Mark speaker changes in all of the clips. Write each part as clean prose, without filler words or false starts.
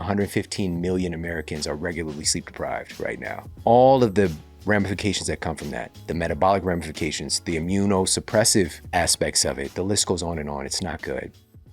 Speaker 1: 115 million Americans are regularly sleep deprived right now. All of the ramifications that come from that, the metabolic ramifications, the immunosuppressive aspects of it, the list goes on and on. It's not good.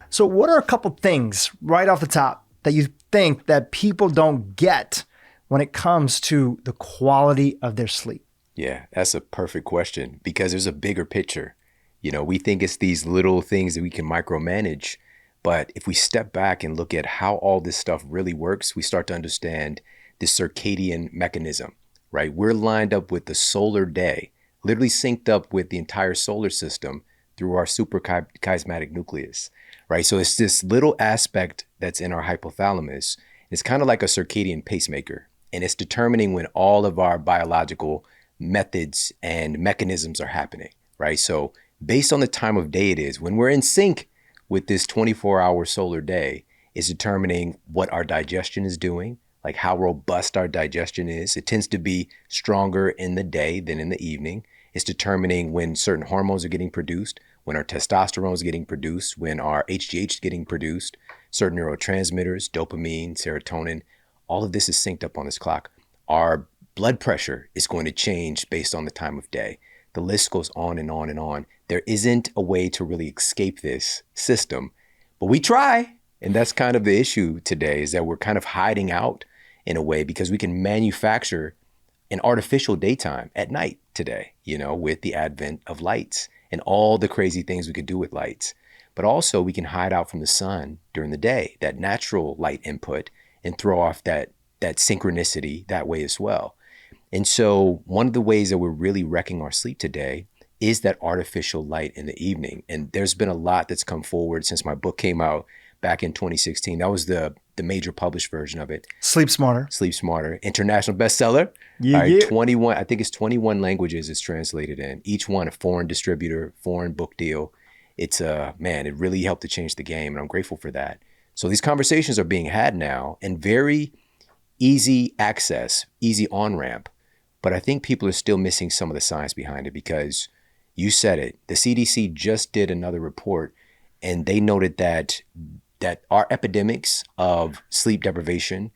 Speaker 2: So what are a couple things right off the top that you think that people don't get when it comes to the quality of their sleep?
Speaker 1: Yeah, that's a perfect question because there's a bigger picture. You know, we think it's these little things that we can micromanage, but if we step back and look at how all this stuff really works, we start to understand the circadian mechanism, right? We're lined up with the solar day, literally synced up with the entire solar system through our suprachiasmatic nucleus, right? So it's this little aspect that's in our hypothalamus. It's kind of like a circadian pacemaker, and it's determining when all of our biological methods and mechanisms are happening, right? So based on the time of day it is, when we're in sync with this 24-hour solar day, is determining what our digestion is doing, like how robust our digestion is. It tends to be stronger in the day than in the evening. It's determining when certain hormones are getting produced, when our testosterone is getting produced, when our HGH is getting produced, certain neurotransmitters, dopamine, serotonin. All of this is synced up on this clock. Our blood pressure is going to change based on the time of day. The list goes on and on and on. There isn't a way to really escape this system, but we try. And that's kind of the issue today, is that we're kind of hiding out in a way because we can manufacture an artificial daytime at night today, you know, with the advent of lights and all the crazy things we could do with lights. But also we can hide out from the sun during the day, that natural light input, and throw off that synchronicity that way as well. And so one of the ways that we're really wrecking our sleep today is that artificial light in the evening. And there's been a lot that's come forward since my book came out back in 2016. That was the major published version of it.
Speaker 2: Sleep Smarter.
Speaker 1: Sleep Smarter, international bestseller.
Speaker 2: Yeah,
Speaker 1: right,
Speaker 2: yeah.
Speaker 1: 21, I think it's 21 languages it's translated in. Each one a foreign distributor, foreign book deal. It's man, it really helped to change the game, and I'm grateful for that. So these conversations are being had now, and very easy access, easy on-ramp. But I think people are still missing some of the science behind it, because you said it, the CDC just did another report, and they noted that our epidemics of sleep deprivation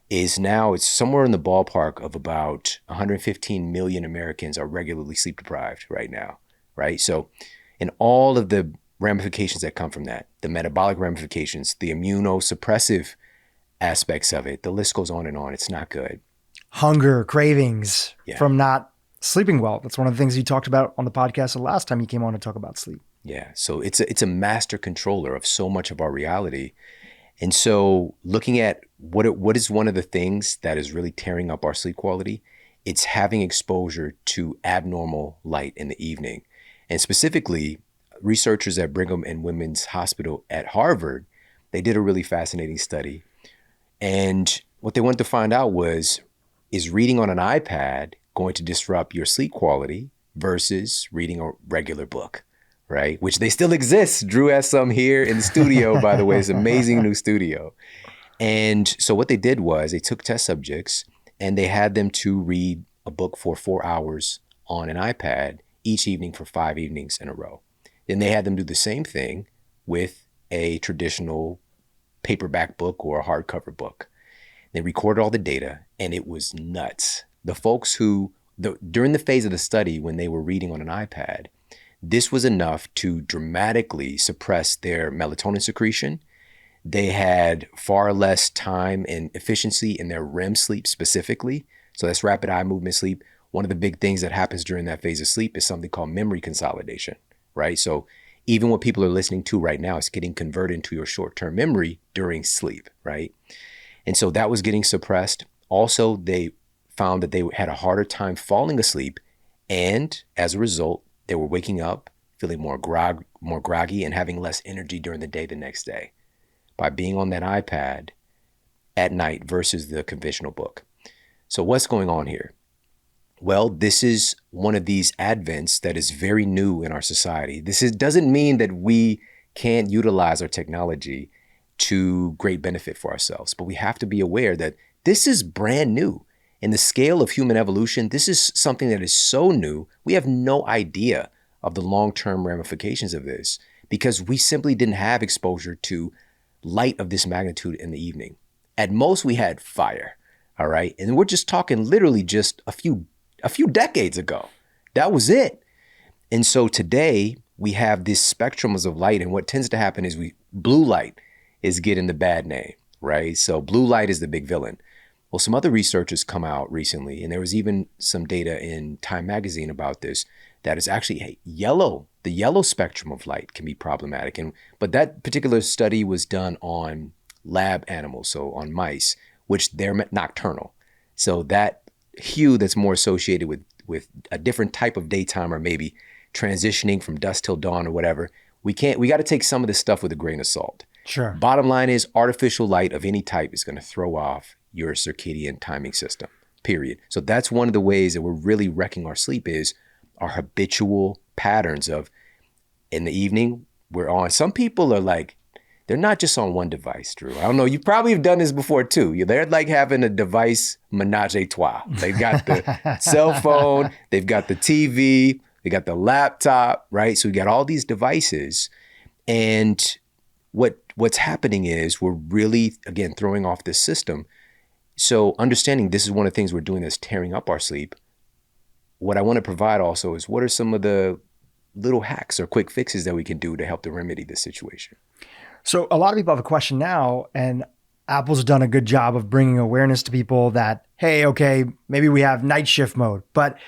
Speaker 1: is now, it's somewhere in the ballpark of about 115 million Americans are regularly sleep deprived right now, right? So, and all of the ramifications that come from that, the metabolic ramifications, the immunosuppressive aspects of it, the list goes on and on. It's not good.
Speaker 2: Hunger, cravings from not sleeping well. That's one of the things you talked about on the podcast the last time you came on to talk about sleep.
Speaker 1: Yeah, so it's a master controller of so much of our reality. And so looking at what is one of the things that is really tearing up our sleep quality, it's having exposure to abnormal light in the evening. And specifically, researchers at Brigham and Women's Hospital at Harvard, they did a really fascinating study. And what they wanted to find out was, is reading on an iPad going to disrupt your sleep quality versus reading a regular book? Right? Which they still exist. Dhru has some here in the studio, by the way. It's an amazing new studio. And so what they did was they took test subjects and they had them to read a book for 4 hours on an iPad each evening for 5 evenings in a row. Then they had them do the same thing with a traditional paperback book or a hardcover book. They recorded all the data, and it was nuts. The folks who, during the phase of the study when they were reading on an iPad, this was enough to dramatically suppress their melatonin secretion. They had far less time and efficiency in their REM sleep specifically. So that's rapid eye movement sleep. One of the big things that happens during that phase of sleep is something called memory consolidation, right? So even what people are listening to right now is getting converted into your short-term memory during sleep, right? And so that was getting suppressed. Also, they found that they had a harder time falling asleep. And as a result, they were waking up feeling more groggy and having less energy during the day the next day by being on that iPad at night versus the conventional book. So what's going on here? Well, this is one of these advents that is very new in our society. Doesn't mean that we can't utilize our technology to great benefit for ourselves, but we have to be aware that this is brand new. In the scale of human evolution, this is something that is so new, we have no idea of the long-term ramifications of this because we simply didn't have exposure to light of this magnitude in the evening. At most, we had fire. All right. And we're just talking literally just a few decades ago. That was it. And so today we have this spectrums of light. And what tends to happen is blue light is getting the bad name, right? So blue light is the big villain. Well, some other researchers come out recently, and there was even some data in Time magazine about this, that is actually yellow. The yellow spectrum of light can be problematic. But that particular study was done on lab animals, so on mice, which they're nocturnal. So that hue that's more associated with a different type of daytime, or maybe transitioning from dusk till dawn or whatever, we got to take some of this stuff with a grain of salt.
Speaker 2: Sure.
Speaker 1: Bottom line is artificial light of any type is going to throw off your circadian timing system, period. So that's one of the ways that we're really wrecking our sleep, is our habitual patterns of, in the evening, we're on. Some people are like, they're not just on one device, Dhru. I don't know. You probably have done this before too. They're like having a device menage a trois. They've got the cell phone, they've got the TV, they got the laptop, right? So we got all these devices. And what's happening is we're really, again, throwing off this system. So understanding this is one of the things we're doing that's tearing up our sleep. What I want to provide also is, what are some of the little hacks or quick fixes that we can do to help to remedy this situation?
Speaker 2: So a lot of people have a question now, and Apple's done a good job of bringing awareness to people that, hey, okay, maybe we have night shift mode. But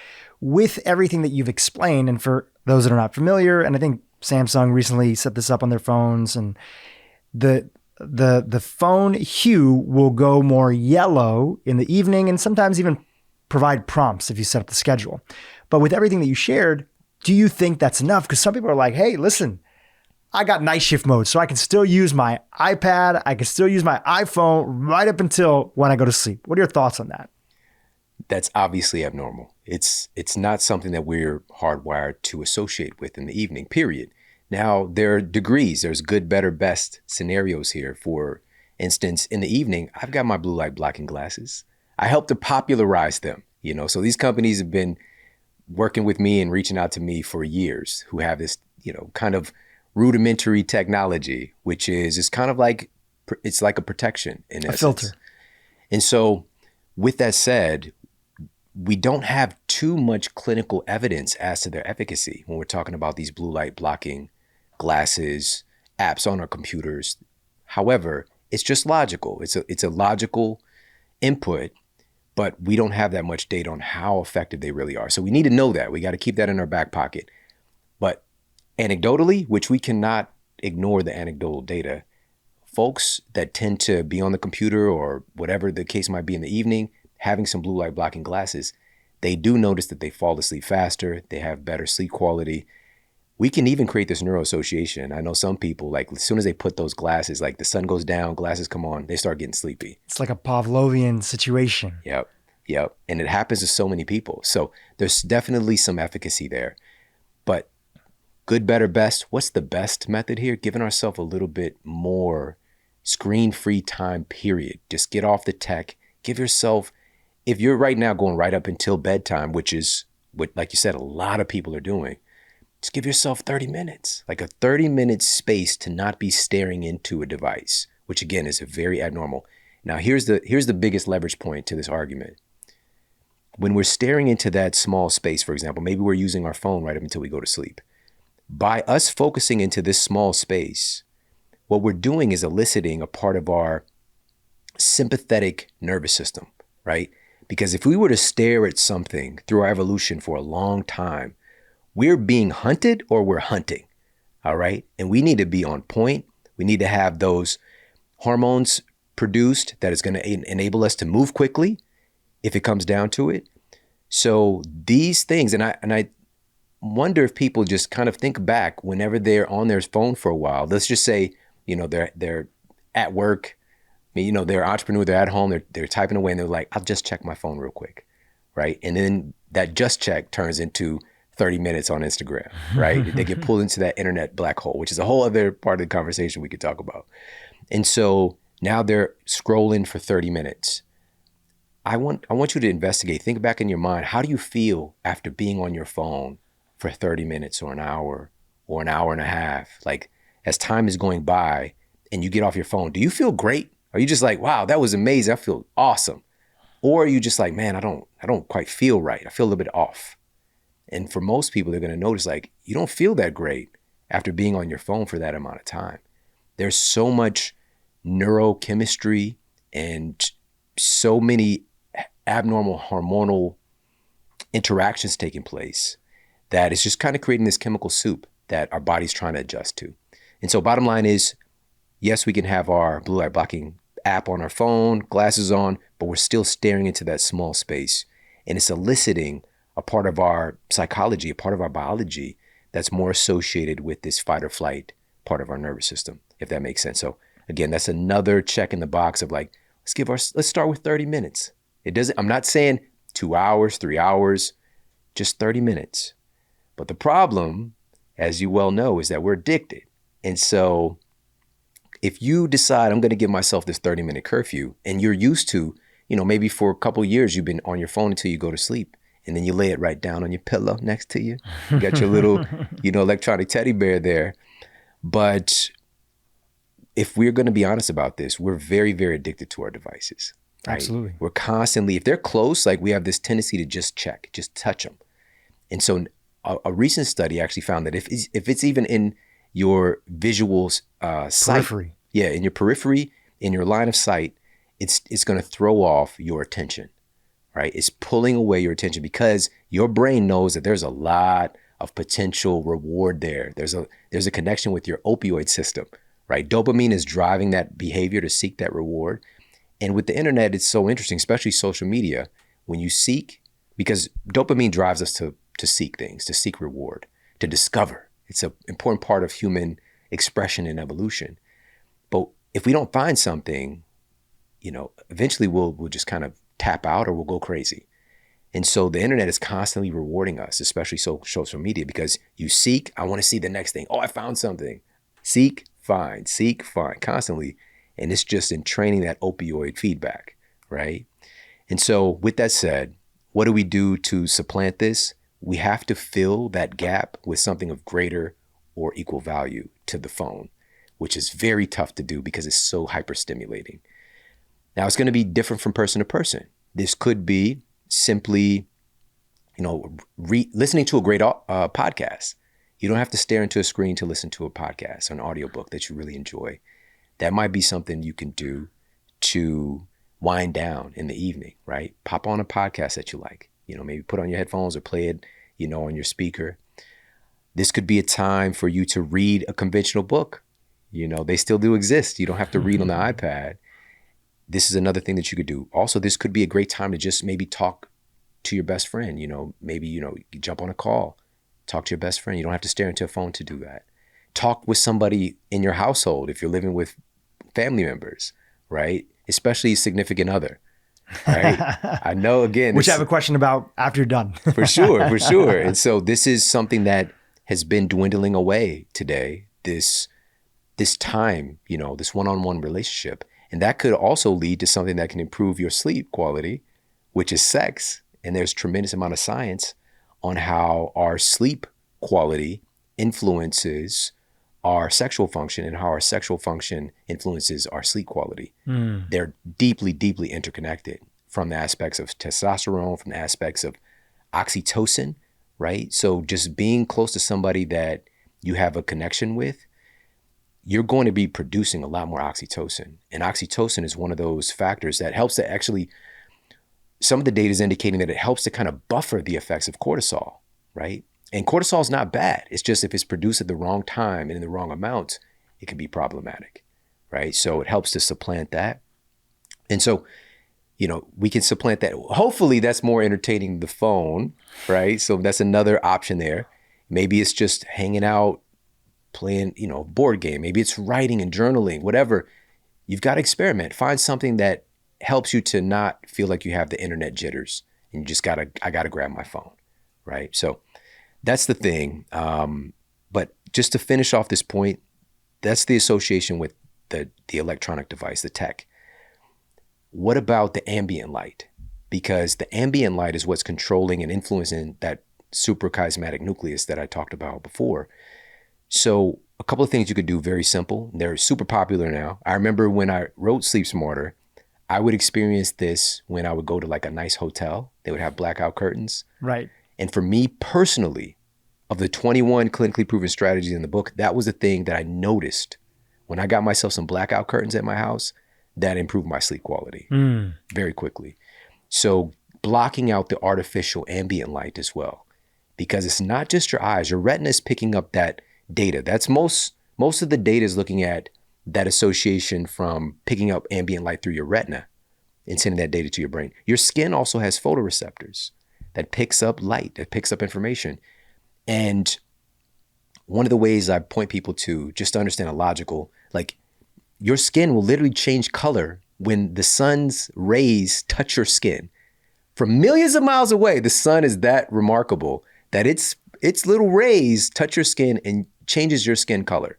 Speaker 2: with everything that you've explained, and for those that are not familiar, and I think Samsung recently set this up on their phones, and the phone hue will go more yellow in the evening, and sometimes even provide prompts if you set up the schedule. But with everything that you shared, do you think that's enough? Because some people are like, hey, listen, I got night shift mode, so I can still use my iPad, I can still use my iPhone right up until when I go to sleep. What are your thoughts on that?
Speaker 1: That's obviously abnormal. It's not something that we're hardwired to associate with in the evening, period. Now, there are degrees. There's good, better, best scenarios here. For instance, in the evening, I've got my blue light blocking glasses. I helped to popularize them, so these companies have been working with me and reaching out to me for years, who have this, kind of rudimentary technology, which is kind of like, it's like a protection in essence. A filter. And so with that said, we don't have too much clinical evidence as to their efficacy when we're talking about these blue light blocking glasses, apps on our computers. However, it's just logical. It's a logical input, but we don't have that much data on how effective they really are. So we need to know that. We got to keep that in our back pocket. But anecdotally, which we cannot ignore the anecdotal data, folks that tend to be on the computer or whatever the case might be in the evening, having some blue light blocking glasses, they do notice that they fall asleep faster, they have better sleep quality. We can even create this neuroassociation. I know some people, like, as soon as they put those glasses, like the sun goes down, glasses come on, they start getting sleepy.
Speaker 2: It's like a Pavlovian situation.
Speaker 1: Yep. And it happens to so many people. So there's definitely some efficacy there. But good, better, best, what's the best method here? Giving ourselves a little bit more screen-free time, period. Just get off the tech. Give yourself, if you're right now going right up until bedtime, which is what, like you said, a lot of people are doing, just give yourself 30 minutes, like a 30-minute space to not be staring into a device, which again is very abnormal. Now, here's the biggest leverage point to this argument. When we're staring into that small space, for example, maybe we're using our phone right up until we go to sleep. By us focusing into this small space, what we're doing is eliciting a part of our sympathetic nervous system, right? Because if we were to stare at something through our evolution for a long time, we're being hunted or we're hunting, all right? And we need to be on point. We need to have those hormones produced that is going to enable us to move quickly if it comes down to it. So these things, and I wonder if people just kind of think back whenever they're on their phone for a while. Let's just say, they're at work, they're an entrepreneur, they're at home, they're typing away, and they're like, I'll just check my phone real quick, right? And then that just check turns into 30 minutes on Instagram, right? They get pulled into that internet black hole, which is a whole other part of the conversation we could talk about. And so now they're scrolling for 30 minutes. I want you to investigate, think back in your mind, how do you feel after being on your phone for 30 minutes or an hour and a half? Like, as time is going by and you get off your phone, do you feel great? Are you just like, wow, that was amazing, I feel awesome? Or are you just like, man, I don't quite feel right. I feel a little bit off. And for most people, they're going to notice like, you don't feel that great after being on your phone for that amount of time. There's so much neurochemistry and so many abnormal hormonal interactions taking place that it's just kind of creating this chemical soup that our body's trying to adjust to. And so bottom line is, yes, we can have our blue light blocking app on our phone, glasses on, but we're still staring into that small space. And it's eliciting a part of our psychology, a part of our biology that's more associated with this fight or flight part of our nervous system, if that makes sense. So again, that's another check in the box of like, let's start with 30 minutes. I'm not saying 2 hours, 3 hours, just 30 minutes. But the problem, as you well know, is that we're addicted. And so if you decide I'm going to give myself this 30-minute curfew and you're used to, maybe for a couple of years, you've been on your phone until you go to sleep and then you lay it right down on your pillow next to you. You got your little, electronic teddy bear there. But if we're going to be honest about this, we're very, very addicted to our devices. Right?
Speaker 2: Absolutely.
Speaker 1: We're constantly, if they're close, like we have this tendency to just check, just touch them. And so a recent study actually found that if it's even in your visual sight,
Speaker 2: Periphery.
Speaker 1: Yeah, in your periphery, in your line of sight, it's going to throw off your attention, right? It's pulling away your attention because your brain knows that there's a lot of potential reward there. There's a connection with your opioid system, right? Dopamine is driving that behavior to seek that reward. And with the internet, it's so interesting, especially social media, when you seek, because dopamine drives us to seek things, to seek reward, to discover. It's an important part of human expression and evolution. But if we don't find something, eventually we'll just kind of tap out or we'll go crazy. And so the internet is constantly rewarding us, especially social media, because you seek, I want to see the next thing. Oh, I found something. Seek, find, constantly. And it's just in training that opioid feedback, right? And so with that said, what do we do to supplant this? We have to fill that gap with something of greater or equal value to the phone, which is very tough to do because it's so hyperstimulating. Now, it's going to be different from person to person. This could be simply, listening to a great podcast. You don't have to stare into a screen to listen to a podcast or an audiobook that you really enjoy. That might be something you can do to wind down in the evening, right? Pop on a podcast that you like. Maybe put on your headphones or play it, on your speaker. This could be a time for you to read a conventional book. They still do exist. You don't have to read on the iPad. This is another thing that you could do. Also, this could be a great time to just maybe talk to your best friend. Maybe, you jump on a call, talk to your best friend. You don't have to stare into a phone to do that. Talk with somebody in your household if you're living with family members, right? Especially a significant other. Right. I know, again,
Speaker 2: which I have a question about after you're done.
Speaker 1: For sure. And so this is something that has been dwindling away today, this time, this one-on-one relationship. And that could also lead to something that can improve your sleep quality, which is sex. And there's tremendous amount of science on how our sleep quality influences our sexual function and how our sexual function influences our sleep quality. They're deeply, deeply interconnected from the aspects of testosterone, from the aspects of oxytocin, right? So just being close to somebody that you have a connection with, you're going to be producing a lot more oxytocin. And oxytocin is one of those factors that helps to actually, some of the data is indicating that it helps to kind of buffer the effects of cortisol, right? And cortisol is not bad. It's just if it's produced at the wrong time and in the wrong amounts, it can be problematic, right? So it helps to supplant that. And so, we can supplant that. Hopefully that's more entertaining the phone, right? So that's another option there. Maybe it's just hanging out, playing, board game. Maybe it's writing and journaling, whatever. You've got to experiment. Find something that helps you to not feel like you have the internet jitters and you just I got to grab my phone, right? So that's the thing. But just to finish off this point, that's the association with the electronic device, the tech. What about the ambient light? Because the ambient light is what's controlling and influencing that suprachiasmatic nucleus that I talked about before. So a couple of things you could do very simple. They're super popular now. I remember when I wrote Sleep Smarter, I would experience this when I would go to like a nice hotel. They would have blackout curtains.
Speaker 2: Right.
Speaker 1: And for me personally, of the 21 clinically proven strategies in the book, that was the thing that I noticed when I got myself some blackout curtains at my house that improved my sleep quality very quickly. So blocking out the artificial ambient light as well, because it's not just your eyes. Your retina is picking up that data. That's most of the data is looking at that association from picking up ambient light through your retina and sending that data to your brain. Your skin also has photoreceptors that picks up light, that picks up information. And one of the ways I point people to, just to understand a logical, like your skin will literally change color when the sun's rays touch your skin. From millions of miles away, the sun is that remarkable that its little rays touch your skin and changes your skin color.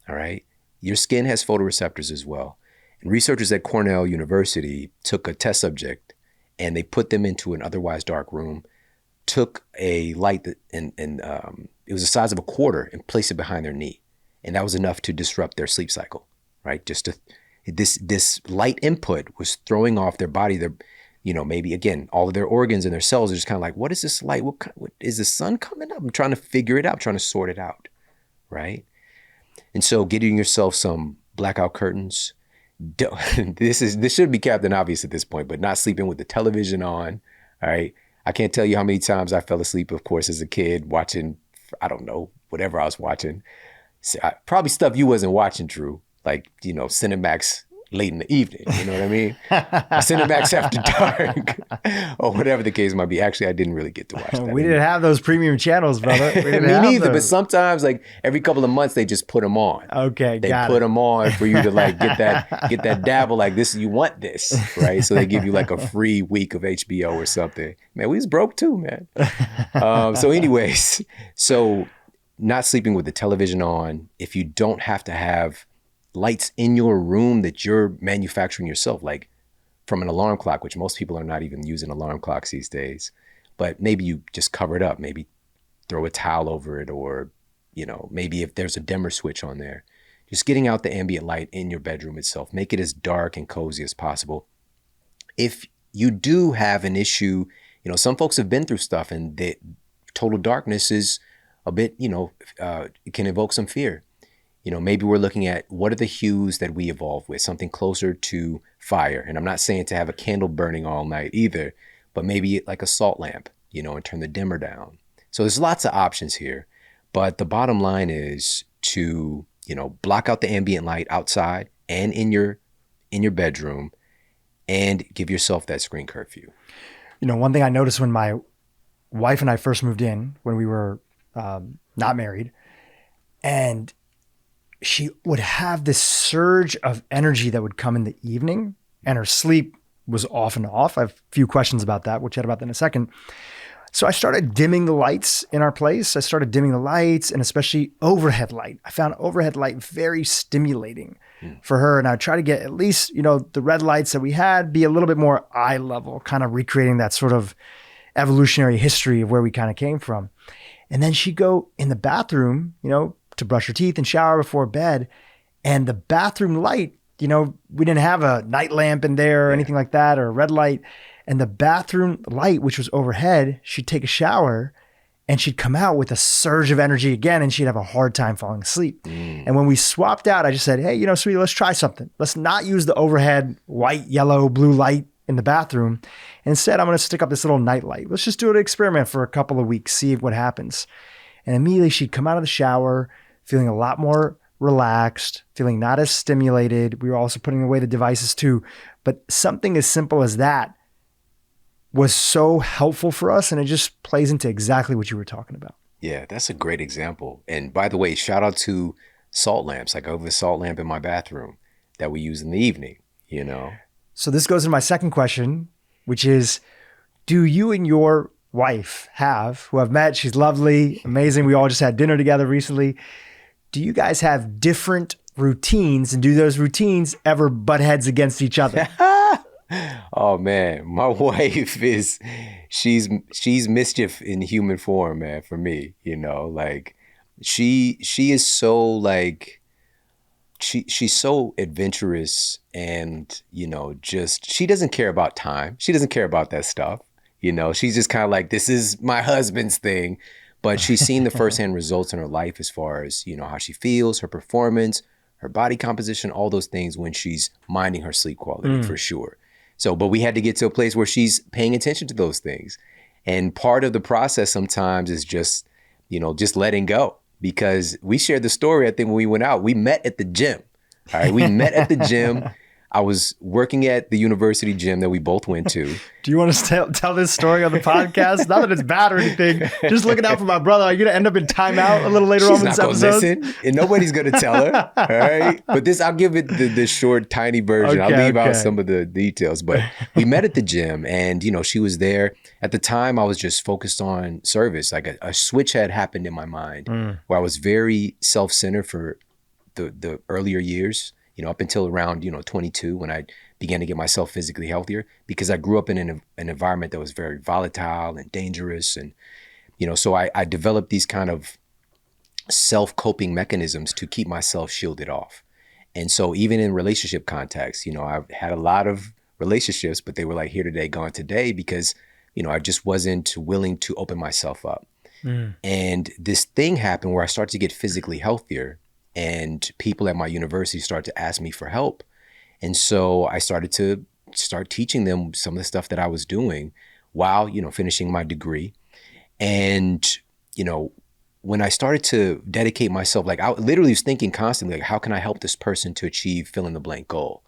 Speaker 1: All right. Your skin has photoreceptors as well. And researchers at Cornell University took a test subject and they put them into an otherwise dark room, took a light that, and it was the size of a quarter, and placed it behind their knee. And that was enough to disrupt their sleep cycle, right? This light input was throwing off their body, maybe again, all of their organs and their cells are just kind of like, what is this light? What is the sun coming up? I'm trying to figure it out, trying to sort it out, right? And so getting yourself some blackout curtains. This should be Captain Obvious at this point, but not sleeping with the television on, all right? I can't tell you how many times I fell asleep, of course, as a kid watching, I don't know, whatever I was watching. Probably stuff you wasn't watching, Dhru, like, Cinemax late in the evening, you know what I mean? Cinemax After Dark, or whatever the case might be. Actually, I didn't really get to watch that.
Speaker 2: We didn't have those premium channels, brother. We didn't
Speaker 1: Me
Speaker 2: have
Speaker 1: neither,
Speaker 2: those.
Speaker 1: but sometimes, like, every couple of months, they just put them on.
Speaker 2: Okay,
Speaker 1: They
Speaker 2: got
Speaker 1: put
Speaker 2: it.
Speaker 1: them on for you to, like, get that dabble, like, this, you want this, right? So they give you, like, a free week of HBO or something. Man, we was broke too, man. So anyways, not sleeping with the television on, if you don't have to have lights in your room that you're manufacturing yourself, like from an alarm clock, which most people are not even using alarm clocks these days, but maybe you just cover it up, maybe throw a towel over it, or, maybe if there's a dimmer switch on there, just getting out the ambient light in your bedroom itself, make it as dark and cozy as possible. If you do have an issue, some folks have been through stuff and the total darkness is a bit, it can evoke some fear. Maybe we're looking at what are the hues that we evolve with, something closer to fire. And I'm not saying to have a candle burning all night either, but maybe like a salt lamp, and turn the dimmer down. So there's lots of options here, but the bottom line is to, block out the ambient light outside and in your bedroom, and give yourself that screen curfew.
Speaker 2: One thing I noticed when my wife and I first moved in, when we were not married, and she would have this surge of energy that would come in the evening, and her sleep was off and off. I have a few questions about that. We'll chat about that in a second. So I started dimming the lights in our place. I started dimming the lights, and especially overhead light. I found overhead light very stimulating for her. And I would try to get at least, the red lights that we had be a little bit more eye level, kind of recreating that sort of evolutionary history of where we kind of came from. And then she'd go in the bathroom, to brush her teeth and shower before bed. And the bathroom light, we didn't have a night lamp in there or anything like that, or a red light. And the bathroom light, which was overhead, she'd take a shower and she'd come out with a surge of energy again, and she'd have a hard time falling asleep. And when we swapped out, I just said, hey, sweetie, let's try something. Let's not use the overhead white, yellow, blue light in the bathroom. Instead, I'm going to stick up this little night light. Let's just do an experiment for a couple of weeks, see what happens. And immediately she'd come out of the shower feeling a lot more relaxed, feeling not as stimulated. We were also putting away the devices too. But something as simple as that was so helpful for us. And it just plays into exactly what you were talking about.
Speaker 1: Yeah, that's a great example. And by the way, shout out to salt lamps. Like I have a salt lamp in my bathroom that we use in the evening,
Speaker 2: So this goes into my second question, which is, do you and your wife who have met, she's lovely, amazing. We all just had dinner together recently. Do you guys have different routines, and do those routines ever butt heads against each other?
Speaker 1: Oh man, my wife she's mischief in human form, man, for me, like She is so like she's so adventurous, and just she doesn't care about time. She doesn't care about that stuff. She's just kind of like, this is my husband's thing. But she's seen the firsthand results in her life as far as, how she feels, her performance, her body composition, all those things when she's minding her sleep quality for sure. So, but we had to get to a place where she's paying attention to those things. And part of the process sometimes is just, just letting go. Because we shared the story, I think, when we went out. We met at the gym. All right, we met at the gym. I was working at the university gym that we both went to.
Speaker 2: Do you want to tell this story on the podcast? Not that it's bad or anything. Just looking out for my brother. Are you going to end up in timeout a little later on in this episode?
Speaker 1: She's not going to listen, and nobody's going to tell her. All right, but I'll give it the short, tiny version. I'll leave out some of the details. But we met at the gym, and she was there. At the time, I was just focused on service. Like a switch had happened in my mind where I was very self-centered for the earlier years. Up until around, 22, when I began to get myself physically healthier, because I grew up in an environment that was very volatile and dangerous. And, so I developed these kind of self-coping mechanisms to keep myself shielded off. And so even in relationship context, I've had a lot of relationships, but they were like here today, gone today, because, I just wasn't willing to open myself up. And this thing happened where I started to get physically healthier. And people at my university started to ask me for help. And so I started to teaching them some of the stuff that I was doing while, finishing my degree. And, when I started to dedicate myself, like I literally was thinking constantly, like, how can I help this person to achieve fill in the blank goal?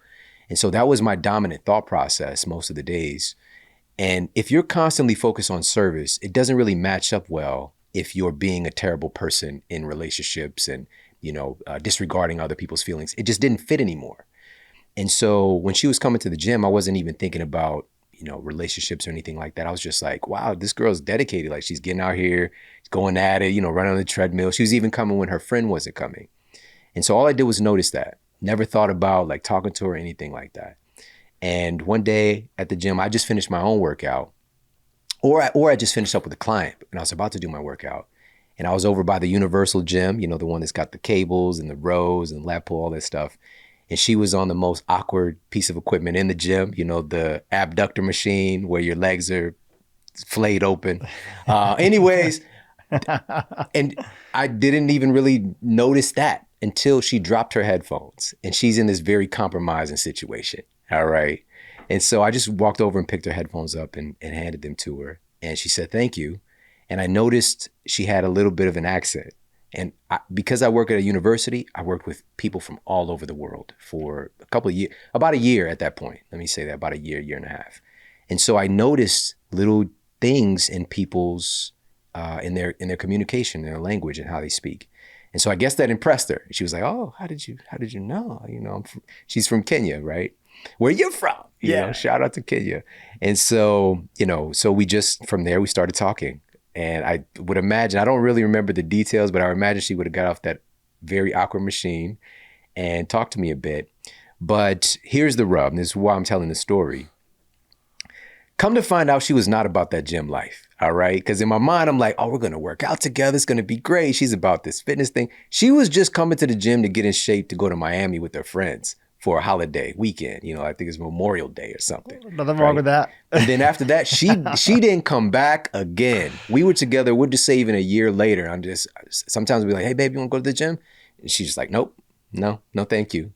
Speaker 1: And so that was my dominant thought process most of the days. And if you're constantly focused on service, it doesn't really match up well if you're being a terrible person in relationships and disregarding other people's feelings. It just didn't fit anymore. And so when she was coming to the gym, I wasn't even thinking about, relationships or anything like that. I was just like, wow, this girl's dedicated. Like she's getting out here, going at it, running on the treadmill. She was even coming when her friend wasn't coming. And so all I did was notice that. Never thought about like talking to her or anything like that. And one day at the gym, I just finished my own workout, or I just finished up with a client and I was about to do my workout. And I was over by the Universal Gym, the one that's got the cables and the rows and lat pull, all that stuff. And she was on the most awkward piece of equipment in the gym, the abductor machine where your legs are flayed open. Anyways, and I didn't even really notice that until she dropped her headphones. And she's in this very compromising situation, all right? And so I just walked over and picked her headphones up and handed them to her. And she said, thank you. And I noticed she had a little bit of an accent. And because I work at a university, I worked with people from all over the world for a couple of years, about a year at that point. Let me say that, about a year and a half. And so I noticed little things in people's, in their communication, their language and how they speak. And so I guess that impressed her. She was like, oh, how did you know? She's from Kenya, right? Where you from? Shout out to Kenya. And so, so we just, from there, we started talking. And I would imagine, I don't really remember the details, but I would imagine she would have got off that very awkward machine and talked to me a bit. But here's the rub, and this is why I'm telling the story. Come to find out she was not about that gym life, all right? Because in my mind, I'm like, oh, we're going to work out together. It's going to be great. She's about this fitness thing. She was just coming to the gym to get in shape to go to Miami with her friends for a holiday weekend. I think it's Memorial Day or something.
Speaker 2: Nothing wrong with that.
Speaker 1: And then after that, she didn't come back again. We were together, we'll just say even a year later. Sometimes we'll be like, hey, babe, you want to go to the gym? And she's just like, nope, no, thank you.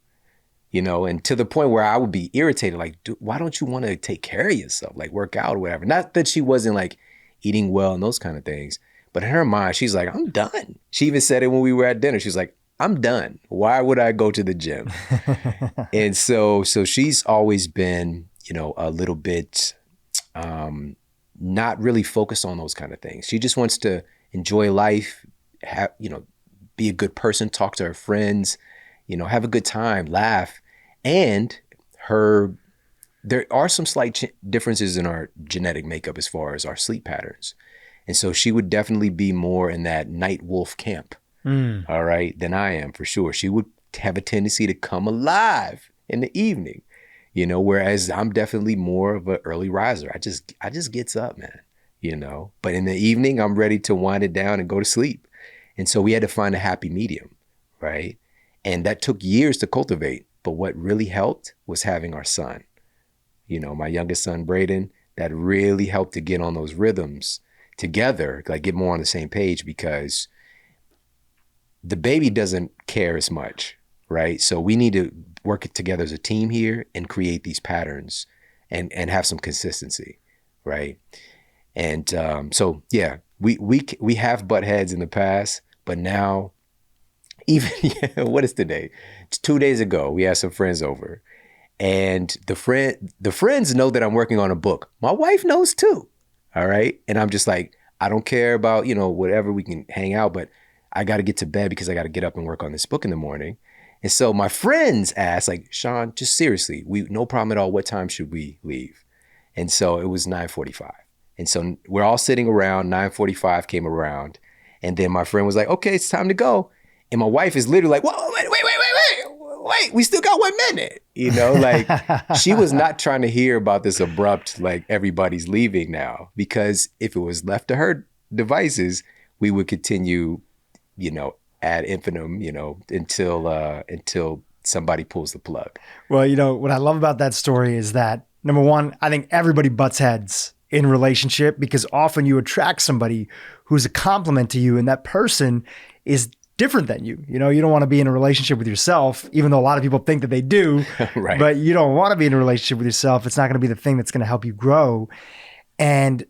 Speaker 1: And to the point where I would be irritated, like, dude, why don't you want to take care of yourself? Like work out or whatever. Not that she wasn't like eating well and those kind of things. But in her mind, she's like, I'm done. She even said it when we were at dinner. She's like, I'm done. Why would I go to the gym? And so she's always been, a little bit not really focused on those kind of things. She just wants to enjoy life, have, be a good person, talk to her friends, have a good time, laugh. And there are some slight differences in our genetic makeup as far as our sleep patterns. And so she would definitely be more in that night wolf camp. All right, than I am for sure. She would have a tendency to come alive in the evening, whereas I'm definitely more of an early riser. I just gets up, man, But in the evening, I'm ready to wind it down and go to sleep. And so we had to find a happy medium, right? And that took years to cultivate. But what really helped was having our son, my youngest son, Braden, that really helped to get on those rhythms together, like get more on the same page, because the baby doesn't care as much, right? So we need to work together as a team here and create these patterns and have some consistency, right? And so, yeah, we have butt heads in the past, but now, even, what is today? It's 2 days ago, we had some friends over, and the friends know that I'm working on a book. My wife knows too, all right? And I'm just like, I don't care about, whatever, we can hang out, but I got to get to bed because I got to get up and work on this book in the morning. And so my friends asked, like, Shawn, just seriously, no problem at all. What time should we leave? And so it was 9:45. And so we're all sitting around, 9:45 came around. And then my friend was like, okay, it's time to go. And my wife is literally like, whoa, wait, we still got 1 minute. Like she was not trying to hear about this abrupt, like everybody's leaving now, because if it was left to her devices, we would continue, ad infinitum, until somebody pulls the plug.
Speaker 2: Well, what I love about that story is that, number one, I think everybody butts heads in relationship, because often you attract somebody who's a complement to you, and that person is different than you. You don't want to be in a relationship with yourself, even though a lot of people think that they do,
Speaker 1: right.
Speaker 2: But you don't want to be in a relationship with yourself. It's not going to be the thing that's going to help you grow. And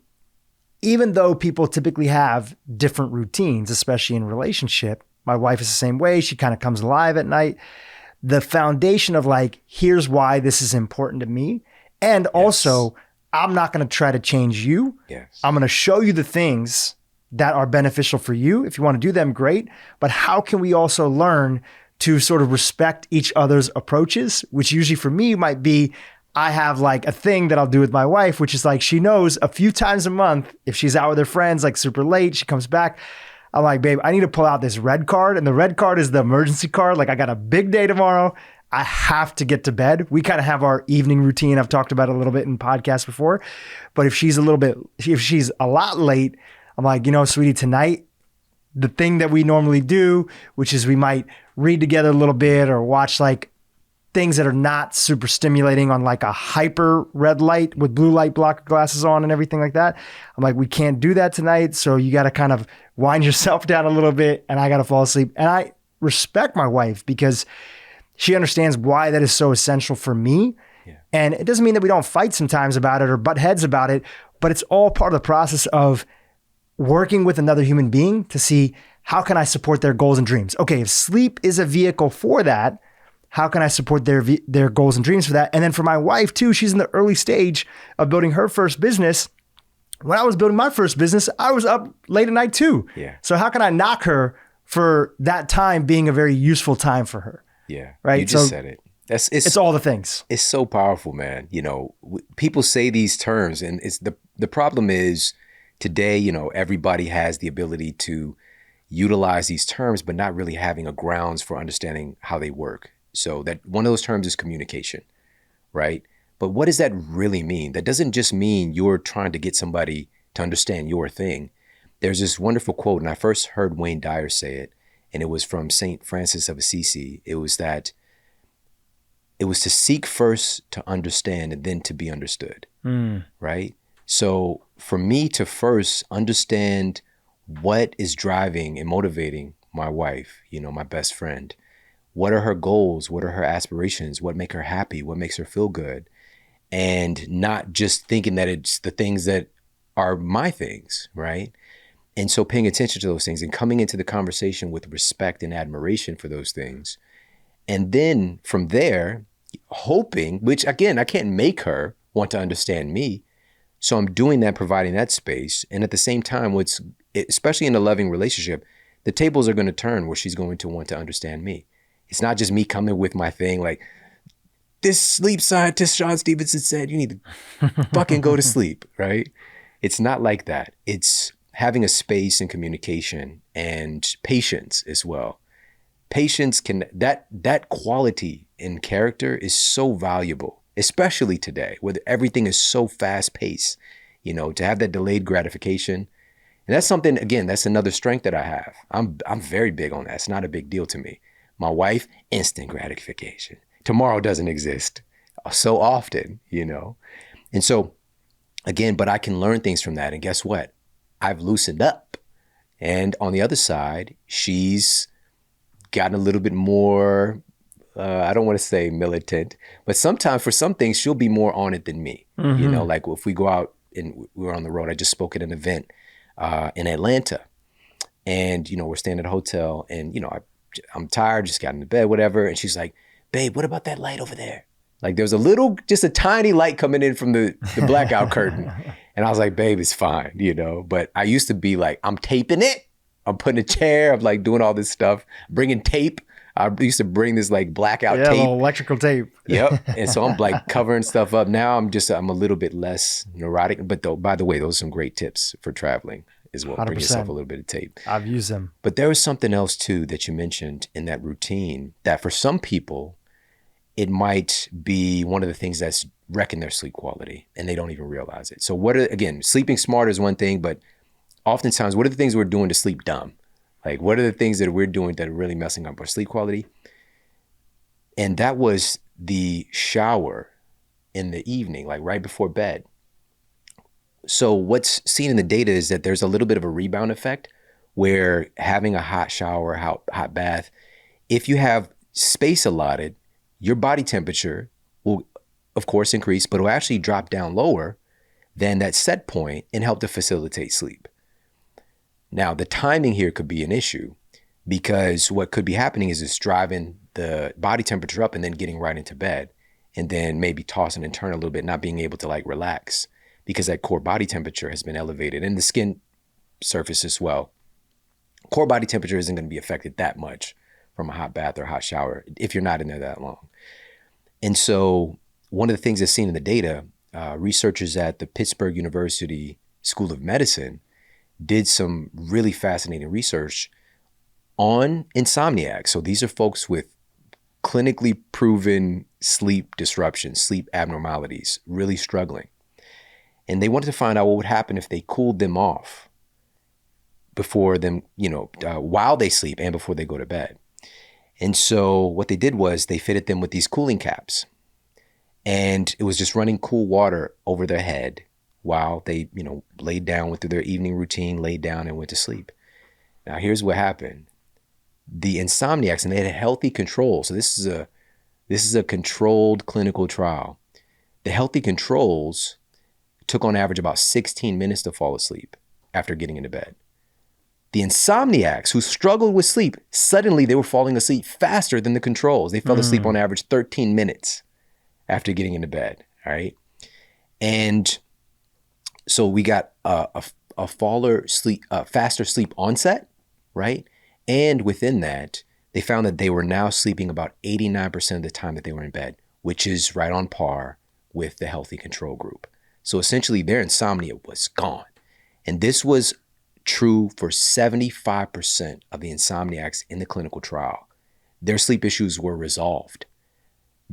Speaker 2: even though people typically have different routines, especially in relationship, my wife is the same way. She kind of comes alive at night. The foundation of like, here's why this is important to me. And also, I'm not going to try to change you.
Speaker 1: Yes.
Speaker 2: I'm going to show you the things that are beneficial for you. If you want to do them, great. But how can we also learn to sort of respect each other's approaches, which usually for me might be, I have like a thing that I'll do with my wife, which is like, she knows a few times a month, if she's out with her friends, like super late, she comes back, I'm like, babe, I need to pull out this red card. And the red card is the emergency card. Like, I got a big day tomorrow. I have to get to bed. We kind of have our evening routine. I've talked about it a little bit in podcasts before, but if she's a lot late, I'm like, sweetie, tonight, the thing that we normally do, which is we might read together a little bit or watch like things that are not super stimulating on like a hyper red light with blue light blocker glasses on and everything like that. I'm like, we can't do that tonight. So you got to kind of wind yourself down a little bit, and I got to fall asleep. And I respect my wife because she understands why that is so essential for me. Yeah. And it doesn't mean that we don't fight sometimes about it or butt heads about it, but it's all part of the process of working with another human being to see, how can I support their goals and dreams? Okay, if sleep is a vehicle for that, how can I support their goals and dreams for that? And then for my wife too, she's in the early stage of building her first business. When I was building my first business, I was up late at night too. Yeah. So how can I knock her for that time being a very useful time for her?
Speaker 1: Yeah.
Speaker 2: Right.
Speaker 1: You just said it.
Speaker 2: It's all the things.
Speaker 1: It's so powerful, man. People say these terms, and it's the problem is today, everybody has the ability to utilize these terms, but not really having a grounds for understanding how they work. So that one of those terms is communication, right? But what does that really mean? That doesn't just mean you're trying to get somebody to understand your thing. There's this wonderful quote, and I first heard Wayne Dyer say it, and it was from St. Francis of Assisi. It was to seek first to understand and then to be understood, right? So for me to first understand what is driving and motivating my wife, my best friend, what are her goals? What are her aspirations? What make her happy? What makes her feel good? And not just thinking that it's the things that are my things, right? And so paying attention to those things and coming into the conversation with respect and admiration for those things. And then from there, hoping, which again, I can't make her want to understand me. So I'm doing that, providing that space. And at the same time, especially in a loving relationship, the tables are going to turn where she's going to want to understand me. It's not just me coming with my thing like, this sleep scientist Shawn Stevenson said you need to fucking go to sleep, right? It's not like that. It's having a space and communication and patience as well. Patience that quality in character is so valuable, especially today where everything is so fast paced. To have that delayed gratification, And that's something, again, that's another strength that I have. I'm very big on that. It's not a big deal to me. My wife, instant gratification. Tomorrow doesn't exist so often, you know? And so, again, but I can learn things from that. And guess what? I've loosened up. And on the other side, she's gotten a little bit more, I don't want to say militant, but sometimes for some things, she'll be more on it than me. You know, like if we go out and we're on the road, I just spoke at an event in Atlanta. And, you know, we're staying at a hotel and, you know, I'm tired, just got into bed, whatever. And she's like, babe, what about that light over there? Like there's a little, just a tiny light coming in from the blackout curtain. And I was like, babe, it's fine, you know. But I used to be like, I'm taping it. I'm putting a chair. I'm like doing all this stuff, bringing tape. I used to bring this like blackout tape.
Speaker 2: Yeah, electrical tape.
Speaker 1: Yep. And so I'm like covering stuff up. Now I'm a little bit less neurotic. But though, by the way, those are some great tips for traveling as well. 100%. Bring yourself a little bit of tape.
Speaker 2: I've used them.
Speaker 1: But there was something else too that you mentioned in that routine that for some people, it might be one of the things that's wrecking their sleep quality and they don't even realize it. So again, sleeping smart is one thing, but oftentimes, what are the things we're doing to sleep dumb? Like, what are the things that we're doing that are really messing up our sleep quality? And that was the shower in the evening, like right before bed. So what's seen in the data is that there's a little bit of a rebound effect where having a hot shower, hot bath, if you have space allotted, your body temperature will, of course, increase, but it will actually drop down lower than that set point and help to facilitate sleep. Now, the timing here could be an issue because what could be happening is it's driving the body temperature up and then getting right into bed and then maybe tossing and turn a little bit, not being able to like relax because that core body temperature has been elevated and the skin surface as well. Core body temperature isn't going to be affected that much from a hot bath or hot shower if you're not in there that long. And so one of the things that's seen in the data, researchers at the Pittsburgh University School of Medicine did some really fascinating research on insomniacs. So these are folks with clinically proven sleep disruptions, sleep abnormalities, really struggling. And they wanted to find out what would happen if they cooled them off before them, while they sleep and before they go to bed. And so what they did was they fitted them with these cooling caps. And it was just running cool water over their head while they, laid down, went through their evening routine, laid down and went to sleep. Now, here's what happened. The insomniacs, and they had a healthy control. So this is a controlled clinical trial. The healthy controls took on average about 16 minutes to fall asleep after getting into bed. The insomniacs who struggled with sleep, suddenly they were falling asleep faster than the controls. They fell asleep on average 13 minutes after getting into bed, all right? And so we got a faster sleep onset, right? And within that, they found that they were now sleeping about 89% of the time that they were in bed, which is right on par with the healthy control group. So essentially their insomnia was gone. And this was true for 75% of the insomniacs in the clinical trial. Their sleep issues were resolved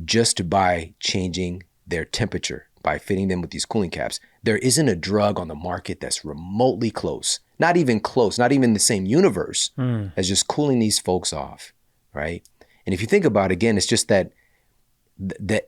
Speaker 1: just by changing their temperature, by fitting them with these cooling caps. There isn't a drug on the market that's remotely close, not even the same universe as just cooling these folks off, right? And if you think about it, again, it's just that the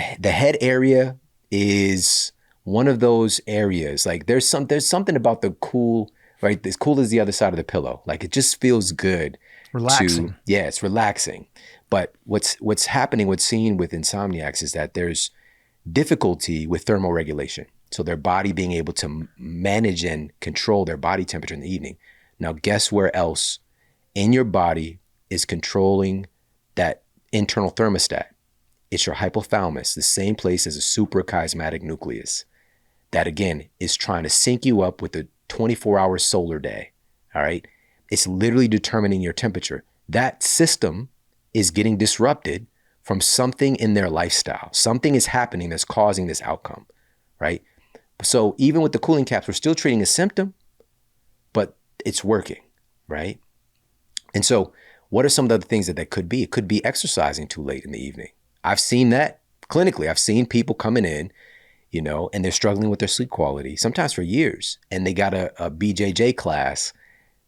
Speaker 1: head area is one of those areas. Like there's something about the cool, right? As cool as the other side of the pillow. Like it just feels good.
Speaker 2: Relaxing.
Speaker 1: It's relaxing. But what's happening, what's seen with insomniacs is that there's difficulty with thermoregulation. So their body being able to manage and control their body temperature in the evening. Now, guess where else in your body is controlling that internal thermostat? It's your hypothalamus, the same place as a suprachiasmatic nucleus. That again is trying to sync you up with the 24-hour solar day, all right? It's literally determining your temperature. That system is getting disrupted from something in their lifestyle. Something is happening that's causing this outcome, right? So even with the cooling caps, we're still treating a symptom, but it's working, right? And so what are some of the other things that could be? It could be exercising too late in the evening. I've seen that clinically. I've seen people coming in, and they're struggling with their sleep quality, sometimes for years. And they got a BJJ class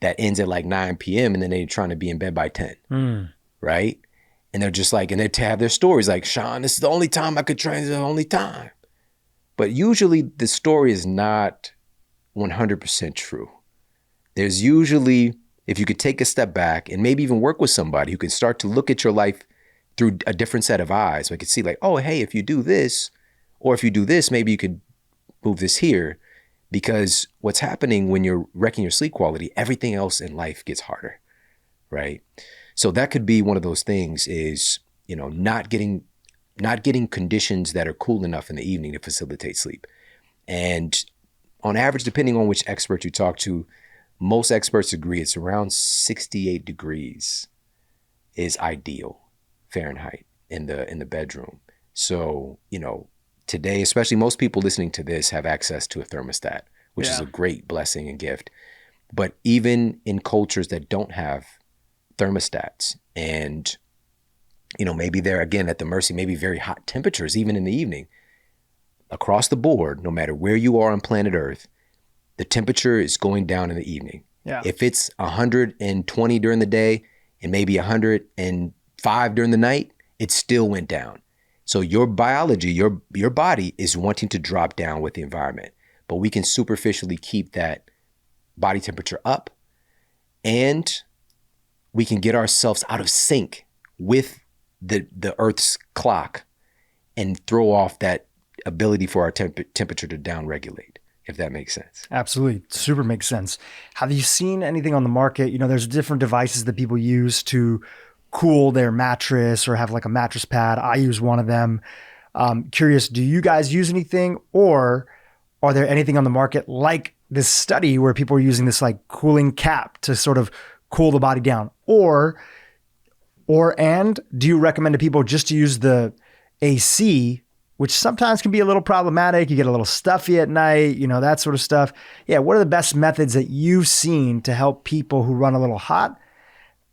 Speaker 1: that ends at like 9 p.m. and then they're trying to be in bed by 10, right? And they're just like, and they have their stories like, Shawn, this is the only time I could train, this is the only time. But usually the story is not 100% true. There's usually, if you could take a step back and maybe even work with somebody who can start to look at your life through a different set of eyes, so I could see like, oh, hey, if you do this, or if you do this, maybe you could move this here. Because what's happening when you're wrecking your sleep quality, everything else in life gets harder, right? So that could be one of those things is, not getting conditions that are cool enough in the evening to facilitate sleep. And on average, depending on which expert you talk to, most experts agree it's around 68 degrees is ideal Fahrenheit in the bedroom. So, today, especially most people listening to this have access to a thermostat, which is a great blessing and gift. But even in cultures that don't have thermostats and, maybe they're again at the mercy, maybe very hot temperatures, even in the evening, across the board, no matter where you are on planet Earth, the temperature is going down in the evening. Yeah. If it's 120 during the day and maybe 105 during the night, it still went down. So your biology, your body is wanting to drop down with the environment, but we can superficially keep that body temperature up, and we can get ourselves out of sync with the Earth's clock and throw off that ability for our temperature to downregulate, if that makes sense.
Speaker 2: Absolutely. Super makes sense. Have you seen anything on the market? There's different devices that people use to cool their mattress or have like a mattress pad. I use one of them. Curious, do you guys use anything, or are there anything on the market like this study where people are using this like cooling cap to sort of cool the body down? And do you recommend to people just to use the AC, which sometimes can be a little problematic? You get a little stuffy at night, that sort of stuff. Yeah. What are the best methods that you've seen to help people who run a little hot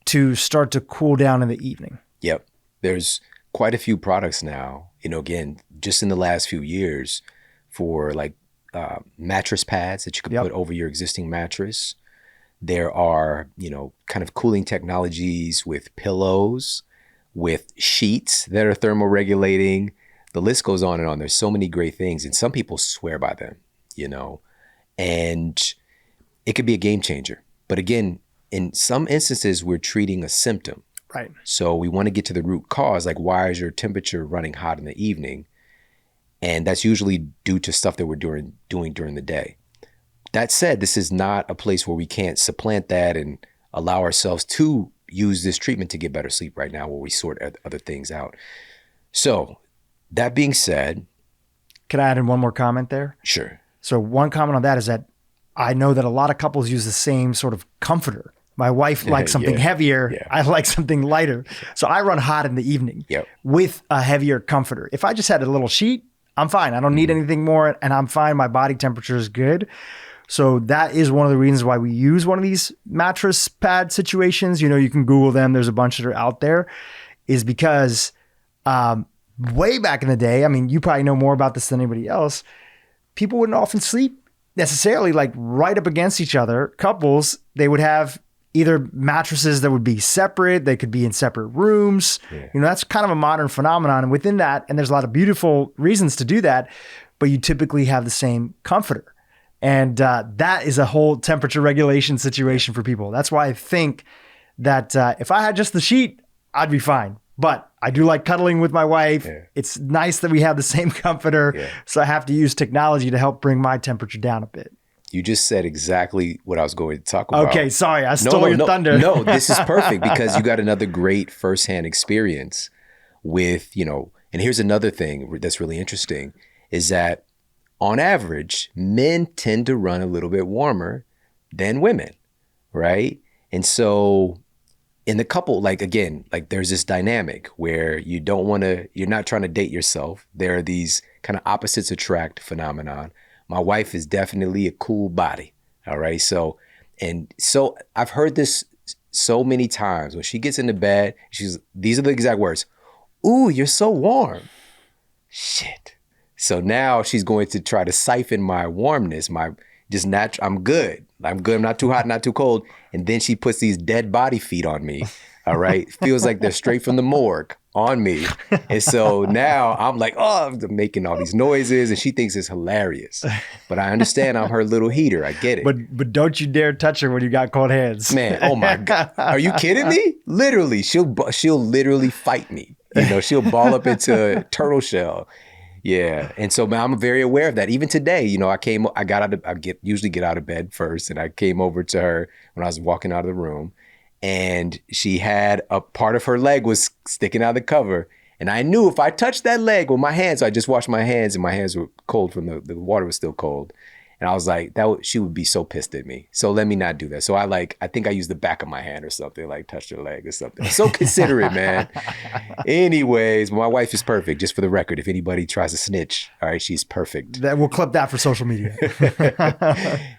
Speaker 2: to start to cool down in the evening?
Speaker 1: Yep. There's quite a few products now, again, just in the last few years for like mattress pads that you can put over your existing mattress. There are, kind of cooling technologies with pillows, with sheets that are thermoregulating. The list goes on and on. There's so many great things, and some people swear by them, and it could be a game changer. But again, in some instances, we're treating a symptom.
Speaker 2: Right.
Speaker 1: So we want to get to the root cause, like why is your temperature running hot in the evening? And that's usually due to stuff that we're doing during the day. That said, this is not a place where we can't supplant that and allow ourselves to use this treatment to get better sleep right now, where we sort other things out. So that being said.
Speaker 2: Can I add in one more comment there?
Speaker 1: Sure.
Speaker 2: So one comment on that is that I know that a lot of couples use the same sort of comforter. My wife likes something heavier. Yeah. I like something lighter. So I run hot in the evening with a heavier comforter. If I just had a little sheet, I'm fine. I don't need anything more, and I'm fine. My body temperature is good. So that is one of the reasons why we use one of these mattress pad situations. You can Google them. There's a bunch that are out there, is because way back in the day, I mean, you probably know more about this than anybody else, people wouldn't often sleep necessarily like right up against each other. Couples, they would have either mattresses that would be separate, they could be in separate rooms. Yeah. That's kind of a modern phenomenon. And within that, and there's a lot of beautiful reasons to do that, but you typically have the same comforter. And that is a whole temperature regulation situation for people. That's why I think that if I had just the sheet, I'd be fine. But I do like cuddling with my wife. Yeah. It's nice that we have the same comforter. Yeah. So I have to use technology to help bring my temperature down a bit.
Speaker 1: You just said exactly what I was going to talk about.
Speaker 2: Okay, sorry. I stole your thunder.
Speaker 1: No, this is perfect because you got another great firsthand experience with, and here's another thing that's really interesting is that on average, men tend to run a little bit warmer than women, right? And so in the couple, there's this dynamic where you're not trying to date yourself. There are these kind of opposites attract phenomenon. My wife is definitely a cool body. All right. So I've heard this so many times when she gets into bed, these are the exact words. Ooh, you're so warm. Shit. So now she's going to try to siphon my warmness, my just natural. I'm good. I'm good. I'm not too hot, not too cold. And then she puts these dead body feet on me. All right. Feels like they're straight from the morgue on me. And so now I'm like, oh, I'm making all these noises, and she thinks it's hilarious. But I understand I'm her little heater. I get it.
Speaker 2: But don't you dare touch her when you got cold hands.
Speaker 1: Man, oh my God. Are you kidding me? Literally, she'll literally fight me. She'll ball up into a turtle shell. Yeah. And so I'm very aware of that. Even today, I usually get out of bed first, and I came over to her when I was walking out of the room, and she had a part of her leg was sticking out of the cover. And I knew if I touched that leg with my hands, so I just washed my hands, and my hands were cold from the water was still cold. And I was like, she would be so pissed at me. So let me not do that. So I think I used the back of my hand or something, like touched her leg or something. So considerate, man. Anyways, my wife is perfect. Just for the record, if anybody tries to snitch, all right, she's perfect.
Speaker 2: We'll clip that for social media.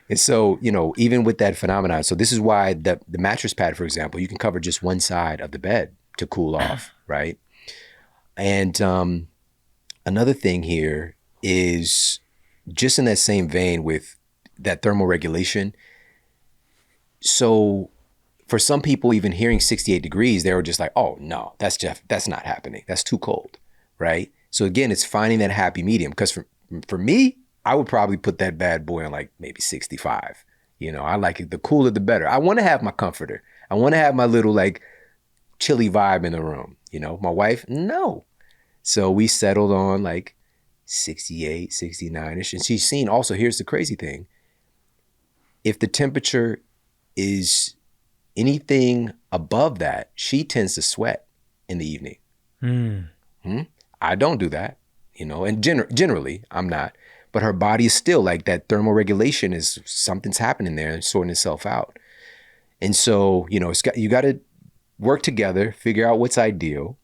Speaker 1: And so, even with that phenomenon, so this is why the mattress pad, for example, you can cover just one side of the bed to cool off, right? And another thing here is, just in that same vein with that thermal regulation. So for some people, even hearing 68 degrees, they were just like, oh no, that's not happening. That's too cold, right? So again, it's finding that happy medium. Because for me, I would probably put that bad boy on like maybe 65. I like it. The cooler, the better. I want to have my comforter. I want to have my little like chilly vibe in the room. My wife, no. So we settled on like 68, 69-ish. And she's seen also, here's the crazy thing. If the temperature is anything above that, she tends to sweat in the evening. I don't do that, and generally I'm not, but her body is still like that thermal regulation is something's happening there and sorting itself out. And so, you got to work together, figure out what's ideal,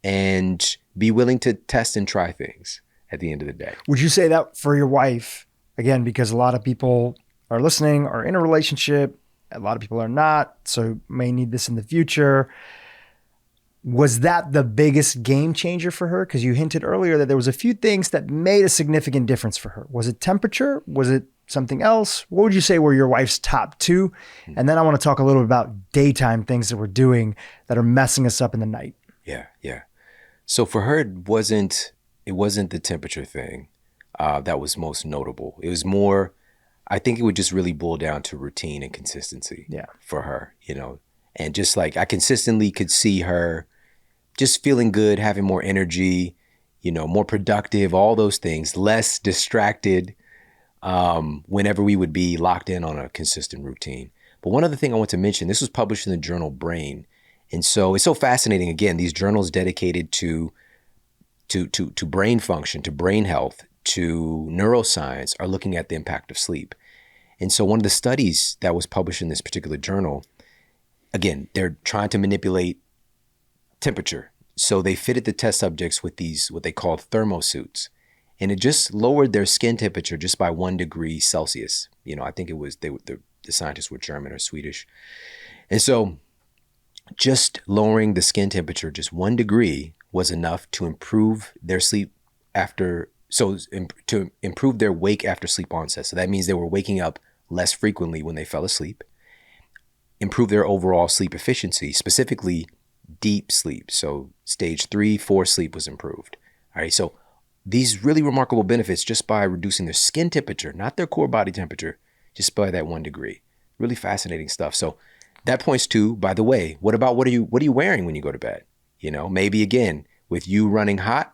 Speaker 1: and be willing to test and try things at the end of the day.
Speaker 2: Would you say that for your wife, again, because a lot of people are listening, are in a relationship, a lot of people are not, so may need this in the future. Was that the biggest game changer for her? Because you hinted earlier that there was a few things that made a significant difference for her. Was it temperature? Was it something else? What would you say were your wife's top two? And then I want to talk a little bit about daytime things that we're doing that are messing us up in the night.
Speaker 1: Yeah. So for her, it wasn't the temperature thing that was most notable. It was more, I think it would just really boil down to routine and consistency for her, and just like I consistently could see her just feeling good, having more energy, more productive, all those things, less distracted whenever we would be locked in on a consistent routine. But one other thing I want to mention, this was published in the journal Brain. And so it's so fascinating. Again, these journals dedicated to brain function, to brain health, to neuroscience are looking at the impact of sleep. And so one of the studies that was published in this particular journal, again, they're trying to manipulate temperature. So they fitted the test subjects with these, what they called thermosuits. And it just lowered their skin temperature just by 1 degree Celsius. I think it was, the scientists were German or Swedish. And so just lowering the skin temperature just 1 degree was enough to improve their sleep to improve their wake after sleep onset. So that means they were waking up less frequently when they fell asleep, improve their overall sleep efficiency, specifically deep sleep. So stage 3, 4 sleep was improved. All right. So these really remarkable benefits just by reducing their skin temperature, not their core body temperature, just by that 1 degree. Really fascinating stuff. So that points to, by the way, what are you wearing when you go to bed? Maybe again, with you running hot,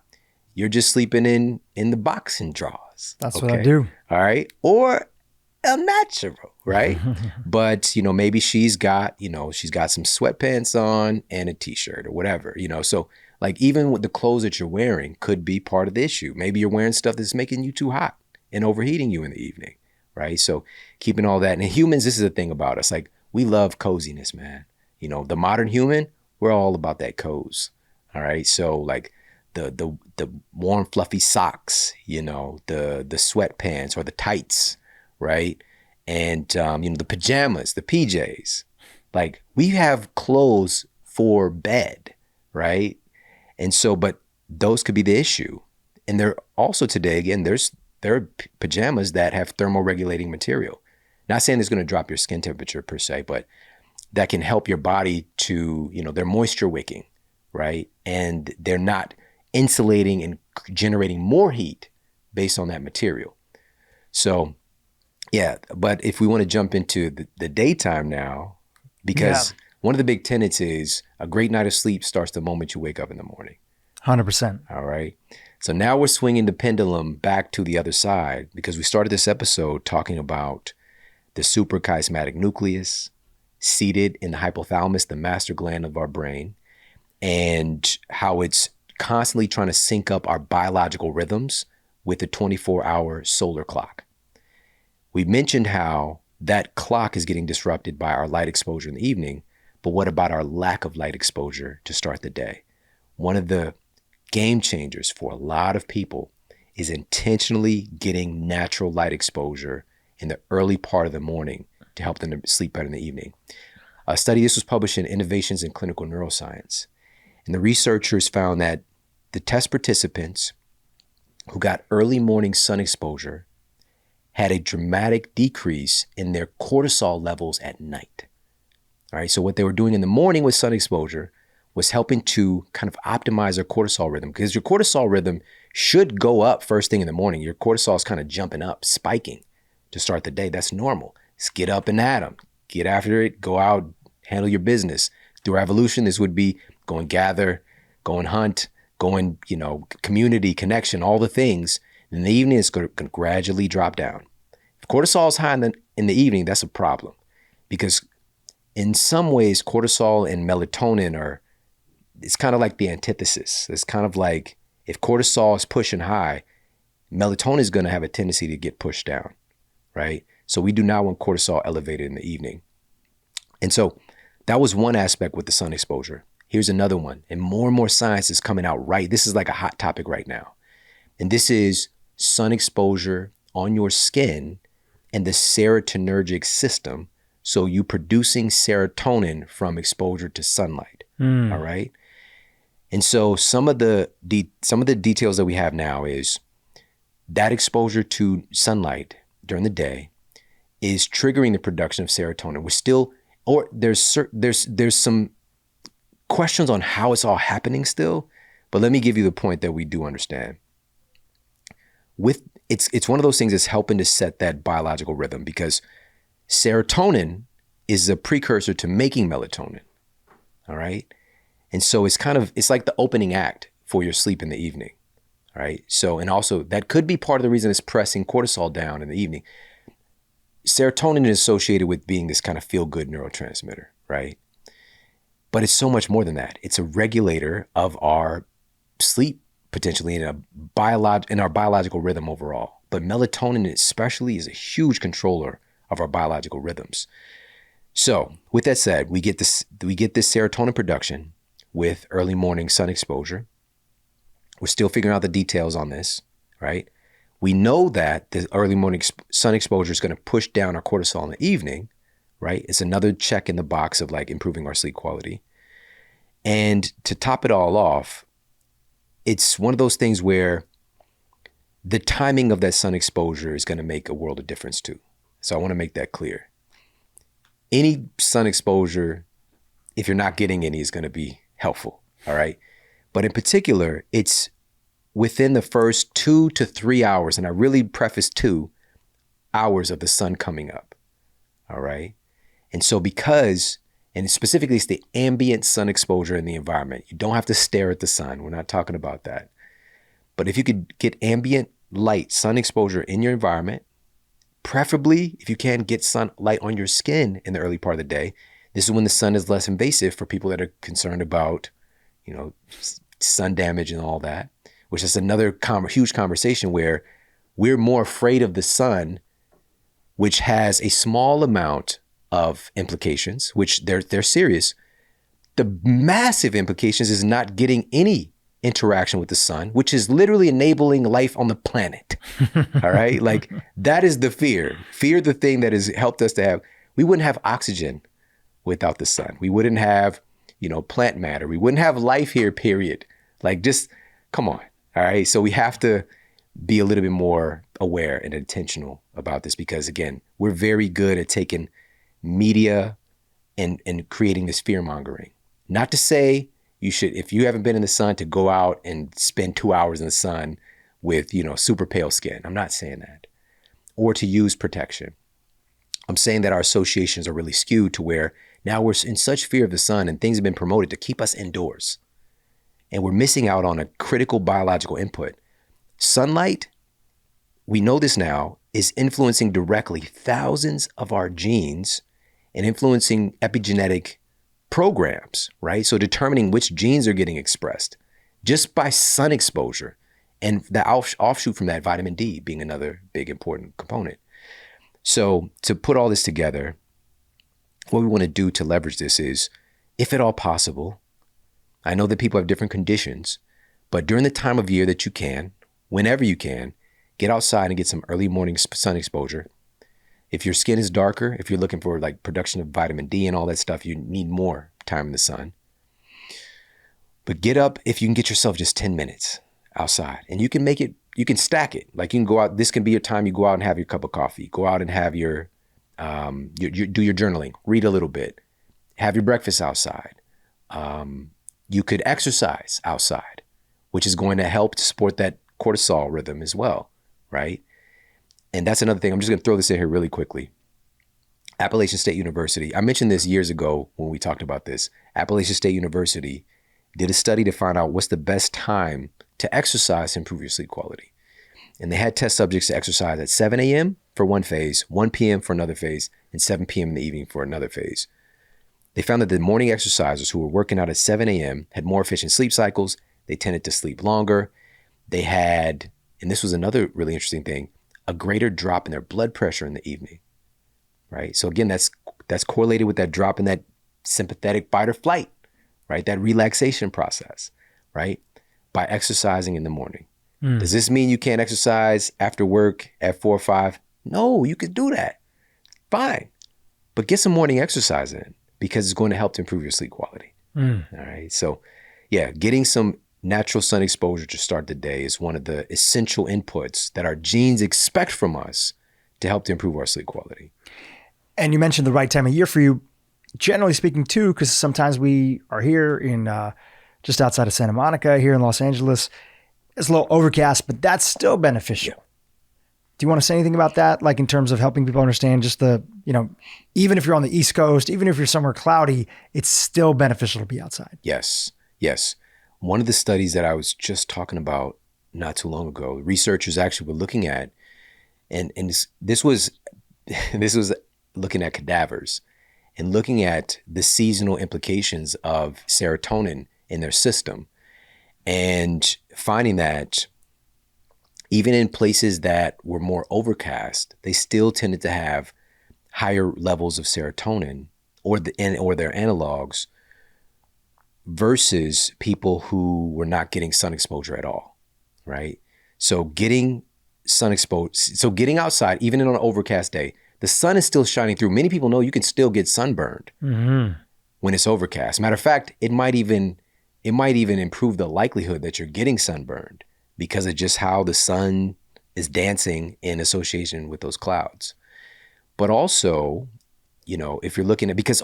Speaker 1: you're just sleeping in the boxing drawers.
Speaker 2: That's what I do.
Speaker 1: All right. Or a natural, right? But, maybe she's got some sweatpants on and a t-shirt or whatever, so like even with the clothes that you're wearing could be part of the issue. Maybe you're wearing stuff that's making you too hot and overheating you in the evening, right? So keeping all that. And humans, this is the thing about us, like we love coziness, man. The modern human, we're all about that cozy. All right. So like the warm, fluffy socks, the sweatpants or the tights, right? And, the pajamas, the PJs, like we have clothes for bed, right? And so, but those could be the issue. And there also today, again, there are pajamas that have thermoregulating material. Not saying it's going to drop your skin temperature per se, but that can help your body to, they're moisture wicking, right? And they're not insulating and generating more heat based on that material. So, yeah, but if we want to jump into the daytime now, because one of the big tenets is a great night of sleep starts the moment you wake up in the morning.
Speaker 2: 100%.
Speaker 1: All right. So now we're swinging the pendulum back to the other side because we started this episode talking about the suprachiasmatic nucleus seated in the hypothalamus, the master gland of our brain, and how it's constantly trying to sync up our biological rhythms with the 24-hour solar clock. We mentioned how that clock is getting disrupted by our light exposure in the evening, but what about our lack of light exposure to start the day? One of the game changers for a lot of people is intentionally getting natural light exposure in the early part of the morning to help them to sleep better in the evening. A study, this was published in Innovations in Clinical Neuroscience. And the researchers found that the test participants who got early morning sun exposure had a dramatic decrease in their cortisol levels at night. All right, so what they were doing in the morning with sun exposure was helping to kind of optimize their cortisol rhythm, because your cortisol rhythm should go up first thing in the morning. Your cortisol is kind of jumping up, spiking to start the day. That's normal. Just get up and at 'em. Get after it. Go out, handle your business. Through evolution, this would be go and gather, go and hunt, go and, community, connection, all the things. In the evening, it's going to gradually drop down. If cortisol is high in the evening, that's a problem, because in some ways, cortisol and melatonin it's kind of like the antithesis. It's kind of like if cortisol is pushing high, melatonin is going to have a tendency to get pushed down, right? So we do not want cortisol elevated in the evening. And so that was one aspect with the sun exposure. Here's another one. And more science is coming out right. This is like a hot topic right now. And this is sun exposure on your skin and the serotonergic system. So you producing serotonin from exposure to sunlight. All right. And so some of the details that we have now is that exposure to sunlight during the day is triggering the production of serotonin. We're still, or there's some questions on how it's all happening still, but let me give you the point that we do understand. It's one of those things that's helping to set that biological rhythm, because serotonin is a precursor to making melatonin. All right. And so it's like the opening act for your sleep in the evening. All right. So, and also that could be part of the reason it's pressing cortisol down in the evening. Serotonin is associated with being this kind of feel-good neurotransmitter, right? But it's so much more than that. It's a regulator of our sleep, potentially in our biological rhythm overall. But melatonin especially is a huge controller of our biological rhythms. So with that said, we get this serotonin production with early morning sun exposure. We're still figuring out the details on this, right? We know that the early morning sun exposure is going to push down our cortisol in the evening, right? It's another check in the box of like improving our sleep quality. And to top it all off, it's one of those things where the timing of that sun exposure is going to make a world of difference too. So I want to make that clear. Any sun exposure, if you're not getting any, is going to be helpful, all right? But in particular, it's within the first 2 to 3 hours, and I really preface 2 hours of the sun coming up, all right? And so and specifically it's the ambient sun exposure in the environment. You don't have to stare at the sun. We're not talking about that. But if you could get ambient light, sun exposure in your environment, preferably if you can get sunlight on your skin in the early part of the day. This is when the sun is less invasive for people that are concerned about, sun damage and all that, which is another huge conversation where we're more afraid of the sun, which has a small amount of implications, which they're serious. The massive implications is not getting any interaction with the sun, which is literally enabling life on the planet. All right. Like that is the fear, the thing that has helped us to have, we wouldn't have oxygen without the sun. We wouldn't have, plant matter. We wouldn't have life here, period. Like just, come on. All right. So we have to be a little bit more aware and intentional about this because, again, we're very good at taking media and creating this fear mongering. Not to say you should, if you haven't been in the sun, to go out and spend 2 hours in the sun with, super pale skin. I'm not saying that. Or to use protection. I'm saying that our associations are really skewed to where now we're in such fear of the sun and things have been promoted to keep us indoors. And we're missing out on a critical biological input. Sunlight, we know this now, is influencing directly thousands of our genes and influencing epigenetic programs, right? So determining which genes are getting expressed just by sun exposure, and the offshoot from that, vitamin D being another big important component. So to put all this together, what we want to do to leverage this is, if at all possible, I know that people have different conditions, but during the time of year that you can, whenever you can, get outside and get some early morning sun exposure. If your skin is darker, if you're looking for like production of vitamin D and all that stuff, you need more time in the sun. But get up, if you can get yourself just 10 minutes outside, and you can make it, you can stack it. Like you can go out, this can be your time you go out and have your cup of coffee, go out and have your do your journaling, read a little bit, have your breakfast outside. You could exercise outside, which is going to help to support that cortisol rhythm as well, right? And that's another thing. I'm just going to throw this in here really quickly. Appalachian State University, I mentioned this years ago when we talked about this. Appalachian State University did a study to find out what's the best time to exercise to improve your sleep quality. And they had test subjects to exercise at 7 a.m. for one phase, 1 p.m. for another phase, and 7 p.m. in the evening for another phase. They found that the morning exercisers who were working out at 7 a.m. had more efficient sleep cycles. They tended to sleep longer. They had, and this was another really interesting thing, a greater drop in their blood pressure in the evening, right? So again, that's correlated with that drop in that sympathetic fight or flight, right? That relaxation process, right? By exercising in the morning. Does this mean you can't exercise after work at 4 or 5? No, you could do that. Fine. But get some morning exercise in because it's going to help to improve your sleep quality. All right. So yeah, getting some natural sun exposure to start the day is one of the essential inputs that our genes expect from us to help to improve our sleep quality.
Speaker 2: And you mentioned the right time of year for you, generally speaking too, because sometimes we are here in just outside of Santa Monica, here in Los Angeles. It's a little overcast, but that's still beneficial. Yeah. Do you want to say anything about that? Like in terms of helping people understand just the, even if you're on the East Coast, even if you're somewhere cloudy, it's still beneficial to be outside.
Speaker 1: Yes. Yes. One of the studies that I was just talking about not too long ago, researchers actually were looking at, and this was looking at cadavers and looking at the seasonal implications of serotonin in their system, and finding that even in places that were more overcast, they still tended to have higher levels of serotonin or their analogs versus people who were not getting sun exposure at all, right? So getting getting outside, even on an overcast day, the sun is still shining through. Many people know you can still get sunburned when it's overcast. Matter of fact, it might even improve the likelihood that you're getting sunburned because of just how the sun is dancing in association with those clouds. But also, if you're looking at, because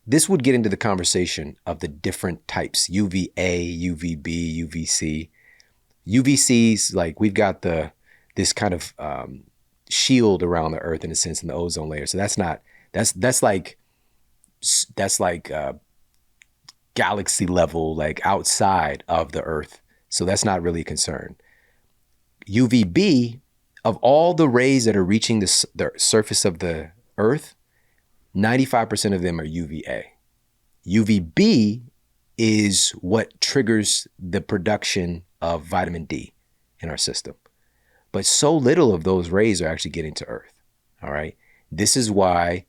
Speaker 1: this would get into the conversation of the different types, UVA, UVB, UVC. UVCs, like we've got this kind of shield around the earth in a sense in the ozone layer. So that's like galaxy level, like outside of the earth. So that's not really a concern. UVB, of all the rays that are reaching the surface of the earth, 95% of them are UVA. UVB is what triggers the production of vitamin D in our system. But so little of those rays are actually getting to earth. All right. This is why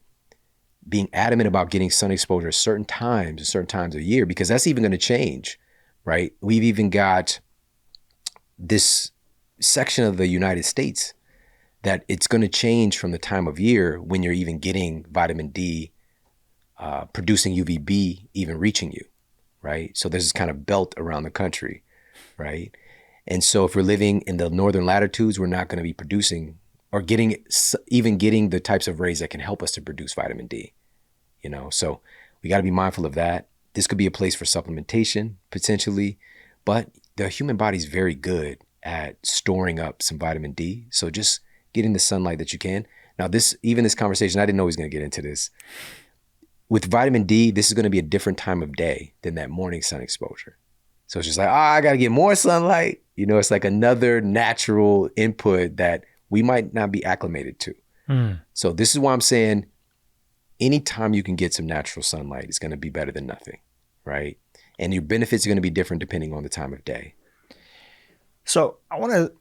Speaker 1: being adamant about getting sun exposure at certain times of year, because that's even going to change, right? We've even got this section of the United States that it's going to change from the time of year when you're even getting vitamin D, producing UVB even reaching you, right? So there's this kind of belt around the country, right? And so if we're living in the northern latitudes, we're not going to be producing or getting the types of rays that can help us to produce vitamin D, so we got to be mindful of that. This could be a place for supplementation potentially, but the human body is very good at storing up some vitamin D. So just getting the sunlight that you can. Now this conversation, I didn't know he was going to get into this. With vitamin D, this is going to be a different time of day than that morning sun exposure. So it's just like, I got to get more sunlight. It's like another natural input that we might not be acclimated to. So this is why I'm saying anytime you can get some natural sunlight, it's going to be better than nothing, right? And your benefits are going to be different depending on the time of day.
Speaker 2: So I want to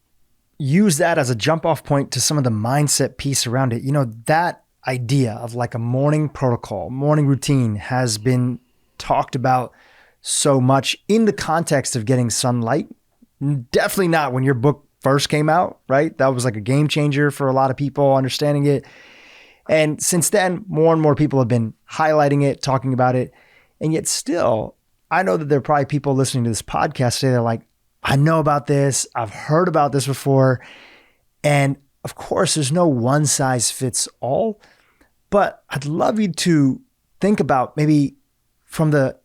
Speaker 2: use that as a jump off point to some of the mindset piece around it. That idea of like a morning protocol, morning routine has been talked about so much in the context of getting sunlight. Definitely not when your book first came out, right? That was like a game changer for a lot of people understanding it. And since then, more and more people have been highlighting it, talking about it. And yet still, I know that there are probably people listening to this podcast today that are like, I know about this. I've heard about this before. And of course, there's no one size fits all. But I'd love you to think about maybe from the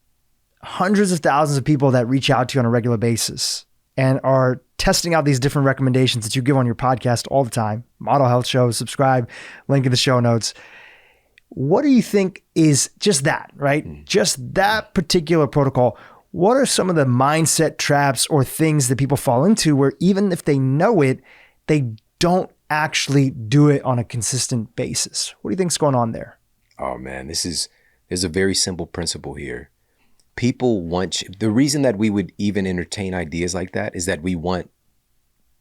Speaker 2: hundreds of thousands of people that reach out to you on a regular basis and are testing out these different recommendations that you give on your podcast all the time, Model Health Show, subscribe, link in the show notes. What do you think is just that, right? Just that particular protocol. What are some of the mindset traps or things that people fall into where even if they know it, they don't actually do it on a consistent basis? What do you think's going on there?
Speaker 1: Oh man, there's a very simple principle here. People want, the reason that we would even entertain ideas like that is that we want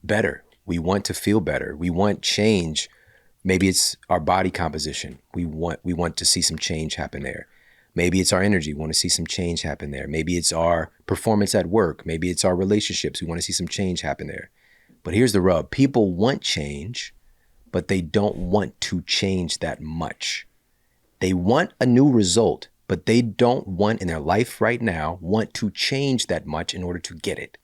Speaker 1: better. We want to feel better. We want change. Maybe it's our body composition. We want to see some change happen there. Maybe it's our energy. We want to see some change happen there. Maybe it's our performance at work. Maybe it's our relationships. We want to see some change happen there. But here's the rub. People want change, but they don't want to change that much. They want a new result, but they don't want in their life right now, want to change that much in order to get it.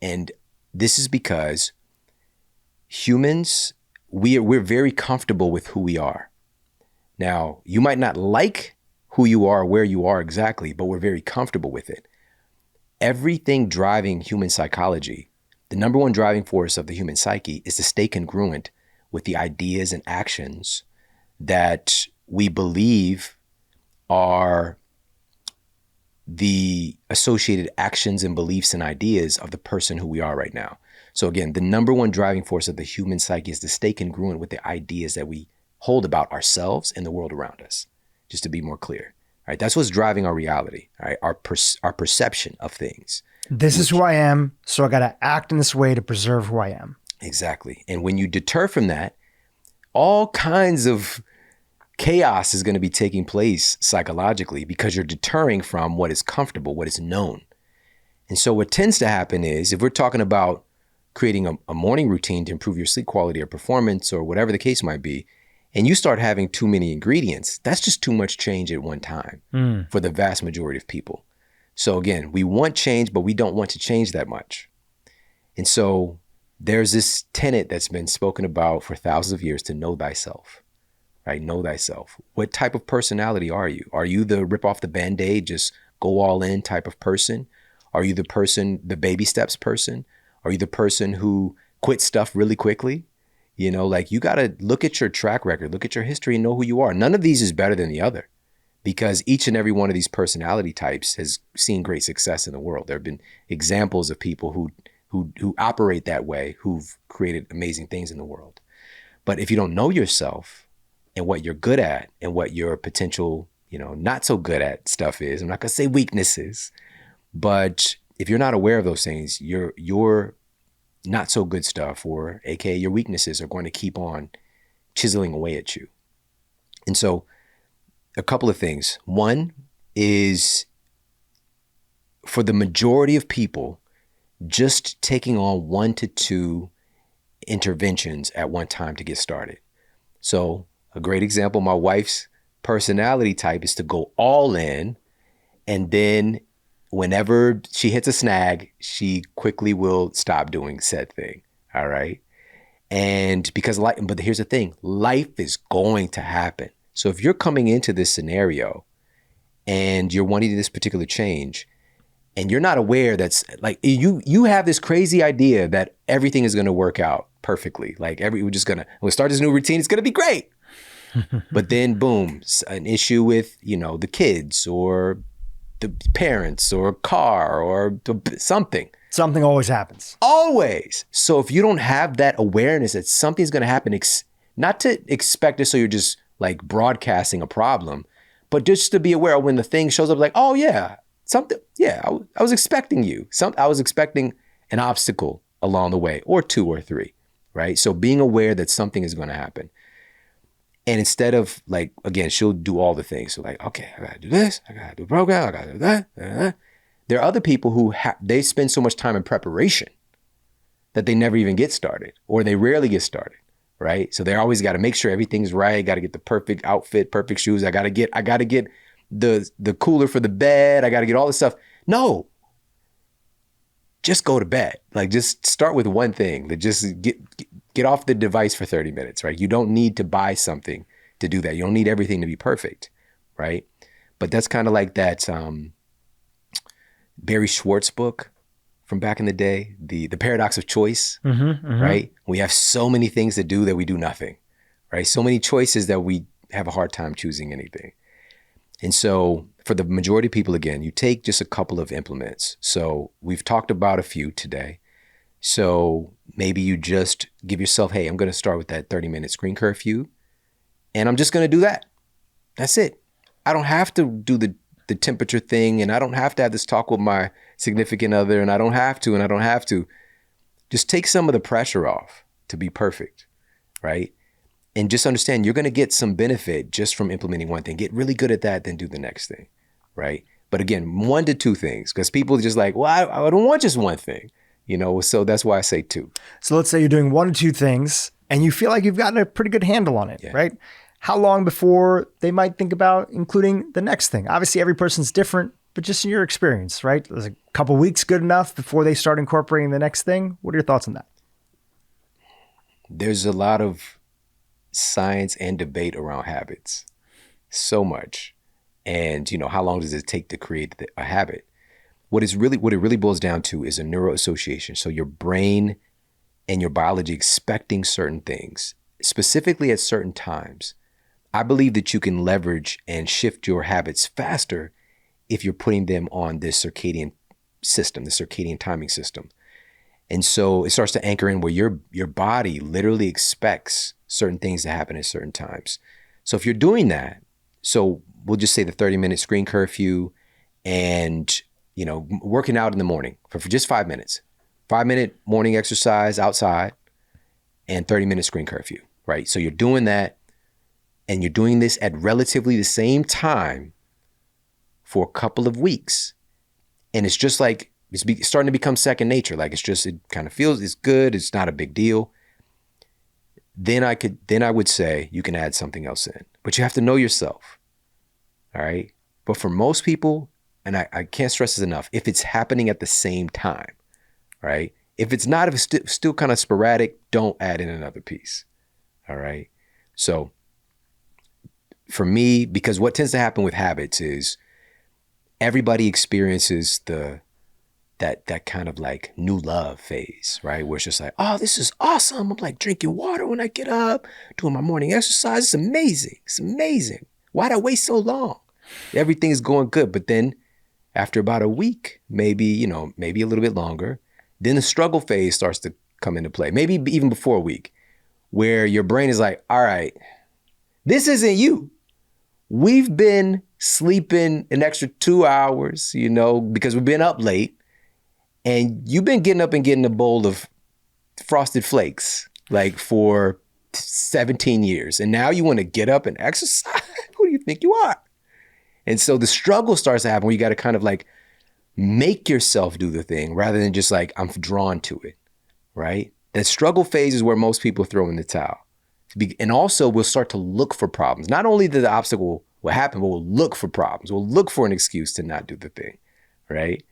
Speaker 1: And this is because humans, we're very comfortable with who we are. Now, you might not like who you are, where you are exactly, but we're very comfortable with it. Everything driving human psychology, the number one driving force of the human psyche is to stay congruent with the ideas and actions that we believe are the associated actions and beliefs and ideas of the person who we are right now. So again, the number one driving force of the human psyche is to stay congruent with the ideas that we hold about ourselves and the world around us, just to be more clear. All right, that's what's driving our reality, all right, our perception of things.
Speaker 2: This is who I am, so I got to act in this way to preserve who I am.
Speaker 1: Exactly. And when you deter from that, all kinds of chaos is going to be taking place psychologically because you're deterring from what is comfortable, what is known. And so what tends to happen is if we're talking about creating a morning routine to improve your sleep quality or performance or whatever the case might be, and you start having too many ingredients, that's just too much change at one time for the vast majority of people. So again, we want change, but we don't want to change that much. And so there's this tenet that's been spoken about for thousands of years to know thyself, right? Know thyself. What type of personality are you? Are you the rip off the Band-Aid, just go all in type of person? Are you the person, the baby steps person? Are you the person who quits stuff really quickly? You know, like you got to look at your track record, look at your history and know who you are. None of these is better than the other because each and every one of these personality types has seen great success in the world. There have been examples of people who operate that way, who've created amazing things in the world. But if you don't know yourself and what you're good at and what your potential, not so good at stuff is, I'm not going to say weaknesses, but if you're not aware of those things, your not so good stuff or AKA your weaknesses are going to keep on chiseling away at you. And so a couple of things. One is for the majority of people, just taking on 1 to 2 interventions at one time to get started. So a great example, my wife's personality type is to go all in and then whenever she hits a snag, she quickly will stop doing said thing. All right. And because but here's the thing, life is going to happen. So if you're coming into this scenario and you're wanting this particular change and you're not aware that's like, you have this crazy idea that everything is going to work out perfectly. Like we'll start this new routine. It's going to be great. But then boom, an issue with, the kids or the parents or a car or something.
Speaker 2: Something always happens.
Speaker 1: Always. So if you don't have that awareness that something's going to happen, not to expect it so you're just like broadcasting a problem, but just to be aware of when the thing shows up like, oh yeah, something, yeah, I was expecting you. I was expecting an obstacle along the way or 2 or 3, right? So being aware that something is going to happen. And instead of like, again, she'll do all the things. So like, okay, I got to do this. I got to do a program. I got to do that. There are other people who they spend so much time in preparation that they never even get started, or they rarely get started, right? So they always got to make sure everything's right. Got to get the perfect outfit, perfect shoes. I got to get the cooler for the bed. I got to get all this stuff. No, just go to bed. Like just start with one thing. That just get off the device for 30 minutes, right? You don't need to buy something to do that. You don't need everything to be perfect, right? But that's kind of like that Barry Schwartz book from back in the day, the Paradox of Choice, right? We have so many things to do that we do nothing, right? So many choices that we have a hard time choosing anything. And so for the majority of people, again, you take just a couple of implements. So we've talked about a few today. So maybe you just give yourself, hey, I'm going to start with that 30-minute screen curfew, and I'm just going to do that. That's it. I don't have to do the temperature thing, and I don't have to have this talk with my significant other, and I don't have to. Just take some of the pressure off to be perfect, right? And just understand you're going to get some benefit just from implementing one thing. Get really good at that, then do the next thing, right? But again, 1 to 2 things, because people are just like, well, I don't want just one thing. So that's why I say 2.
Speaker 2: So let's say you're doing 1 or 2 things and you feel like you've gotten a pretty good handle on it, right? How long before they might think about including the next thing? Obviously, every person's different, but just in your experience, right? Is a couple weeks good enough before they start incorporating the next thing? What are your thoughts on that?
Speaker 1: There's a lot of science and debate around habits. So much. And, how long does it take to create a habit? What it really boils down to is a neuroassociation. So your brain and your biology expecting certain things, specifically at certain times. I believe that you can leverage and shift your habits faster if you're putting them on this circadian system, the circadian timing system. And so it starts to anchor in where your body literally expects certain things to happen at certain times. So if you're doing that, so we'll just say the 30-minute screen curfew and working out in the morning for just 5 minutes, 5-minute morning exercise outside and 30-minute screen curfew, right? So you're doing that and you're doing this at relatively the same time for a couple of weeks. And it's just like, it's starting to become second nature. Like it kind of feels, it's good. It's not a big deal. Then I would say you can add something else in, but you have to know yourself. All right. But for most people, and I can't stress this enough, if it's happening at the same time, right? If it's not, if it's still kind of sporadic, don't add in another piece. All right. So for me, because what tends to happen with habits is everybody experiences that kind of like new love phase, right? Where it's just like, oh, this is awesome. I'm like drinking water when I get up, doing my morning exercise. It's amazing. It's amazing. Why'd I wait so long? Everything is going good. But then after about a week, maybe a little bit longer, then the struggle phase starts to come into play. Maybe even before a week, where your brain is like, all right, this isn't you. We've been sleeping an extra 2 hours, because we've been up late. And you've been getting up and getting a bowl of Frosted Flakes like for 17 years. And now you want to get up and exercise? Who do you think you are? And so the struggle starts to happen where you got to kind of like make yourself do the thing rather than just like, I'm drawn to it, right? That struggle phase is where most people throw in the towel. And also we'll start to look for problems. Not only that the obstacle will happen, but we'll look for problems. We'll look for an excuse to not do the thing, right?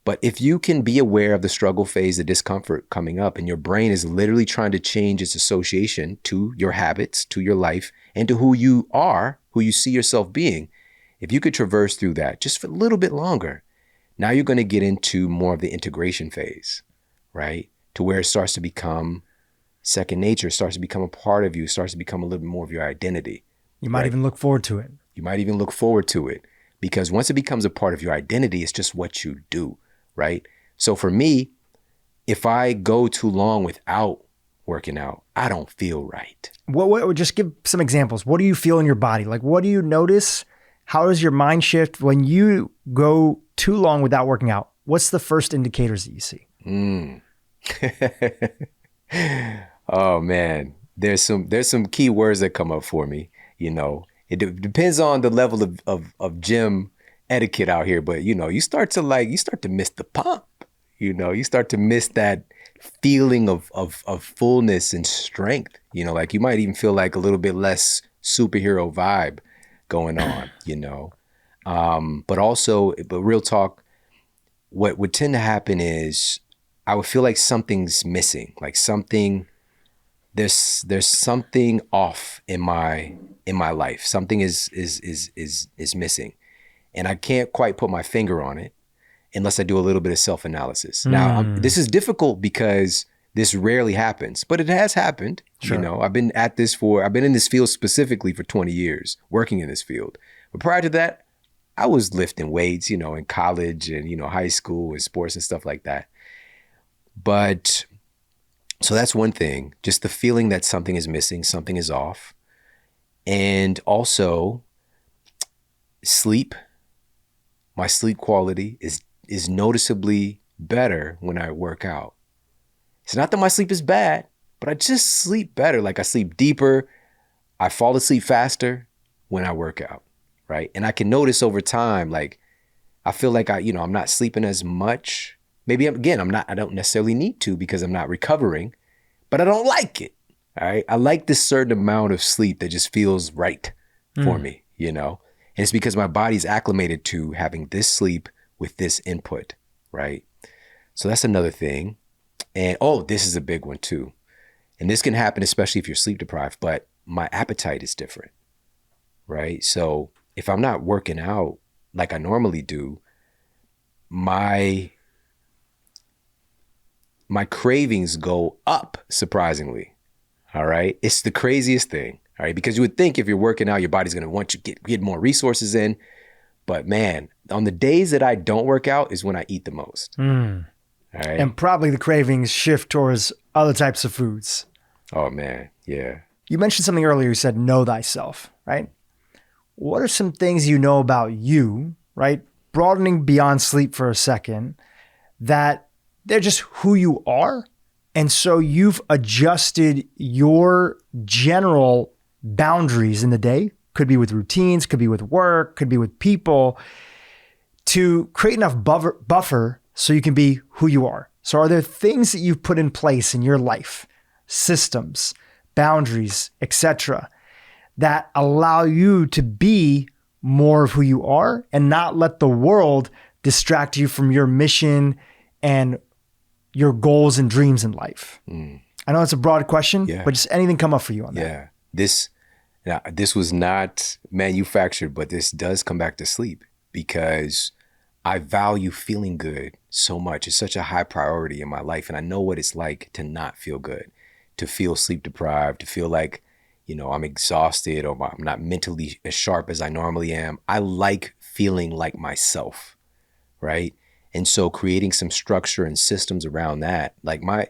Speaker 1: But if you can be aware of the struggle phase, the discomfort coming up, and your brain is literally trying to change its association to your habits, to your life, and to who you are, who you see yourself being, if you could traverse through that just for a little bit longer, now you're going to get into more of the integration phase, right? To where it starts to become second nature, starts to become a part of you, starts to become a little bit more of your identity.
Speaker 2: You might even look forward to it.
Speaker 1: You might even look forward to it, because once it becomes a part of your identity, it's just what you do. Right? So for me, if I go too long without working out, I don't feel right.
Speaker 2: What just give some examples. What do you feel in your body? Like, what do you notice? How does your mind shift when you go too long without working out? What's the first indicators that you see?
Speaker 1: Oh man, there's some key words that come up for me. You know, it depends on the level of gym etiquette out here, but you start to miss the pump. You start to miss that feeling of fullness and strength. Like you might even feel like a little bit less superhero vibe going on. But real talk, what would tend to happen is I would feel like something's missing, like there's something off in my life. Something is missing. And I can't quite put my finger on it unless I do a little bit of self-analysis. Now, this is difficult because this rarely happens, but it has happened.
Speaker 2: Sure.
Speaker 1: I've been in this field specifically for 20 years, working in this field. But prior to that, I was lifting weights, in college and, high school and sports and stuff like that. But so that's one thing, just the feeling that something is missing, something is off. And also sleep. My sleep quality is noticeably better when I work out. It's not that my sleep is bad, but I just sleep better. Like I sleep deeper. I fall asleep faster when I work out, right? And I can notice over time, like I feel like I'm not sleeping as much. Maybe I don't necessarily need to because I'm not recovering, but I don't like it. All right. I like this certain amount of sleep that just feels right for me, And it's because my body's acclimated to having this sleep with this input, right? So that's another thing. And this is a big one too. And this can happen especially if you're sleep deprived, but my appetite is different, right? So if I'm not working out like I normally do, my cravings go up surprisingly, all right? It's the craziest thing. All right, because you would think if you're working out, your body's going to want you to get more resources in. But man, on the days that I don't work out is when I eat the most. All right.
Speaker 2: And probably the cravings shift towards other types of foods.
Speaker 1: Oh man, yeah.
Speaker 2: You mentioned something earlier. You said, know thyself, right? What are some things you know about you, right? Broadening beyond sleep for a second, that they're just who you are. And so you've adjusted your general boundaries in the day, could be with routines, could be with work, could be with people, to create enough buffer so you can be who you are. So are there things that you've put in place in your life, systems, boundaries, etc., that allow you to be more of who you are and not let the world distract you from your mission and your goals and dreams in life? I know it's a broad question, but just anything come up for you on that?
Speaker 1: Yeah. This was not manufactured, but this does come back to sleep because I value feeling good so much. It's such a high priority in my life. And I know what it's like to not feel good, to feel sleep deprived, to feel like, I'm exhausted or I'm not mentally as sharp as I normally am. I like feeling like myself, right? And so creating some structure and systems around that, like my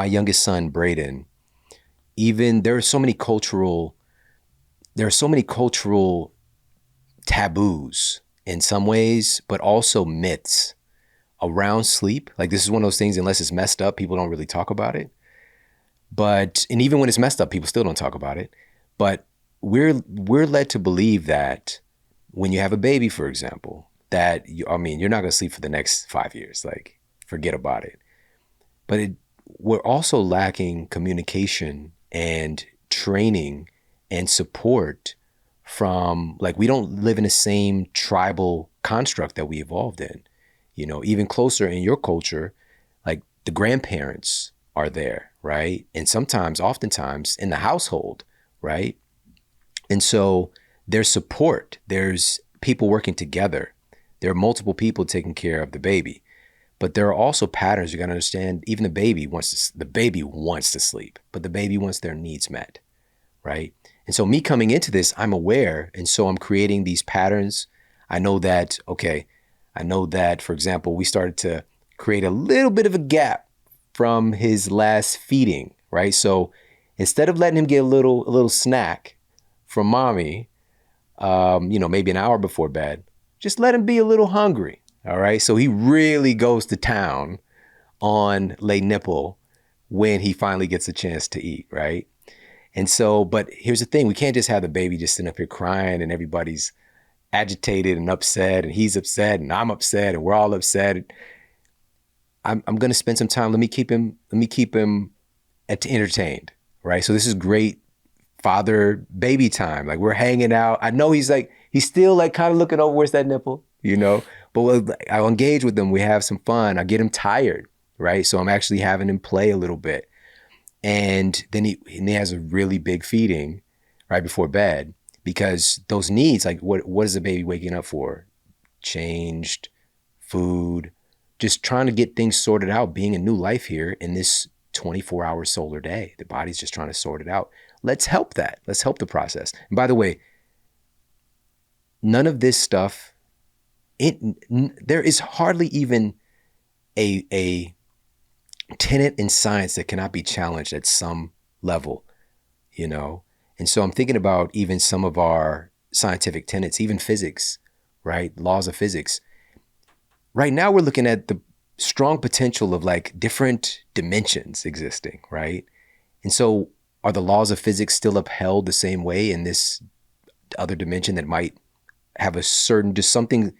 Speaker 1: youngest son, Braden, even there are so many cultural taboos in some ways, but also myths around sleep. Like this is one of those things, unless it's messed up, people don't really talk about it. And even when it's messed up, people still don't talk about it. But we're led to believe that when you have a baby, for example, that you're not going to sleep for the next 5 years. Like, forget about it. But we're also lacking communication and training and support from, like, we don't live in the same tribal construct that we evolved in. Even closer in your culture, like the grandparents are there, right? And oftentimes in the household, right? And so there's support, there's people working together. There are multiple people taking care of the baby. But there are also patterns you got to understand. Even the baby wants to sleep, but the baby wants their needs met, right? And so me coming into this, I'm aware. And so I'm creating these patterns. I know that, for example, we started to create a little bit of a gap from his last feeding, right? So instead of letting him get a little snack from mommy, maybe an hour before bed, just let him be a little hungry. All right. So he really goes to town on lay nipple when he finally gets a chance to eat. Right. And so, but here's the thing, we can't just have the baby just sitting up here crying and everybody's agitated and upset and he's upset and I'm upset and we're all upset. I'm going to spend some time. Let me keep him entertained. Right. So this is great father baby time. Like we're hanging out. I know he's still like kind of looking over, where's that nipple, but I'll engage with him. We have some fun. I get him tired. Right. So I'm actually having him play a little bit. And then he has a really big feeding right before bed, because those needs, like what is the baby waking up for? Changed, food, just trying to get things sorted out, being a new life here in this 24-hour solar day. The body's just trying to sort it out. Let's help that. Let's help the process. And by the way, none of this stuff, there is hardly even a tenet in science that cannot be challenged at some level, And so I'm thinking about even some of our scientific tenets, even physics, right? Laws of physics. Right now we're looking at the strong potential of like different dimensions existing, right? And so are the laws of physics still upheld the same way in this other dimension that might have just something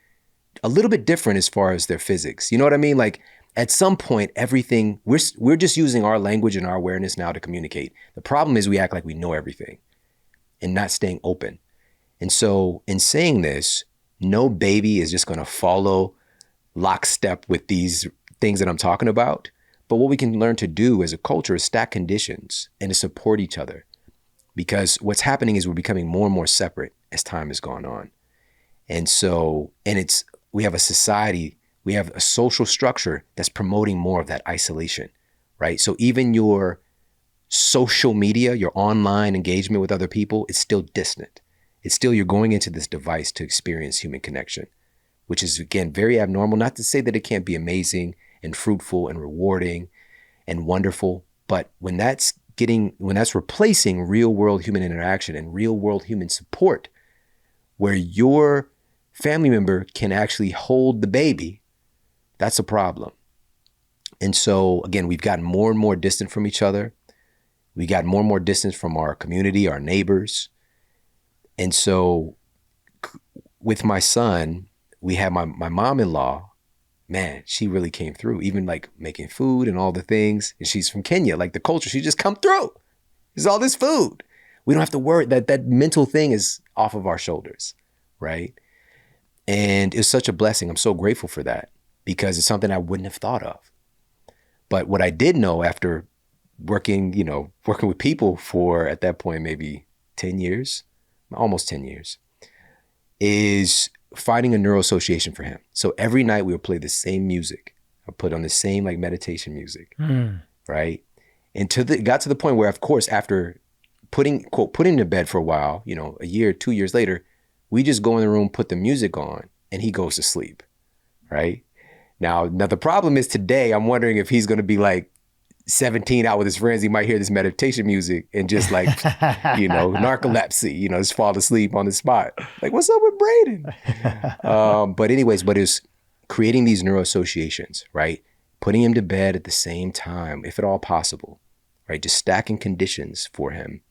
Speaker 1: a little bit different as far as their physics? You know what I mean? Like at some point, everything, we're just using our language and our awareness now to communicate. The problem is we act like we know everything and not staying open. And so in saying this, no baby is just going to follow lockstep with these things that I'm talking about. But what we can learn to do as a culture is stack conditions and to support each other. Because what's happening is we're becoming more and more separate as time has gone on. And so, we have a society, we have a social structure that's promoting more of that isolation, right? So even your social media, your online engagement with other people, is still distant. It's still, you're going into this device to experience human connection, which is, again, very abnormal. Not to say that it can't be amazing and fruitful and rewarding and wonderful, but when that's replacing real world human interaction and real world human support, where your family member can actually hold the baby, that's a problem. And so, again, we've gotten more and more distant from each other. We got more and more distance from our community, our neighbors. And so with my son, we had my mom-in-law, man, she really came through, even like making food and all the things. And she's from Kenya, like the culture, she just come through. There's all this food. We don't have to worry, that mental thing is off of our shoulders, right? And it's such a blessing. I'm so grateful for that, because it's something I wouldn't have thought of. But what I did know after working with people for, at that point, maybe 10 years, almost 10 years, is finding a neuroassociation for him. So every night we would play the same music. I put on the same like meditation music, right? And it got to the point where, of course, after putting him to bed for a while, a year, 2 years later, we just go in the room, put the music on, and he goes to sleep, right? Now the problem is today, I'm wondering if he's going to be like 17 out with his friends. He might hear this meditation music and just like, narcolepsy, just fall asleep on the spot. Like, what's up with Braden? But it's creating these neuroassociations, right? Putting him to bed at the same time, if at all possible, right? Just stacking conditions for him,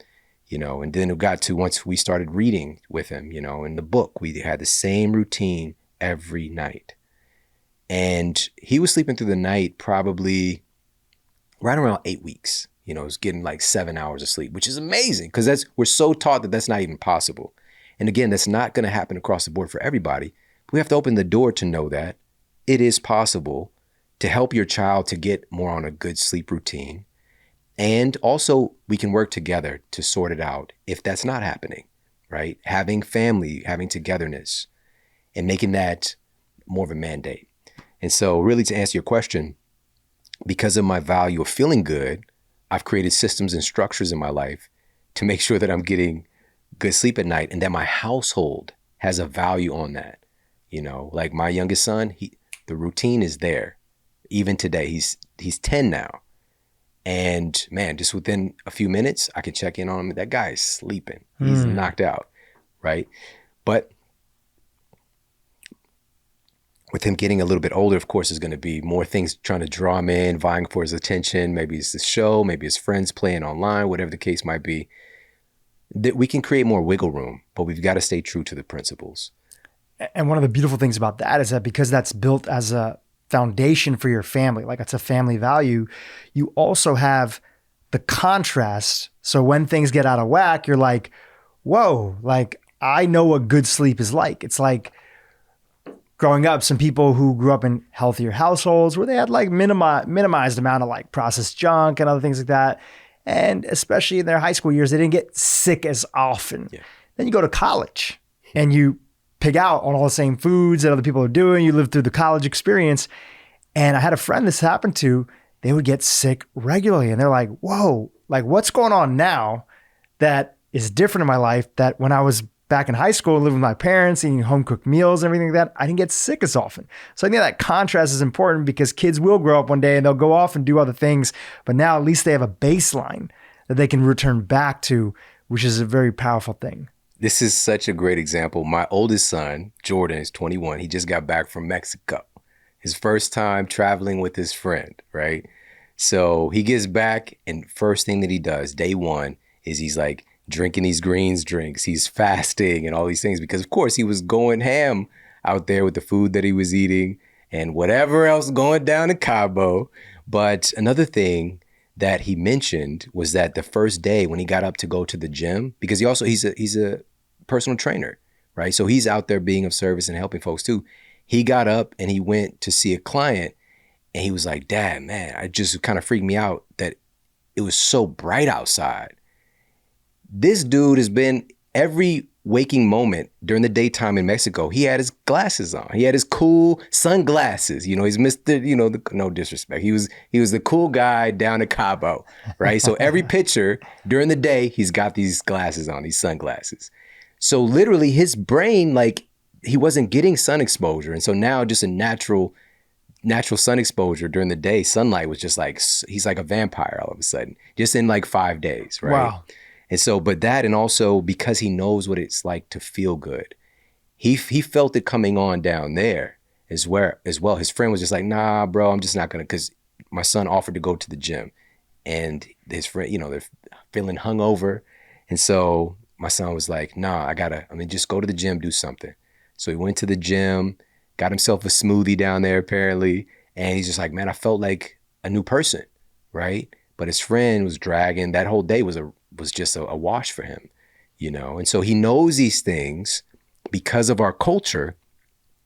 Speaker 1: and then it got to, once we started reading with him, in the book, we had the same routine every night. And he was sleeping through the night probably right around 8 weeks. It was getting like 7 hours of sleep, which is amazing, because we're so taught that that's not even possible. And again, that's not going to happen across the board for everybody. we have to open the door to know that it is possible to help your child to get more on a good sleep routine. And also we can work together to sort it out if that's not happening, right? Having family, having togetherness, and making that more of a mandate. And so really, to answer your question, because of my value of feeling good, I've created systems and structures in my life to make sure that I'm getting good sleep at night and that my household has a value on that. You know, like my youngest son, the routine is there. Even today, he's 10 now. And man, just within a few minutes, I can check in on him. That guy is sleeping. He's knocked out, right? But with him getting a little bit older, of course, there's going to be more things trying to draw him in, vying for his attention. Maybe it's the show, maybe his friends playing online, whatever the case might be. That we can create more wiggle room, but we've got to stay true to the principles.
Speaker 2: And one of the beautiful things about that is that because that's built as a foundation for your family, like it's a family value, you also have the contrast. So when things get out of whack, you're like, whoa, like I know what good sleep is like. It's like growing up, some people who grew up in healthier households where they had like minimized amount of like processed junk and other things like that. And especially in their high school years, they didn't get sick as often. Yeah. Then you go to college and you pig out on all the same foods that other people are doing. You live through the college experience. And I had a friend this happened to, they would get sick regularly. And they're like, whoa, like what's going on now that is different in my life that when I was back in high school, living with my parents, eating home cooked meals and everything like that, I didn't get sick as often. So I think that contrast is important because kids will grow up one day and they'll go off and do other things. But now at least they have a baseline that they can return back to, which is a very powerful thing.
Speaker 1: This is such a great example. My oldest son, Jordan, is 21. He just got back from Mexico. His first time traveling with his friend, right? So he gets back and first thing that he does, day one, is he's like, drinking these greens drinks, he's fasting and all these things because of course he was going ham out there with the food that he was eating and whatever else going down in Cabo. But another thing that he mentioned was that the first day when he got up to go to the gym, because he's a personal trainer, right? So he's out there being of service and helping folks too. He got up and he went to see a client and he was like, Dad, man, I just kind of freaked me out that it was so bright outside. This dude has been every waking moment during the daytime in Mexico. He had his glasses on. He had his cool sunglasses. You know, he's Mr. You know, no disrespect. He was the cool guy down at Cabo, right? So every picture during the day, he's got these glasses on, these sunglasses. So literally his brain, like he wasn't getting sun exposure. And so now just a natural sun exposure during the day, sunlight was just like, he's like a vampire all of a sudden, just in like 5 days, right?
Speaker 2: Wow.
Speaker 1: And so, but that, and also because he knows what it's like to feel good, he felt it coming on down there as well. His friend was just like, nah, bro, I'm just not gonna, because my son offered to go to the gym and his friend, you know, they're feeling hungover. And so my son was like, nah, just go to the gym, do something. So he went to the gym, got himself a smoothie down there apparently. And he's just like, man, I felt like a new person, right? But his friend was dragging, that whole day was just a wash for him, you know? And so he knows these things because of our culture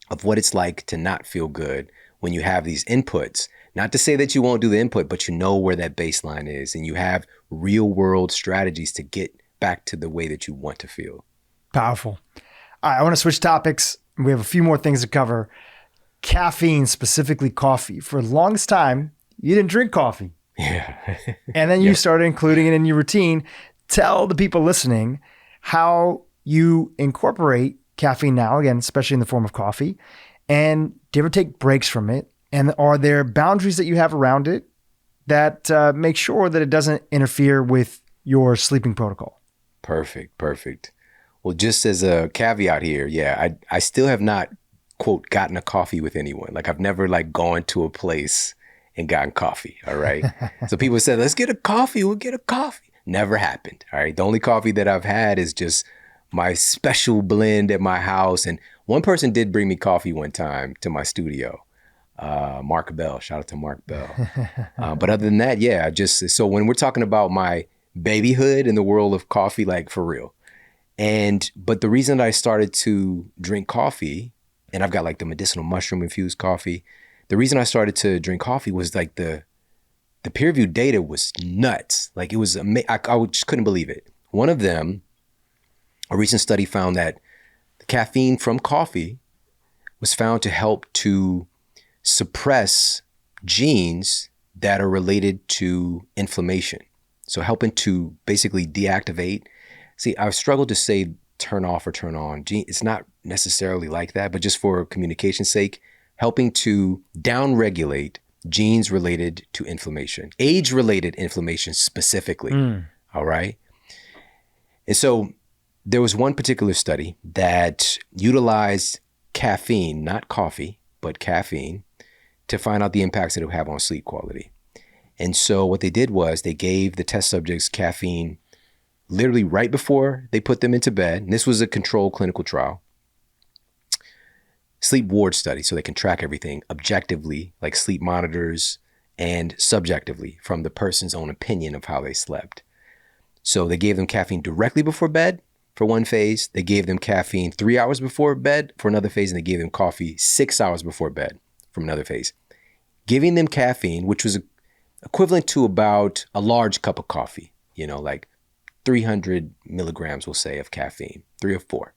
Speaker 1: of what it's like to not feel good when you have these inputs. Not to say that you won't do the input, but you know where that baseline is and you have real world strategies to get back to the way that you want to feel.
Speaker 2: Powerful. All right, I want to switch topics. We have a few more things to cover. Caffeine, specifically coffee. For the longest time, you didn't drink coffee.
Speaker 1: Yeah.
Speaker 2: And then you started including it in your routine. Tell the people listening how you incorporate caffeine now, again, especially in the form of coffee. And do you ever take breaks from it? And are there boundaries that you have around it that make sure that it doesn't interfere with your sleeping protocol?
Speaker 1: Perfect. Well, just as a caveat here, yeah, I still have not, quote, gotten a coffee with anyone. Like I've never like gone to a place and gotten coffee, all right? So people said, let's get a coffee, we'll get a coffee. Never happened, all right? The only coffee that I've had is just my special blend at my house. And one person did bring me coffee one time to my studio, Mark Bell, shout out to Mark Bell. But other than that, yeah, so when we're talking about my babyhood in the world of coffee, like for real. But the reason that I started to drink coffee and I've got like the medicinal mushroom infused coffee. The reason I started to drink coffee was like the peer-reviewed data was nuts. Like it was, I just couldn't believe it. One of them, a recent study found that the caffeine from coffee was found to help to suppress genes that are related to inflammation. So helping to basically deactivate. See, I struggle to say turn off or turn on. It's not necessarily like that, but just for communication's sake, helping to downregulate genes related to inflammation, age-related inflammation specifically. All right. And so there was one particular study that utilized caffeine, not coffee, but caffeine, to find out the impacts that it would have on sleep quality. And so what they did was they gave the test subjects caffeine literally right before they put them into bed. And this was a controlled clinical trial. Sleep ward study, so they can track everything objectively, like sleep monitors, and subjectively from the person's own opinion of how they slept. So they gave them caffeine directly before bed for one phase. They gave them caffeine 3 hours before bed for another phase, and they gave them coffee 6 hours before bed from another phase. Giving them caffeine, which was equivalent to about a large cup of coffee, like 300 milligrams, we'll say, of caffeine, 3 or 4.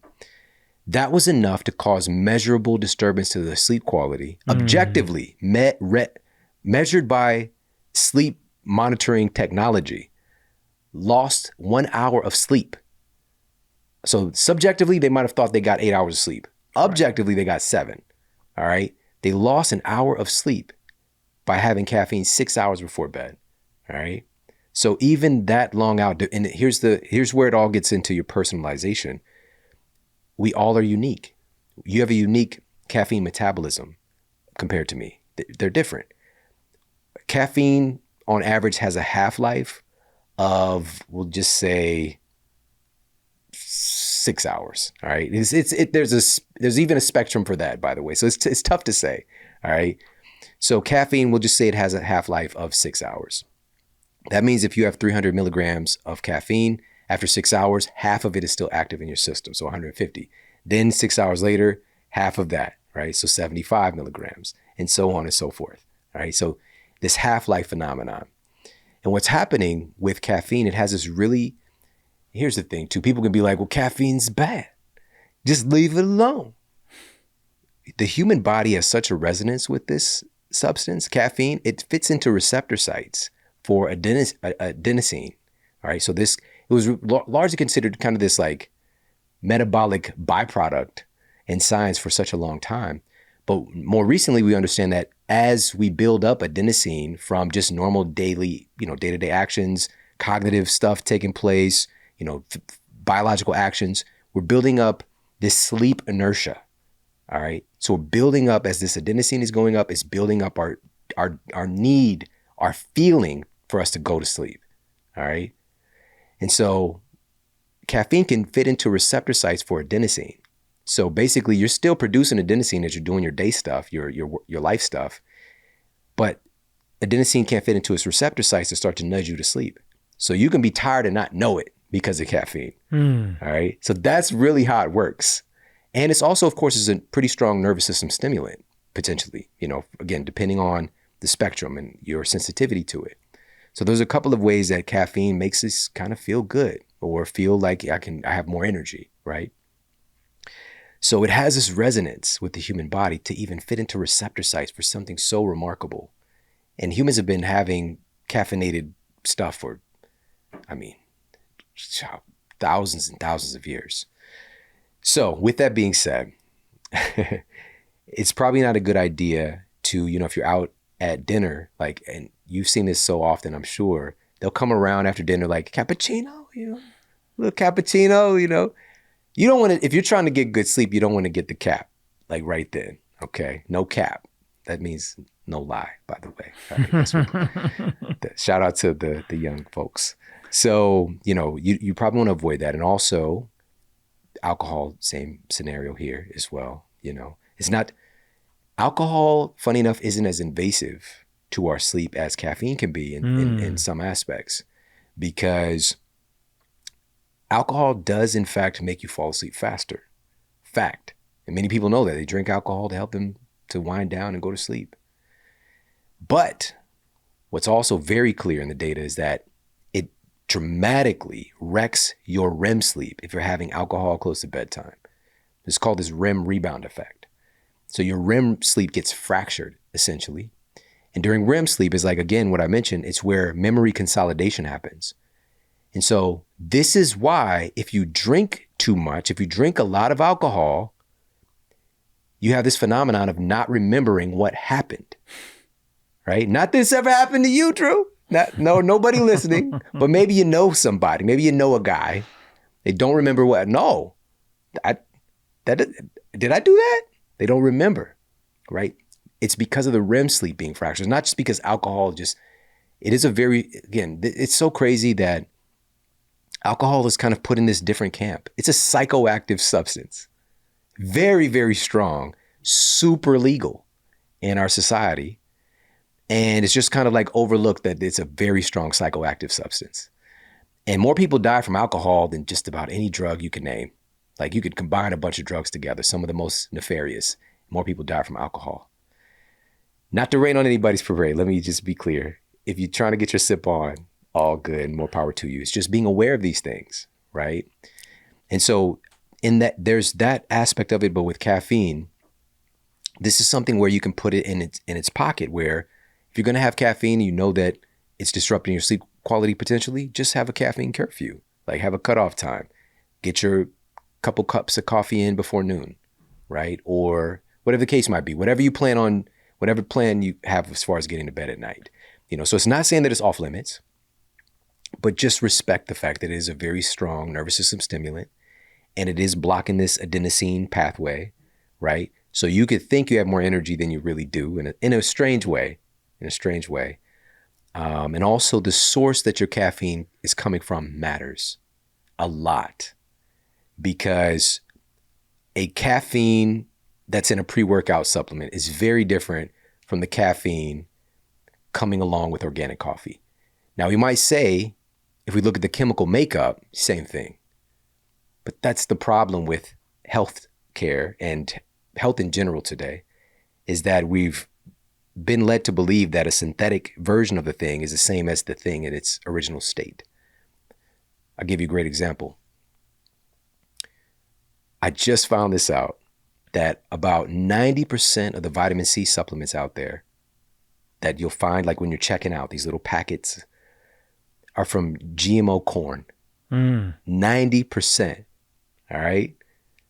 Speaker 1: That was enough to cause measurable disturbance to the sleep quality, objectively measured by sleep monitoring technology. Lost 1 hour of sleep. So subjectively, they might have thought they got 8 hours of sleep. Objectively, they got 7. All right. They lost an hour of sleep by having caffeine 6 hours before bed. All right. So even that long out, and here's where it all gets into your personalization. We all are unique. You have a unique caffeine metabolism compared to me. They're different. Caffeine on average has a half-life of, we'll just say, 6 hours. All right. There's even a spectrum for that, by the way. So it's tough to say. All right. So caffeine, we'll just say it has a half-life of 6 hours. That means if you have 300 milligrams of caffeine, after 6 hours, half of it is still active in your system. So 150. Then 6 hours later, half of that, right? So 75 milligrams, and so on and so forth. All right. So this half-life phenomenon. And what's happening with caffeine, it has this really, here's the thing too, people can be like, well, caffeine's bad. Just leave it alone. The human body has such a resonance with this substance, caffeine. It fits into receptor sites for adenosine. All right. So it was largely considered kind of this like metabolic byproduct in science for such a long time. But more recently, we understand that as we build up adenosine from just normal daily, day-to-day actions, cognitive stuff taking place, biological actions, we're building up this sleep inertia. All right. So we're building up, as this adenosine is going up, it's building up our need, our feeling for us to go to sleep. All right. And so caffeine can fit into receptor sites for adenosine. So basically, you're still producing adenosine as you're doing your day stuff, your life stuff, but adenosine can't fit into its receptor sites to start to nudge you to sleep. So you can be tired and not know it because of caffeine. All right. So that's really how it works. And it's also, of course, is a pretty strong nervous system stimulant, potentially, again, depending on the spectrum and your sensitivity to it. So there's a couple of ways that caffeine makes us kind of feel good or feel like I have more energy, right? So it has this resonance with the human body to even fit into receptor sites for something so remarkable. And humans have been having caffeinated stuff for, thousands and thousands of years. So with that being said, it's probably not a good idea to, if you're out at dinner, and you've seen this so often, I'm sure, they'll come around after dinner like, cappuccino, little cappuccino, You don't want to, if you're trying to get good sleep, you don't want to get the cap, right then, okay? No cap. That means no lie, by the way. All right, that's what, shout out to the young folks. So, you probably want to avoid that. And also, alcohol, same scenario here as well. It's not, alcohol, funny enough, isn't as invasive to our sleep as caffeine can be in some aspects, because alcohol does in fact make you fall asleep faster. Fact. And many people know that. They drink alcohol to help them to wind down and go to sleep. But what's also very clear in the data is that it dramatically wrecks your REM sleep if you're having alcohol close to bedtime. It's called this REM rebound effect. So your REM sleep gets fractured, essentially. And during REM sleep is like, again, what I mentioned, it's where memory consolidation happens. And so this is why if you drink too much, if you drink a lot of alcohol, you have this phenomenon of not remembering what happened, right? Not this ever happened to you, Dhru. Nobody listening, but maybe you know somebody. Maybe you know a guy. They don't remember what. No, did I do that? They don't remember, right? It's because of the REM sleep being fractured. It's not just because alcohol it's so crazy that alcohol is kind of put in this different camp. It's a psychoactive substance. Very, very strong, super legal in our society. And it's just kind of like overlooked that it's a very strong psychoactive substance. And more people die from alcohol than just about any drug you can name. Like you could combine a bunch of drugs together, some of the most nefarious. More people die from alcohol. Not to rain on anybody's parade, let me just be clear. If you're trying to get your sip on, all good, more power to you. It's just being aware of these things, right? And so in that, there's that aspect of it, but with caffeine, this is something where you can put it in its pocket, where if you're gonna have caffeine, you know that it's disrupting your sleep quality potentially, just have a caffeine curfew, like have a cutoff time. Get your couple cups of coffee in before noon, right? Or whatever the case might be, whatever plan you have as far as getting to bed at night. So it's not saying that it's off limits, but just respect the fact that it is a very strong nervous system stimulant and it is blocking this adenosine pathway, right? So you could think you have more energy than you really do in a strange way. And also the source that your caffeine is coming from matters a lot, because a caffeine that's in a pre-workout supplement is very different from the caffeine coming along with organic coffee. Now, we might say, if we look at the chemical makeup, same thing. But that's the problem with health care and health in general today, is that we've been led to believe that a synthetic version of the thing is the same as the thing in its original state. I'll give you a great example. I just found this out, that about 90% of the vitamin C supplements out there that you'll find, like when you're checking out, these little packets are from GMO corn. 90%. All right.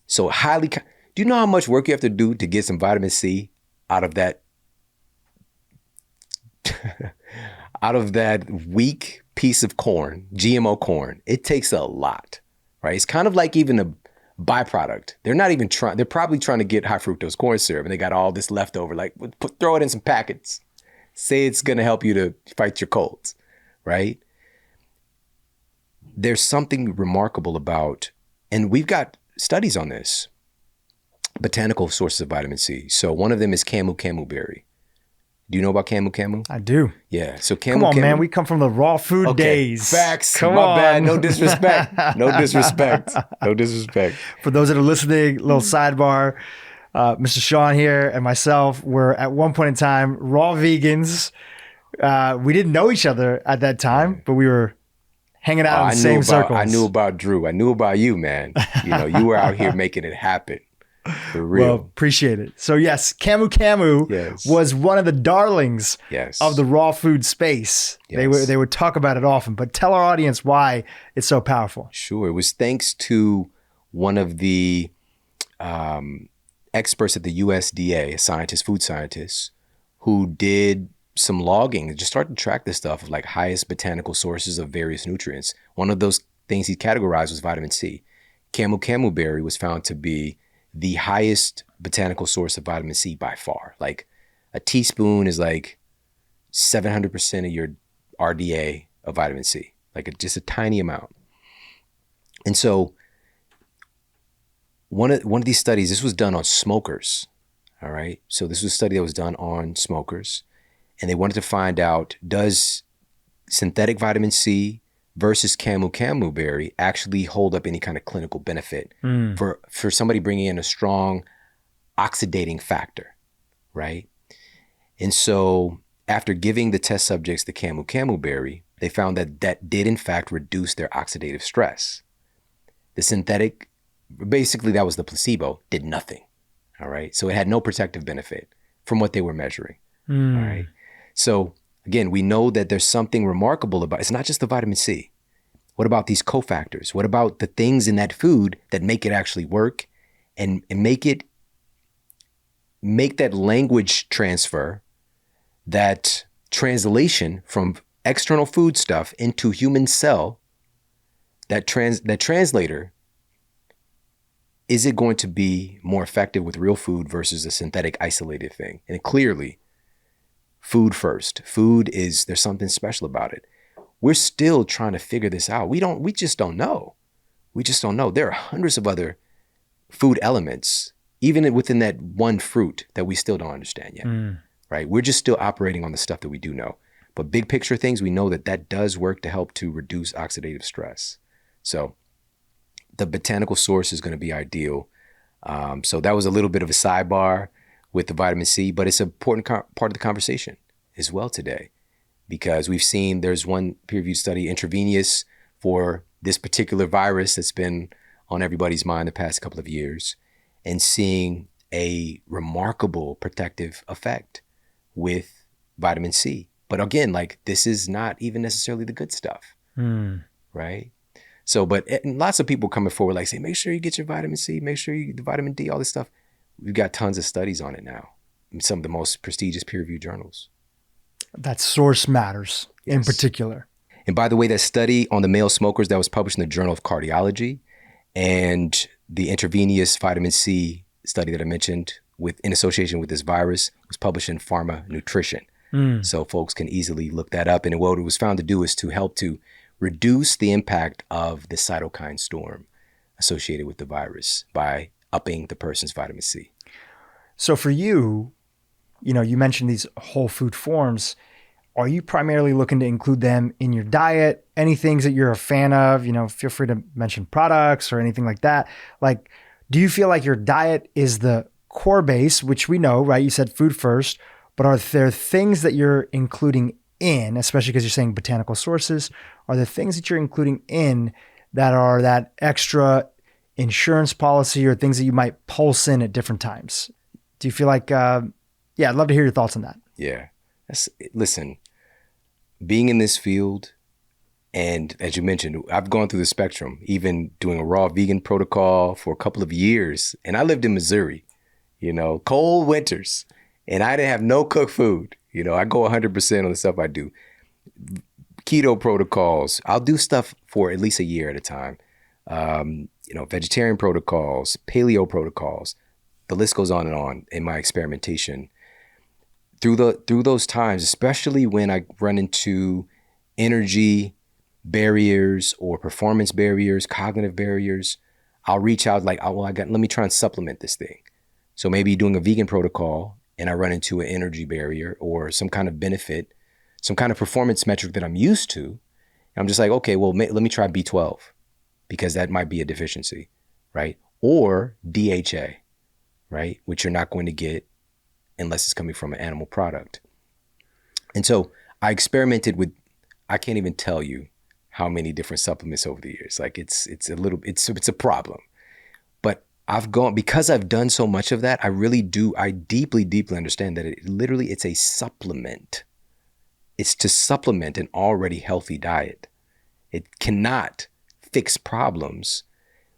Speaker 1: So do you know how much work you have to do to get some vitamin C out of that weak piece of corn, GMO corn? It takes a lot, right? It's kind of like even a byproduct. They're probably trying to get high fructose corn syrup, and they got all this leftover, like throw it in some packets, say it's going to help you to fight your colds, right? There's something remarkable about, and we've got studies on this, botanical sources of vitamin C. So one of them is camu berry. Do you know about camu?
Speaker 2: I do.
Speaker 1: Yeah. So
Speaker 2: come on, man. We come from the raw food days.
Speaker 1: Facts.
Speaker 2: Come
Speaker 1: My
Speaker 2: on.
Speaker 1: bad. No disrespect. No disrespect.
Speaker 2: For those that are listening, little sidebar. Mr. Shawn here and myself were at one point in time raw vegans. We didn't know each other at that time, but we were hanging out in the same circles.
Speaker 1: I knew about Dhru. I knew about you, man. You were out here making it happen. For real.
Speaker 2: Well, appreciate it. So yes, camu was one of the darlings of the raw food space. Yes. They would talk about it often, but tell our audience why it's so powerful.
Speaker 1: Sure. It was thanks to one of the experts at the USDA, food scientist, who did some logging and just started to track this stuff of like highest botanical sources of various nutrients. One of those things he categorized was vitamin C. Camu berry was found to be the highest botanical source of vitamin C by far. Like a teaspoon is like 700% of your RDA of vitamin C, like just a tiny amount. And so one of these studies, this was done on smokers. All right. So this was a study that was done on smokers, and they wanted to find out, does synthetic vitamin C versus camu berry actually hold up any kind of clinical benefit for somebody bringing in a strong, oxidating factor, right? And so after giving the test subjects the camu camu berry, they found that that did in fact reduce their oxidative stress. The synthetic, basically that was the placebo, did nothing. All right. So it had no protective benefit from what they were measuring. All right. So again, we know that there's something remarkable about, it's not just the vitamin C. What about these cofactors? What about the things in that food that make it actually work and make that language transfer, that translation from external food stuff into human cell, that translator, is it going to be more effective with real food versus a synthetic isolated thing? And clearly, food first. There's something special about it. We're still trying to figure this out. We just don't know. We just don't know. There are hundreds of other food elements, even within that one fruit, that we still don't understand yet, right? We're just still operating on the stuff that we do know. But big picture things, we know that does work to help to reduce oxidative stress. So the botanical source is going to be ideal. So that was a little bit of a sidebar with the vitamin C, but it's an important part of the conversation as well today, because we've seen there's one peer-reviewed study intravenous for this particular virus that's been on everybody's mind the past couple of years, and seeing a remarkable protective effect with vitamin C. But again, like, this is not even necessarily the good stuff, right? So, but lots of people coming forward like say, make sure you get your vitamin C, make sure you get the vitamin D, all this stuff. We've got tons of studies on it now in some of the most prestigious peer-reviewed journals.
Speaker 2: That source matters in particular.
Speaker 1: And by the way, that study on the male smokers that was published in the Journal of Cardiology, and the intravenous vitamin C study that I mentioned in association with this virus was published in Pharma Nutrition. So folks can easily look that up. And what it was found to do is to help to reduce the impact of the cytokine storm associated with the virus by upping the person's vitamin C.
Speaker 2: So for you, you mentioned these whole food forms. Are you primarily looking to include them in your diet? Any things that you're a fan of? Feel free to mention products or anything like that. Like, do you feel like your diet is the core base, which we know, right? You said food first, but are there things that you're including in, especially because you're saying botanical sources, are there things that you're including in that are that extra insurance policy or things that you might pulse in at different times? Do you feel like, I'd love to hear your thoughts on that.
Speaker 1: Yeah. Listen, being in this field, and as you mentioned, I've gone through the spectrum, even doing a raw vegan protocol for a couple of years. And I lived in Missouri, cold winters, and I didn't have no cooked food. I go 100% on the stuff I do. Keto protocols, I'll do stuff for at least a year at a time. Vegetarian protocols, paleo protocols, the list goes on and on in my experimentation. Through those times, especially when I run into energy barriers or performance barriers, cognitive barriers, I'll reach out like, let me try and supplement this thing. So maybe doing a vegan protocol and I run into an energy barrier or some kind of benefit, some kind of performance metric that I'm used to. I'm just like, okay, well, let me try B12 because that might be a deficiency, right? Or DHA, right? Which you're not going to get unless it's coming from an animal product. And so I experimented with, I can't even tell you how many different supplements over the years. Like it's a problem. But because I've done so much of that, I deeply, deeply understand that it's a supplement. It's to supplement an already healthy diet. It cannot fix problems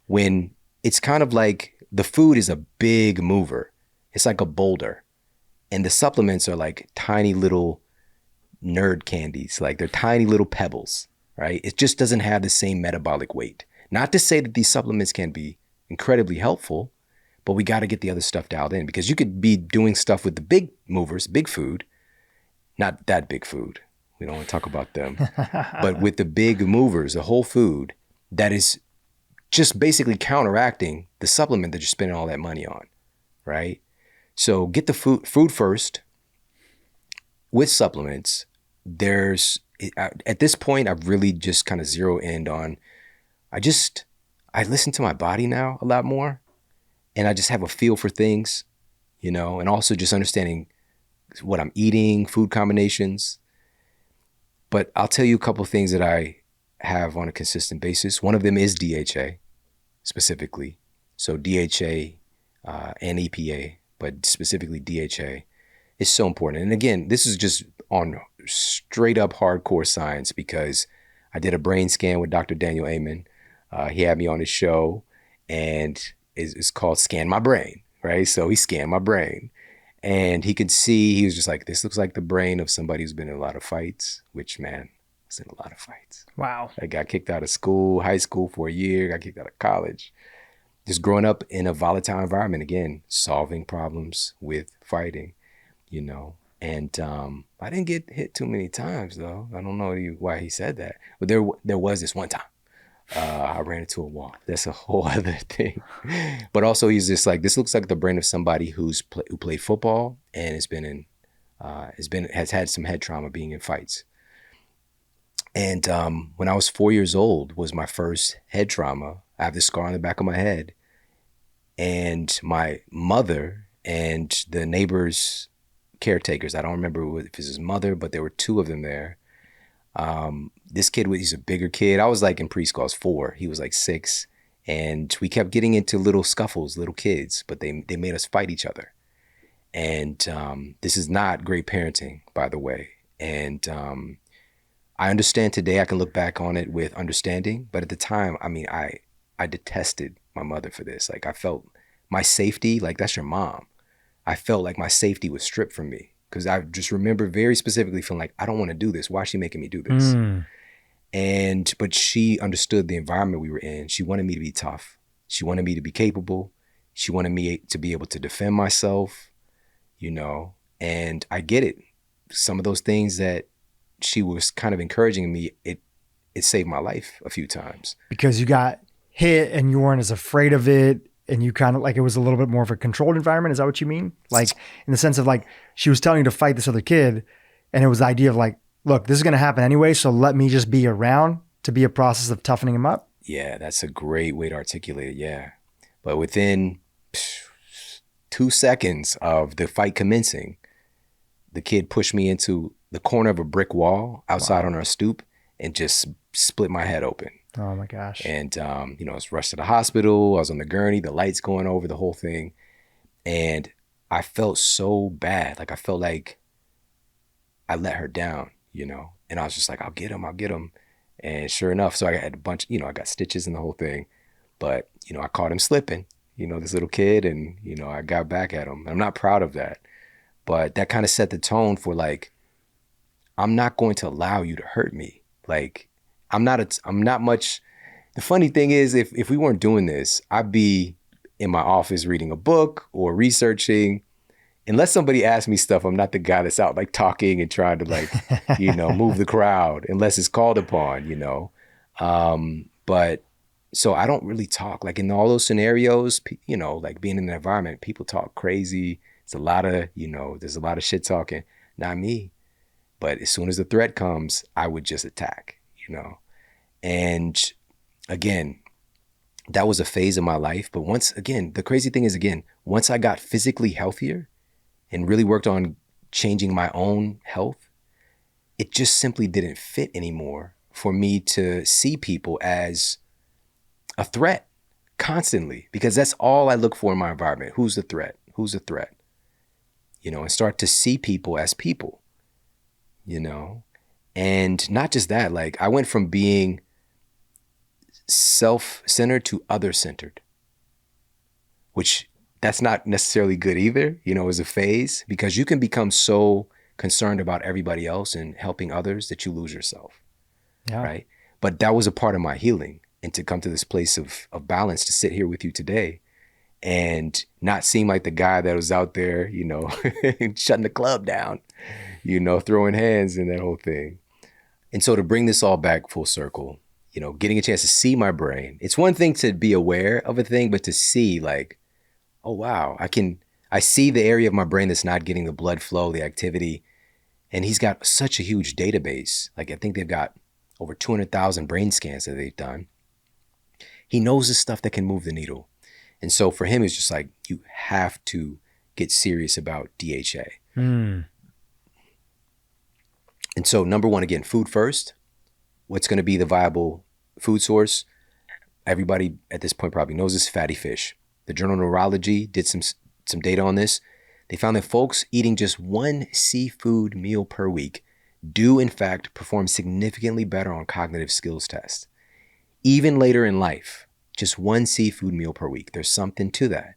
Speaker 1: when it's kind of like the food is a big mover. It's like a boulder. And the supplements are like tiny little nerd candies. Like they're tiny little pebbles, right? It just doesn't have the same metabolic weight. Not to say that these supplements can be incredibly helpful, but we got to get the other stuff dialed in because you could be doing stuff with the big movers, big food, not that big food. We don't want to talk about them, but with the big movers, the whole food that is just basically counteracting the supplement that you're spending all that money on, right? So get the food first with supplements. At this point, I've really just kind of zero in on, I listen to my body now a lot more and I just have a feel for things. and also just understanding what I'm eating, food combinations. But I'll tell you a couple of things that I have on a consistent basis. One of them is DHA specifically. So DHA and EPA, but specifically DHA is so important. And again, this is just on straight up hardcore science because I did a brain scan with Dr. Daniel Amen. He had me on his show, and it's called Scan My Brain, right? So he scanned my brain, and he could see, he was just like, this looks like the brain of somebody who's been in a lot of fights, which, man, I was in a lot of fights.
Speaker 2: Wow.
Speaker 1: I got kicked out of school, high school for a year, got kicked out of college. Just growing up in a volatile environment, again, solving problems with fighting, And I didn't get hit too many times, though. I don't know why he said that. But there was this one time. I ran into a wall. That's a whole other thing. But also, he's just like, this looks like the brain of somebody who played football and has had some head trauma being in fights. And when I was 4 years old was my first head trauma. I have this scar on the back of my head. And my mother and the neighbors' caretakers, I don't remember if it was his mother, but there were two of them there. This kid, he's a bigger kid. I was like in preschool, I was 4. He was like 6. And we kept getting into little scuffles, little kids, but they made us fight each other. And this is not great parenting, by the way. And I understand today, I can look back on it with understanding. But at the time, I mean, I detested my mother for this. Like, I felt my safety, like, that's your mom. I felt like my safety was stripped from me because I just remember very specifically feeling like, I don't want to do this. Why is she making me do this? But she understood the environment we were in. She wanted me to be tough. She wanted me to be capable. She wanted me to be able to defend myself, and I get it. Some of those things that she was kind of encouraging me, it saved my life a few times.
Speaker 2: Because you got hit and you weren't as afraid of it, and you kind of like, it was a little bit more of a controlled environment. Is that what you mean? Like, in the sense of like, she was telling you to fight this other kid, and it was the idea of like, look, this is going to happen anyway, so let me just be around to be a process of toughening him up.
Speaker 1: Yeah, that's a great way to articulate it. Yeah. But within 2 seconds of the fight commencing, the kid pushed me into the corner of a brick wall outside on our stoop and just split my head open.
Speaker 2: Oh my gosh.
Speaker 1: And, I was rushed to the hospital. I was on the gurney, the lights going over, the whole thing. And I felt so bad. Like, I felt like I let her down, and I was just like, I'll get him. And sure enough, so I had a bunch, I got stitches and the whole thing. But, I caught him slipping, this little kid, and, I got back at him. I'm not proud of that. But that kind of set the tone for like, I'm not going to allow you to hurt me. Like, I'm not much. The funny thing is, if we weren't doing this, I'd be in my office reading a book or researching. Unless somebody asks me stuff, I'm not the guy that's out like talking and trying to like, move the crowd unless it's called upon, But so I don't really talk like in all those scenarios, like being in the environment, people talk crazy. It's a lot of, there's a lot of shit talking, not me. But as soon as the threat comes, I would just attack, And again, that was a phase of my life. But once again, the crazy thing is, once I got physically healthier and really worked on changing my own health, it just simply didn't fit anymore for me to see people as a threat constantly, because that's all I look for in my environment. Who's the threat? Who's the threat? And start to see people as people, and not just that, like I went from being self-centered to other-centered, which that's not necessarily good either, as a phase, because you can become so concerned about everybody else and helping others that you lose yourself. Yeah. Right. But that was a part of my healing, and to come to this place of balance, to sit here with you today and not seem like the guy that was out there, shutting the club down, throwing hands and that whole thing. And so to bring this all back full circle, getting a chance to see my brain, it's one thing to be aware of a thing, but to see like, oh, wow, I see the area of my brain that's not getting the blood flow, the activity. And he's got such a huge database. Like, I think they've got over 200,000 brain scans that they've done. He knows the stuff that can move the needle. And so for him, it's just like, you have to get serious about DHA.
Speaker 2: Mm.
Speaker 1: And so number one, again, food first. What's going to be the viable food source? Everybody at this point probably knows this: fatty fish. The Journal of Neurology did some data on this. They found that folks eating just one seafood meal per week do in fact perform significantly better on cognitive skills tests. Even later in life, just one seafood meal per week. There's something to that.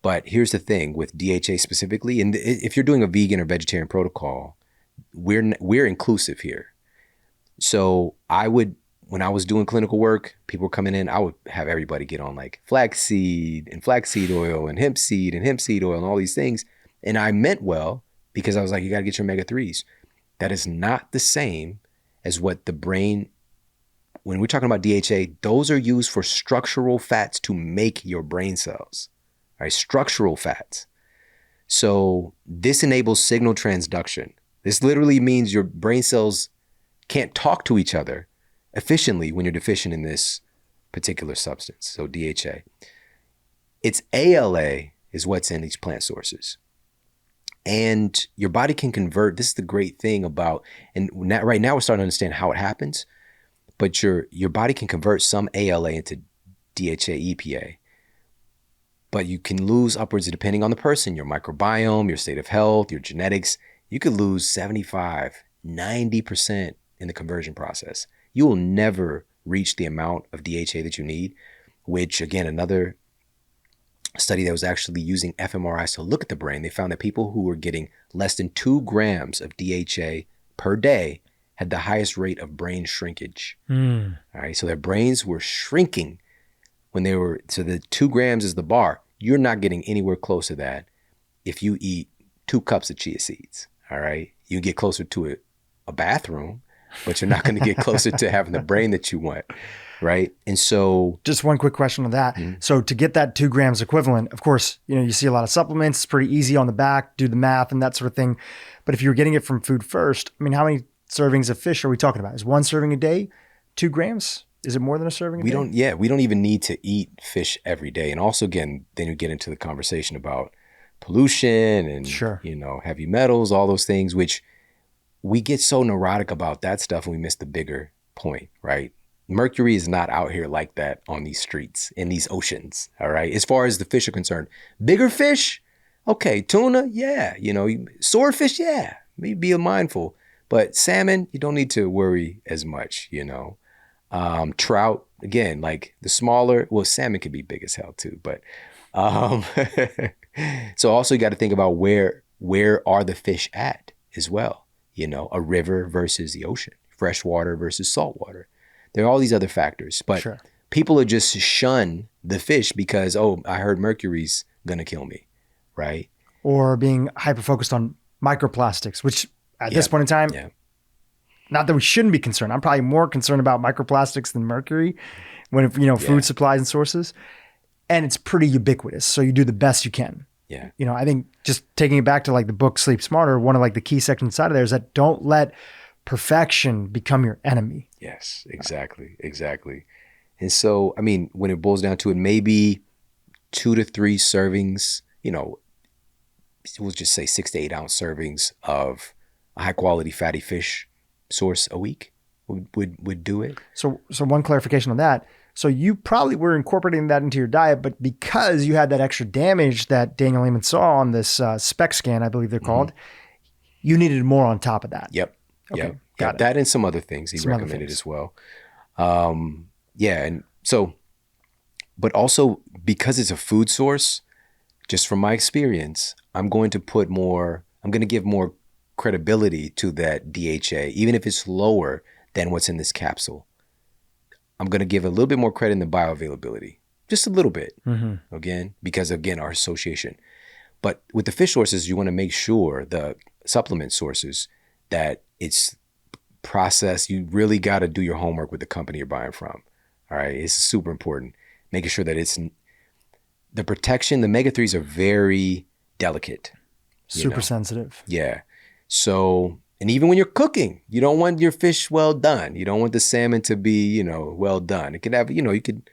Speaker 1: But here's the thing with DHA specifically, and if you're doing a vegan or vegetarian protocol, we're inclusive here. So when I was doing clinical work, people were coming in, I would have everybody get on like flaxseed oil and hemp seed oil and all these things. And I meant well, because I was like, you got to get your omega-3s. That is not the same as what the brain, when we're talking about DHA, those are used for structural fats to make your brain cells, all right? Structural fats. So this enables signal transduction. This literally means your brain cells can't talk to each other efficiently when you're deficient in this particular substance. So DHA. It's ALA is what's in these plant sources. And your body can convert. This is the great thing about, and right now we're starting to understand how it happens, but your body can convert some ALA into DHA EPA. But you can lose upwards, depending on the person, your microbiome, your state of health, your genetics. You could lose 75, 90% in the conversion process. You will never reach the amount of DHA that you need, which again, another study that was actually using fMRIs to look at the brain, they found that people who were getting less than 2 grams of DHA per day had the highest rate of brain shrinkage. All right, so their brains were shrinking when they were, so the 2 grams is the bar. You're not getting anywhere close to that if you eat 2 cups of chia seeds. All right, you get closer to a bathroom, but you're not going to get closer to having the brain that you want, right? And so,
Speaker 2: just one quick question on that. So to get that 2 grams equivalent, of course, you see a lot of supplements. It's pretty easy on the back, do the math and that sort of thing. But if you're getting it from food first, I mean, how many servings of fish are we talking about? Is 1 serving a day 2 grams? Is it more than a serving a day?
Speaker 1: We don't even need to eat fish every day. And also, again, then you get into the conversation about pollution and heavy metals, all those things, which we get so neurotic about that stuff and we miss the bigger point, right? Mercury is not out here like that on these streets, in these oceans, all right? As far as the fish are concerned, bigger fish, okay, tuna, yeah, swordfish, yeah, maybe be mindful. But salmon, you don't need to worry as much, Trout, again, like the smaller, well, salmon can be big as hell too, but so also you got to think about where are the fish at as well. A river versus the ocean, fresh water versus salt water. There are all these other factors, but people are just shun the fish because, I heard mercury's going to kill me, right?
Speaker 2: Or being hyper-focused on microplastics, which at this point in time, not that we shouldn't be concerned. I'm probably more concerned about microplastics than mercury when, food supplies and sources. And it's pretty ubiquitous. So you do the best you can.
Speaker 1: Yeah.
Speaker 2: I think just taking it back to like the book Sleep Smarter, one of like the key sections inside of there is that don't let perfection become your enemy.
Speaker 1: Yes, exactly. And so, I mean, when it boils down to it, maybe 2 to 3 servings, we'll just say 6 to 8 ounce servings of a high quality fatty fish source a week would do it.
Speaker 2: So one clarification on that. So you probably were incorporating that into your diet, but because you had that extra damage that Daniel Amen saw on this SPEC scan, I believe they're called, you needed more on top of that.
Speaker 1: Yep.
Speaker 2: Okay. Got it.
Speaker 1: That and some other things he recommended as well. And so, but also because it's a food source, just from my experience, I'm going to give more credibility to that DHA, even if it's lower than what's in this capsule. I'm going to give a little bit more credit in the bioavailability, just a little bit, again, because our association. But with the fish sources, you want to make sure the supplement sources that it's processed. You really got to do your homework with the company you're buying from. All right. It's super important. Making sure that it's the protection. The omega-3s are very delicate.
Speaker 2: Super sensitive.
Speaker 1: Yeah. So, and even when you're cooking, you don't want your fish well done. You don't want the salmon to be, well done. It could have, you could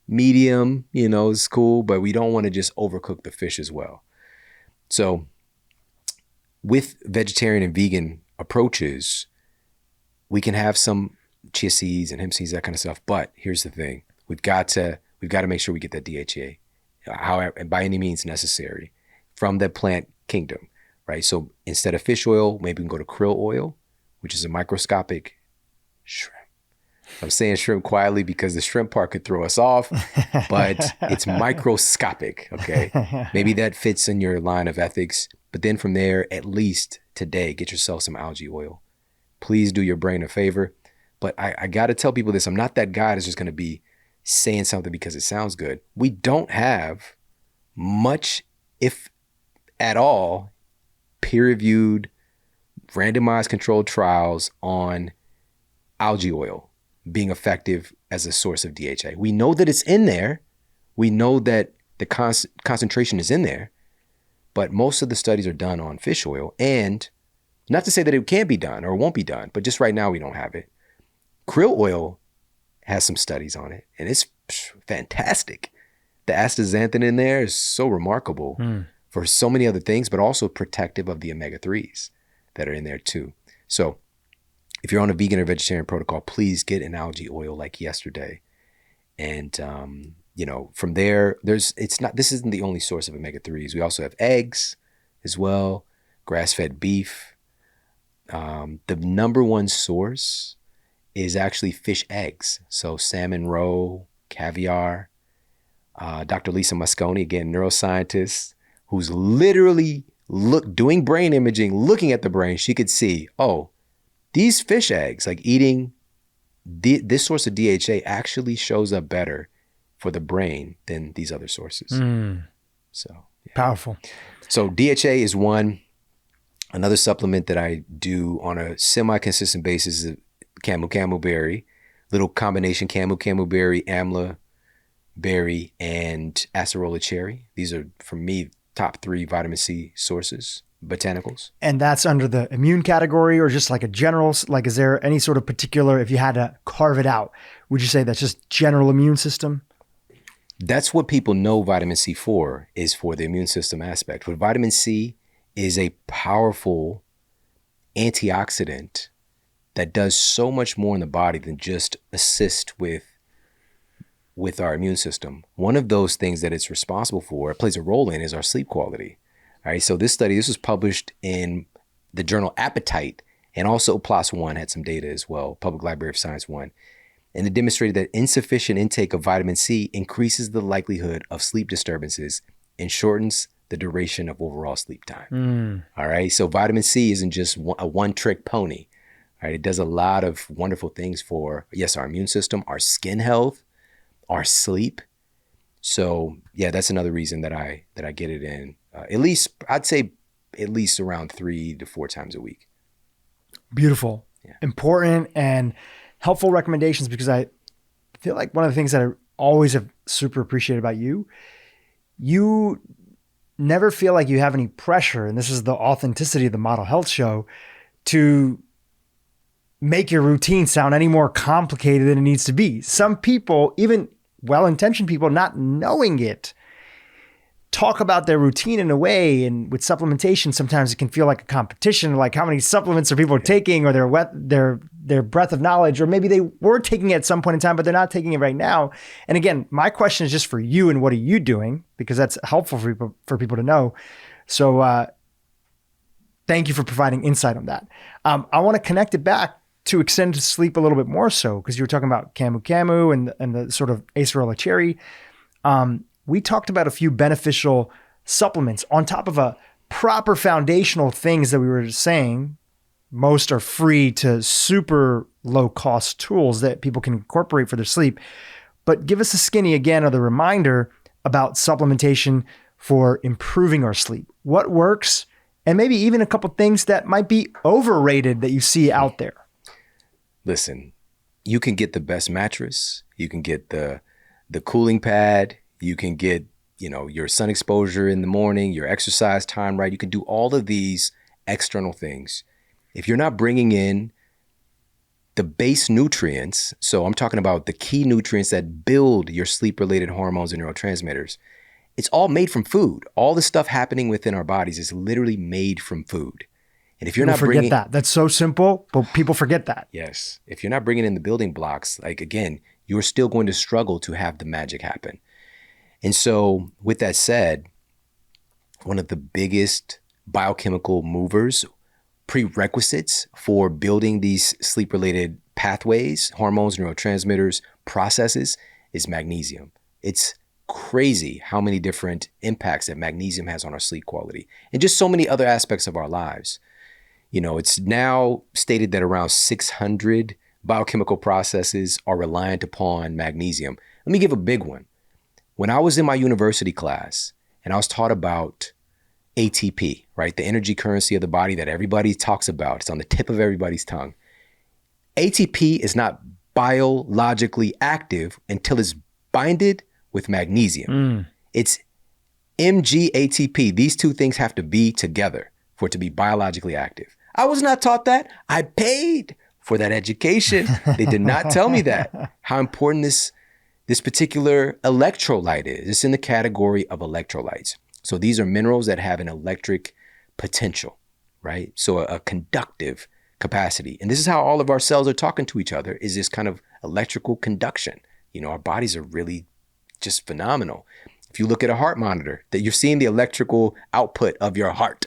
Speaker 1: medium, is cool, but we don't want to just overcook the fish as well. So with vegetarian and vegan approaches, we can have some chia seeds and hemp seeds, that kind of stuff. But here's the thing. We've got to make sure we get that DHA, however, by any means necessary, from the plant kingdom, right? So instead of fish oil, maybe we can go to krill oil, which is a microscopic shrimp. I'm saying shrimp quietly because the shrimp part could throw us off, but it's microscopic, okay? Maybe that fits in your line of ethics. But then from there, at least today, get yourself some algae oil. Please do your brain a favor. But I got to tell people this. I'm not that guy that's just going to be saying something because it sounds good. We don't have much, if at all, peer-reviewed, randomized controlled trials on algae oil being effective as a source of DHA. We know that it's in there. We know that the concentration is in there, but most of the studies are done on fish oil. And not to say that it can't be done or won't be done, but just right now we don't have it. Krill oil has some studies on it, and it's fantastic. The astaxanthin in there is so remarkable for so many other things, but also protective of the omega-3s that are in there too. So if you're on a vegan or vegetarian protocol, please get an algae oil like yesterday. And, from there, this isn't the only source of omega-3s. We also have eggs as well, grass-fed beef. The number one source is actually fish eggs. So salmon roe, caviar. Dr. Lisa Mosconi, again, neuroscientist, who's literally doing brain imaging, looking at the brain. She could see, these fish eggs, like eating this source of DHA actually shows up better for the brain than these other sources. So yeah.
Speaker 2: Powerful.
Speaker 1: So DHA is one. Another supplement that I do on a semi-consistent basis is camu berry, little combination camu berry, amla berry, and acerola cherry. These are, for me, top 3 vitamin C sources. Botanicals.
Speaker 2: And that's under the immune category, or just like a general, like, is there any sort of particular, if you had to carve it out, would you say that's just general immune system?
Speaker 1: That's what people know vitamin C for, is for the immune system aspect. But vitamin C is a powerful antioxidant that does so much more in the body than just assist with our immune system. One of those things that it's responsible for, it plays a role in, is our sleep quality. All right, so this was published in the journal Appetite, and also PLOS One had some data as well, Public Library of Science 1. And it demonstrated that insufficient intake of vitamin C increases the likelihood of sleep disturbances and shortens the duration of overall sleep time. All right, so vitamin C isn't just a one-trick pony. All right, it does a lot of wonderful things for, yes, our immune system, our skin health, our sleep. So yeah, that's another reason that I get it in. I'd say at least around 3 to 4 times a week.
Speaker 2: Beautiful, important and helpful recommendations, because I feel like one of the things that I always have super appreciated about you never feel like you have any pressure, and this is the authenticity of the Model Health Show, to make your routine sound any more complicated than it needs to be. Some people, even well-intentioned people, not knowing it, talk about their routine in a way, and with supplementation, sometimes it can feel like a competition, like how many supplements are people taking, or their breadth of knowledge, or maybe they were taking it at some point in time, but they're not taking it right now. And again, my question is just for you, and what are you doing? Because that's helpful for people to know. So thank you for providing insight on that. I want to connect it back to extended sleep a little bit more so, because you were talking about camu and the sort of acerola cherry. We talked about a few beneficial supplements on top of a proper foundational things that we were saying. Most are free to super low cost tools that people can incorporate for their sleep. But give us a skinny again, or the reminder about supplementation for improving our sleep. What works, and maybe even a couple things that might be overrated that you see out there.
Speaker 1: Listen, you can get the best mattress. You can get the cooling pad. You can get, your sun exposure in the morning, your exercise time, right? You can do all of these external things. If you're not bringing in the base nutrients, so I'm talking about the key nutrients that build your sleep-related hormones and neurotransmitters, It's all made from food. All the stuff happening within our bodies is literally made from food. And if you're
Speaker 2: People
Speaker 1: not
Speaker 2: forget
Speaker 1: bringing
Speaker 2: that. That's so simple, but people forget that.
Speaker 1: Yes. If you're not bringing in the building blocks, like again, you're still going to struggle to have the magic happen. And so with that said, one of the biggest biochemical movers, prerequisites for building these sleep-related pathways, hormones, neurotransmitters, processes is magnesium. It's crazy how many different impacts that magnesium has on our sleep quality and just so many other aspects of our lives. You know, it's now stated that around 600 biochemical processes are reliant upon magnesium. Let me give a big one. When I was in my university class and I was taught about ATP, right? The energy currency of the body that everybody talks about. It's on the tip of everybody's tongue. ATP is not biologically active until it's binded with magnesium. It's MgATP. These two things have to be together for it to be biologically active. I was not taught that. I paid for that education. They did not tell me that. How important this particular electrolyte is. It's in the category of electrolytes. So these are minerals that have an electric potential, right? So a conductive capacity. And this is how all of our cells are talking to each other, is this kind of electrical conduction. You know, our bodies are really just phenomenal. If you look at a heart monitor, that you're seeing the electrical output of your heart,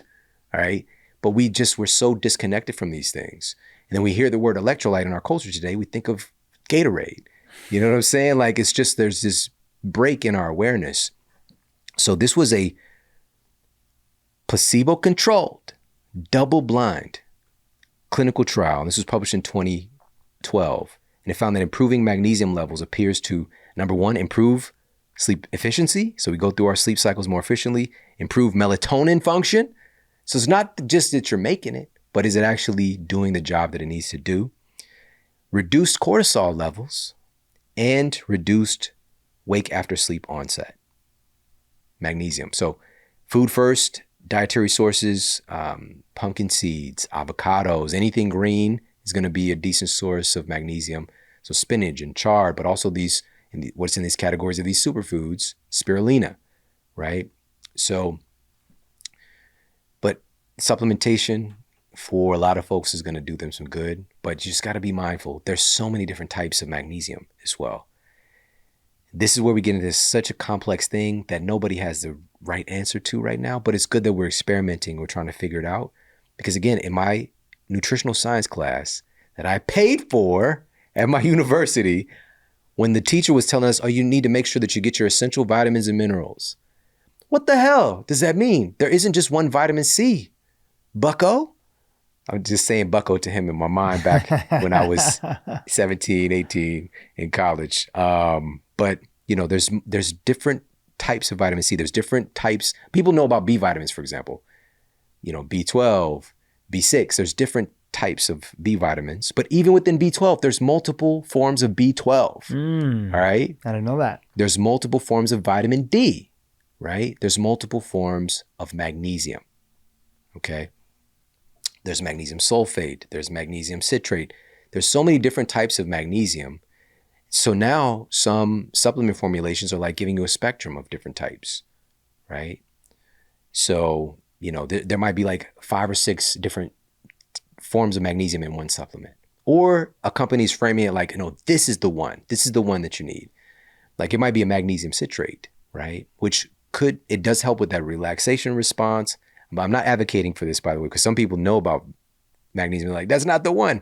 Speaker 1: all right? But we're so disconnected from these things. And then we hear the word electrolyte in our culture today, we think of Gatorade. You know what I'm saying? Like, it's just, there's this break in our awareness. So this was a placebo-controlled, double-blind clinical trial. And this was published in 2012. And it found that improving magnesium levels appears to, number one, improve sleep efficiency. So we go through our sleep cycles more efficiently, improve melatonin function. So it's not just that you're making it, but is it actually doing the job that it needs to do? Reduced cortisol levels and reduced wake after sleep onset. Magnesium. So food first, dietary sources, pumpkin seeds, avocados, anything green is going to be a decent source of magnesium. So spinach and chard, but also what's in these categories of these superfoods, spirulina, right? So, but supplementation for a lot of folks is going to do them some good, but you just got to be mindful. There's so many different types of magnesium as well. This is where we get into such a complex thing that nobody has the right answer to right now, but it's good that we're experimenting. We're trying to figure it out. Because again, in my nutritional science class that I paid for at my university, when the teacher was telling us, oh, you need to make sure that you get your essential vitamins and minerals. What the hell does that mean? There isn't just one vitamin C, bucko. I'm just saying bucko to him in my mind back when I was 17, 18 in college. But you know, there's different types of vitamin C. There's different types. People know about B vitamins, for example. You know, B12, B6. There's different types of B vitamins. But even within B12, there's multiple forms of B12. All right?
Speaker 2: I didn't know that.
Speaker 1: There's multiple forms of vitamin D, right? There's multiple forms of magnesium. Okay? There's magnesium sulfate. There's magnesium citrate. There's so many different types of magnesium. So now some supplement formulations are like giving you a spectrum of different types, right? So, you know, there might be like 5 or 6 different forms of magnesium in one supplement. Or a company's framing it like, no, this is the one. This is the one that you need. Like it might be a magnesium citrate, right? Which it does help with that relaxation response. But I'm not advocating for this, by the way, because some people know about magnesium. They're like, that's not the one.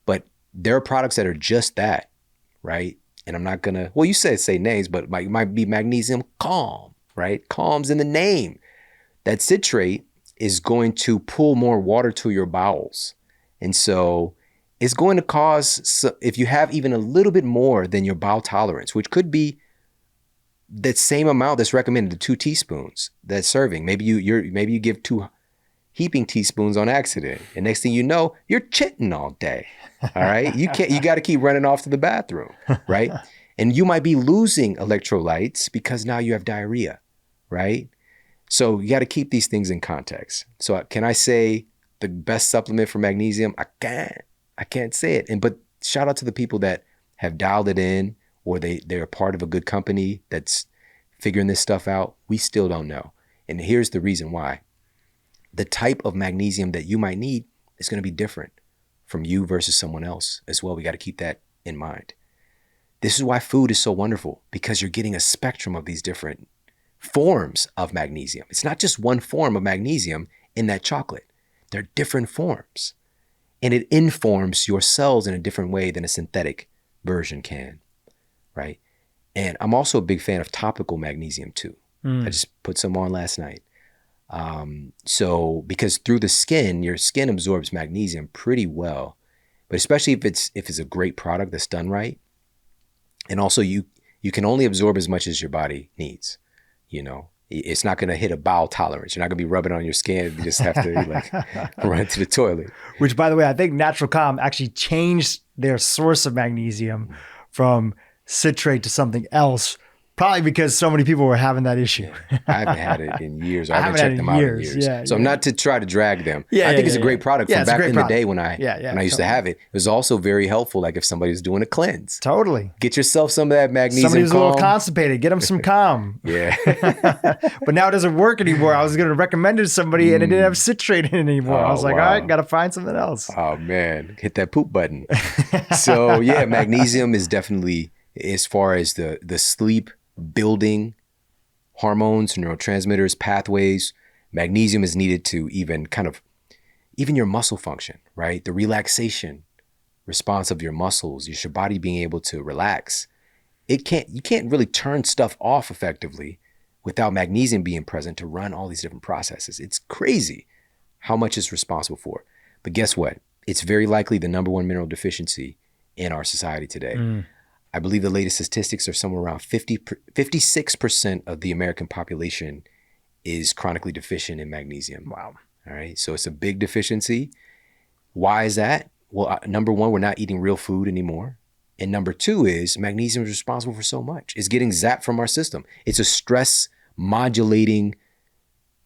Speaker 1: But there are products that are just that. Right? And I'm not going to, well, you say names, but it might be magnesium calm, right? Calm's in the name. That citrate is going to pull more water to your bowels. And so it's going to cause, if you have even a little bit more than your bowel tolerance, which could be that same amount that's recommended, the 2 teaspoons, that serving. Maybe you give 2 heaping teaspoons on accident. And next thing you know, you're chitting all day. All right. You got to keep running off to the bathroom. Right. And you might be losing electrolytes because now you have diarrhea. Right. So you got to keep these things in context. So can I say the best supplement for magnesium? I can't say it. But shout out to the people that have dialed it in, or they're part of a good company that's figuring this stuff out? We still don't know. And here's the reason why. The type of magnesium that you might need is going to be different from you versus someone else as well. We got to keep that in mind. This is why food is so wonderful, because you're getting a spectrum of these different forms of magnesium. It's not just one form of magnesium in that chocolate. There are different forms. And it informs your cells in a different way than a synthetic version can, right? And I'm also a big fan of topical magnesium too. I just put some on last night. So because through the skin, your skin absorbs magnesium pretty well, but especially if it's a great product that's done right. And also you can only absorb as much as your body needs. You know, it's not going to hit a bowel tolerance. You're not going to be rubbing on your skin. You just have to like run to the toilet.
Speaker 2: Which, by the way, I think Natural Calm actually changed their source of magnesium from citrate to something else, probably because so many people were having that issue.
Speaker 1: I haven't had it in years. I haven't checked them out in years. So I'm not to try to drag them. I think it's a great product from back in the day when I used to have it. It was also very helpful, like if somebody was doing a cleanse.
Speaker 2: Totally.
Speaker 1: Get yourself some of that magnesium.
Speaker 2: Somebody who's a little constipated, get them some Calm.
Speaker 1: Yeah.
Speaker 2: But now it doesn't work anymore. I was going to recommend it to somebody and it didn't have citrate in it anymore. I was like, all right, got to find something else.
Speaker 1: Oh man, hit that poop button. So yeah, magnesium is definitely, as far as the sleep building hormones, neurotransmitters, pathways, magnesium is needed to even your muscle function, right? The relaxation response of your muscles, your body being able to relax. You can't really turn stuff off effectively without magnesium being present to run all these different processes. It's crazy how much it's responsible for. But guess what? It's very likely the number one mineral deficiency in our society today. I believe the latest statistics are somewhere around 56% of the American population is chronically deficient in magnesium.
Speaker 2: Wow.
Speaker 1: All right. So it's a big deficiency. Why is that? Well, number one, we're not eating real food anymore. And number two is magnesium is responsible for so much. It's getting zapped from our system. It's a stress modulating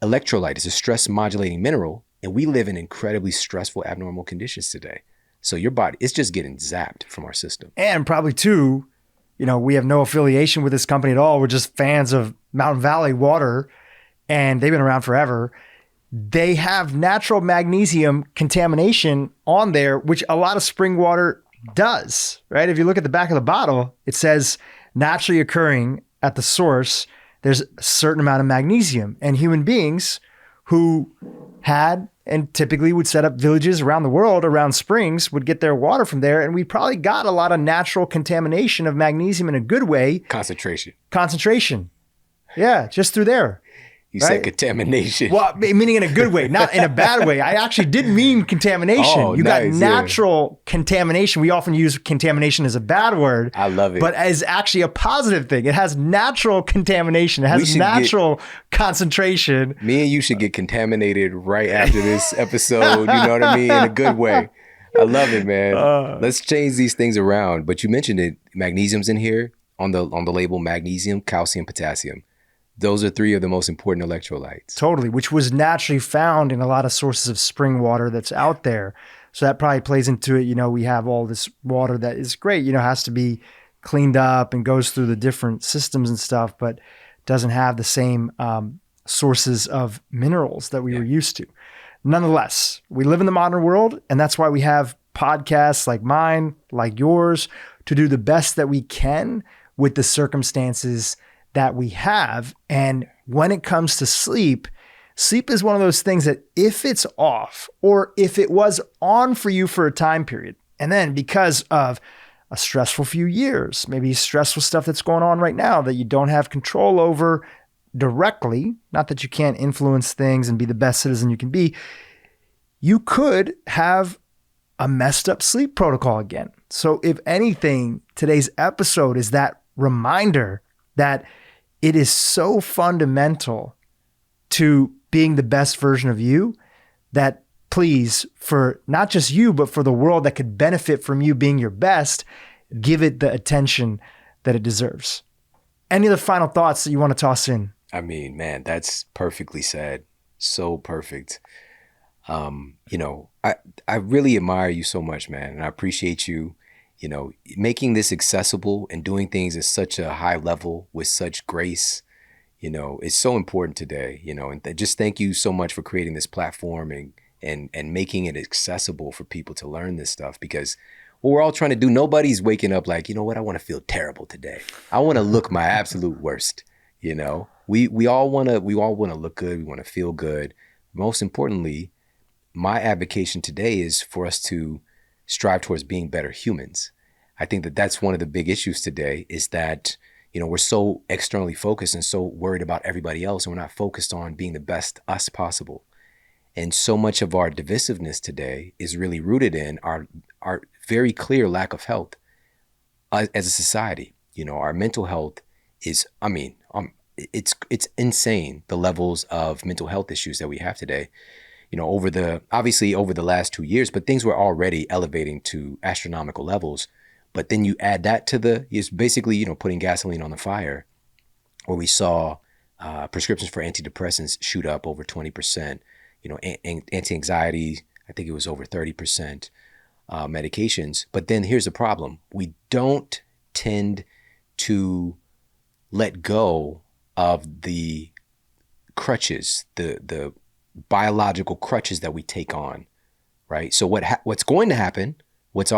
Speaker 1: electrolyte. It's a stress modulating mineral. And we live in incredibly stressful, abnormal conditions today. So your body, it's just getting zapped from our system.
Speaker 2: And probably too, we have no affiliation with this company at all. We're just fans of Mountain Valley Water, and they've been around forever. They have natural magnesium contamination on there, which a lot of spring water does, right? If you look at the back of the bottle, it says naturally occurring at the source, there's a certain amount of magnesium. And human beings who had and typically would set up villages around the world around springs would get their water from there. And we probably got a lot of natural contamination of magnesium in a good way. Concentration. Yeah, just through there.
Speaker 1: You said contamination.
Speaker 2: Well, meaning in a good way, not in a bad way. I actually didn't mean contamination.
Speaker 1: Oh,
Speaker 2: you got natural contamination. We often use contamination as a bad word.
Speaker 1: I love it.
Speaker 2: But as actually a positive thing. It has natural contamination. It has natural concentration.
Speaker 1: Me and you should get contaminated right after this episode. You know what I mean? In a good way. I love it, man. Let's change these things around. But you mentioned it. Magnesium's in here on the label: magnesium, calcium, potassium. Those are three of the most important electrolytes.
Speaker 2: Totally, which was naturally found in a lot of sources of spring water that's out there. So that probably plays into it. We have all this water that is great, has to be cleaned up and goes through the different systems and stuff, but doesn't have the same sources of minerals that we were used to. Nonetheless, we live in the modern world, and that's why we have podcasts like mine, like yours, to do the best that we can with the circumstances that we have. And when it comes to sleep is one of those things that if it's off or if it was on for you for a time period, and then because of a stressful few years, maybe stressful stuff that's going on right now that you don't have control over directly, not that you can't influence things and be the best citizen you can be, you could have a messed up sleep protocol again. So if anything, today's episode is that reminder that it is so fundamental to being the best version of you that please, for not just you, but for the world that could benefit from you being your best, give it the attention that it deserves. Any other final thoughts that you want to toss in?
Speaker 1: I mean, man, that's perfectly said. So perfect. I really admire you so much, man. And I appreciate you, making this accessible and doing things at such a high level with such grace. It's so important today, and just thank you so much for creating this platform and making it accessible for people to learn this stuff, because what we're all trying to do, nobody's waking up like, you know what, I want to feel terrible today. I want to look my absolute worst. We all want to look good. We want to feel good. Most importantly, my advocation today is for us to strive towards being better humans. I think that that's one of the big issues today, is that, we're so externally focused and so worried about everybody else, and we're not focused on being the best us possible. And so much of our divisiveness today is really rooted in our very clear lack of health as a society. Our mental health is, it's insane, the levels of mental health issues that we have today. Over the last 2 years, but things were already elevating to astronomical levels. But then you add that to it's basically, putting gasoline on the fire, where we saw prescriptions for antidepressants shoot up over 20%, anti-anxiety, I think it was over 30%, medications. But then here's the problem. We don't tend to let go of the crutches, the biological crutches that we take on, right? So what's going to happen, what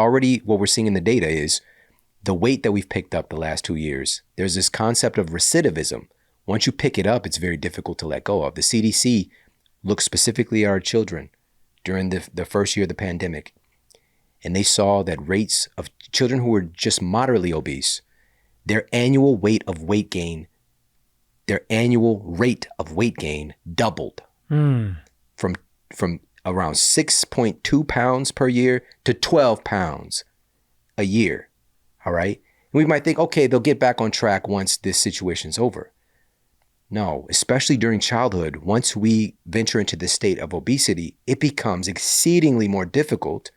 Speaker 1: we're seeing in the data is the weight that we've picked up the last 2 years. There's this concept of recidivism. Once you pick it up, it's very difficult to let go of. The CDC looked specifically at our children during the first year of the pandemic, and they saw that rates of children who were just moderately obese, their annual rate of weight gain doubled from around 6.2 pounds per year to 12 pounds a year. All right. And we might think, okay, they'll get back on track once this situation's over. No, especially during childhood, once we venture into the state of obesity, it becomes exceedingly more difficult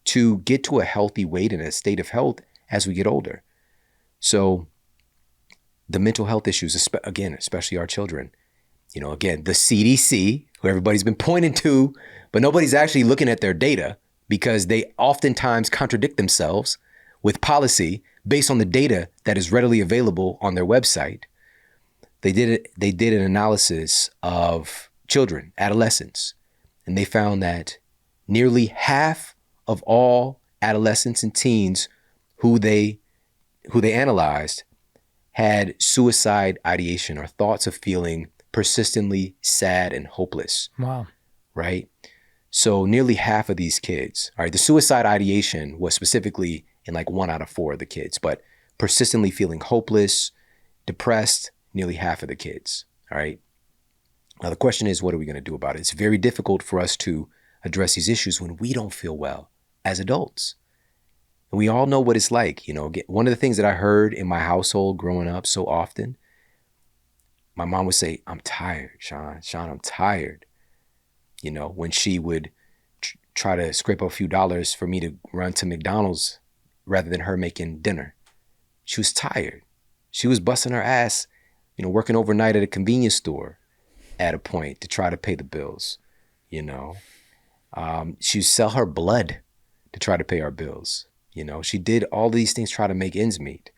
Speaker 1: to get to a healthy weight and a state of health as we get older. So the mental health issues, especially our children, again, the CDC, who everybody's been pointing to, but nobody's actually looking at their data, because they oftentimes contradict themselves with policy based on the data that is readily available on their website. They did an analysis of children, adolescents, and they found that nearly half of all adolescents and teens who they analyzed had suicide ideation, or thoughts of feeling persistently sad and hopeless.
Speaker 2: Wow.
Speaker 1: Right? So nearly half of these kids, all right, the suicide ideation was specifically in like 1 out of 4 of the kids, but persistently feeling hopeless, depressed, nearly half of the kids. All right. Now the question is, what are we going to do about it? It's very difficult for us to address these issues when we don't feel well as adults. And we all know what it's like. One of the things that I heard in my household growing up so often, my mom would say, "I'm tired, Shawn, I'm tired." When she would try to scrape up a few dollars for me to run to McDonald's rather than her making dinner. She was tired. She was busting her ass, working overnight at a convenience store at a point to try to pay the bills. She would sell her blood to try to pay our bills. She did all these things, try to make ends meet.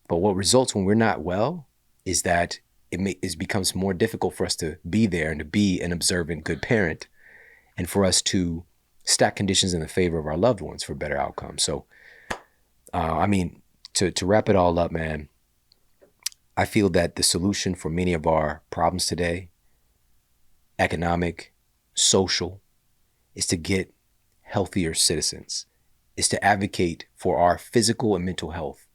Speaker 1: But what results when we're not well is that it becomes more difficult for us to be there and to be an observant, good parent, and for us to stack conditions in the favor of our loved ones for better outcomes. So, to wrap it all up, man, I feel that the solution for many of our problems today, economic, social, is to get healthier citizens, is to advocate for our physical and mental health.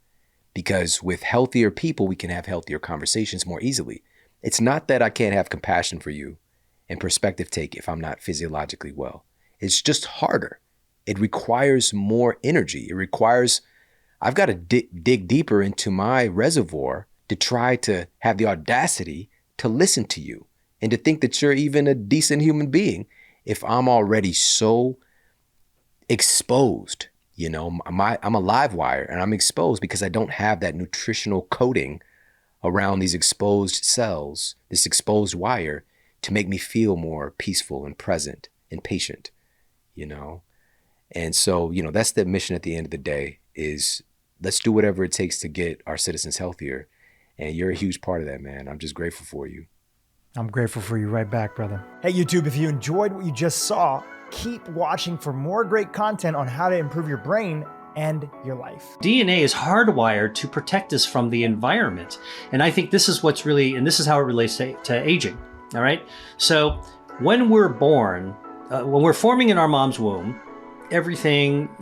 Speaker 1: Because with healthier people, we can have healthier conversations more easily. It's not that I can't have compassion for you and perspective take if I'm not physiologically well. It's just harder. It requires more energy. I've got to dig deeper into my reservoir to try to have the audacity to listen to you and to think that you're even a decent human being if I'm already so exposed. I'm a live wire and I'm exposed because I don't have that nutritional coating around these exposed cells, this exposed wire, to make me feel more peaceful and present and patient, And so, that's the mission at the end of the day, is let's do whatever it takes to get our citizens healthier. And you're a huge part of that, man. I'm just grateful for you.
Speaker 2: I'm grateful for you right back, brother. Hey, YouTube, if you enjoyed what you just saw, keep watching for more great content on how to improve your brain and your life.
Speaker 3: DNA is hardwired to protect us from the environment. And I think this is what's really, and this is how it relates to aging. All right. So when we're born, when we're forming in our mom's womb, everything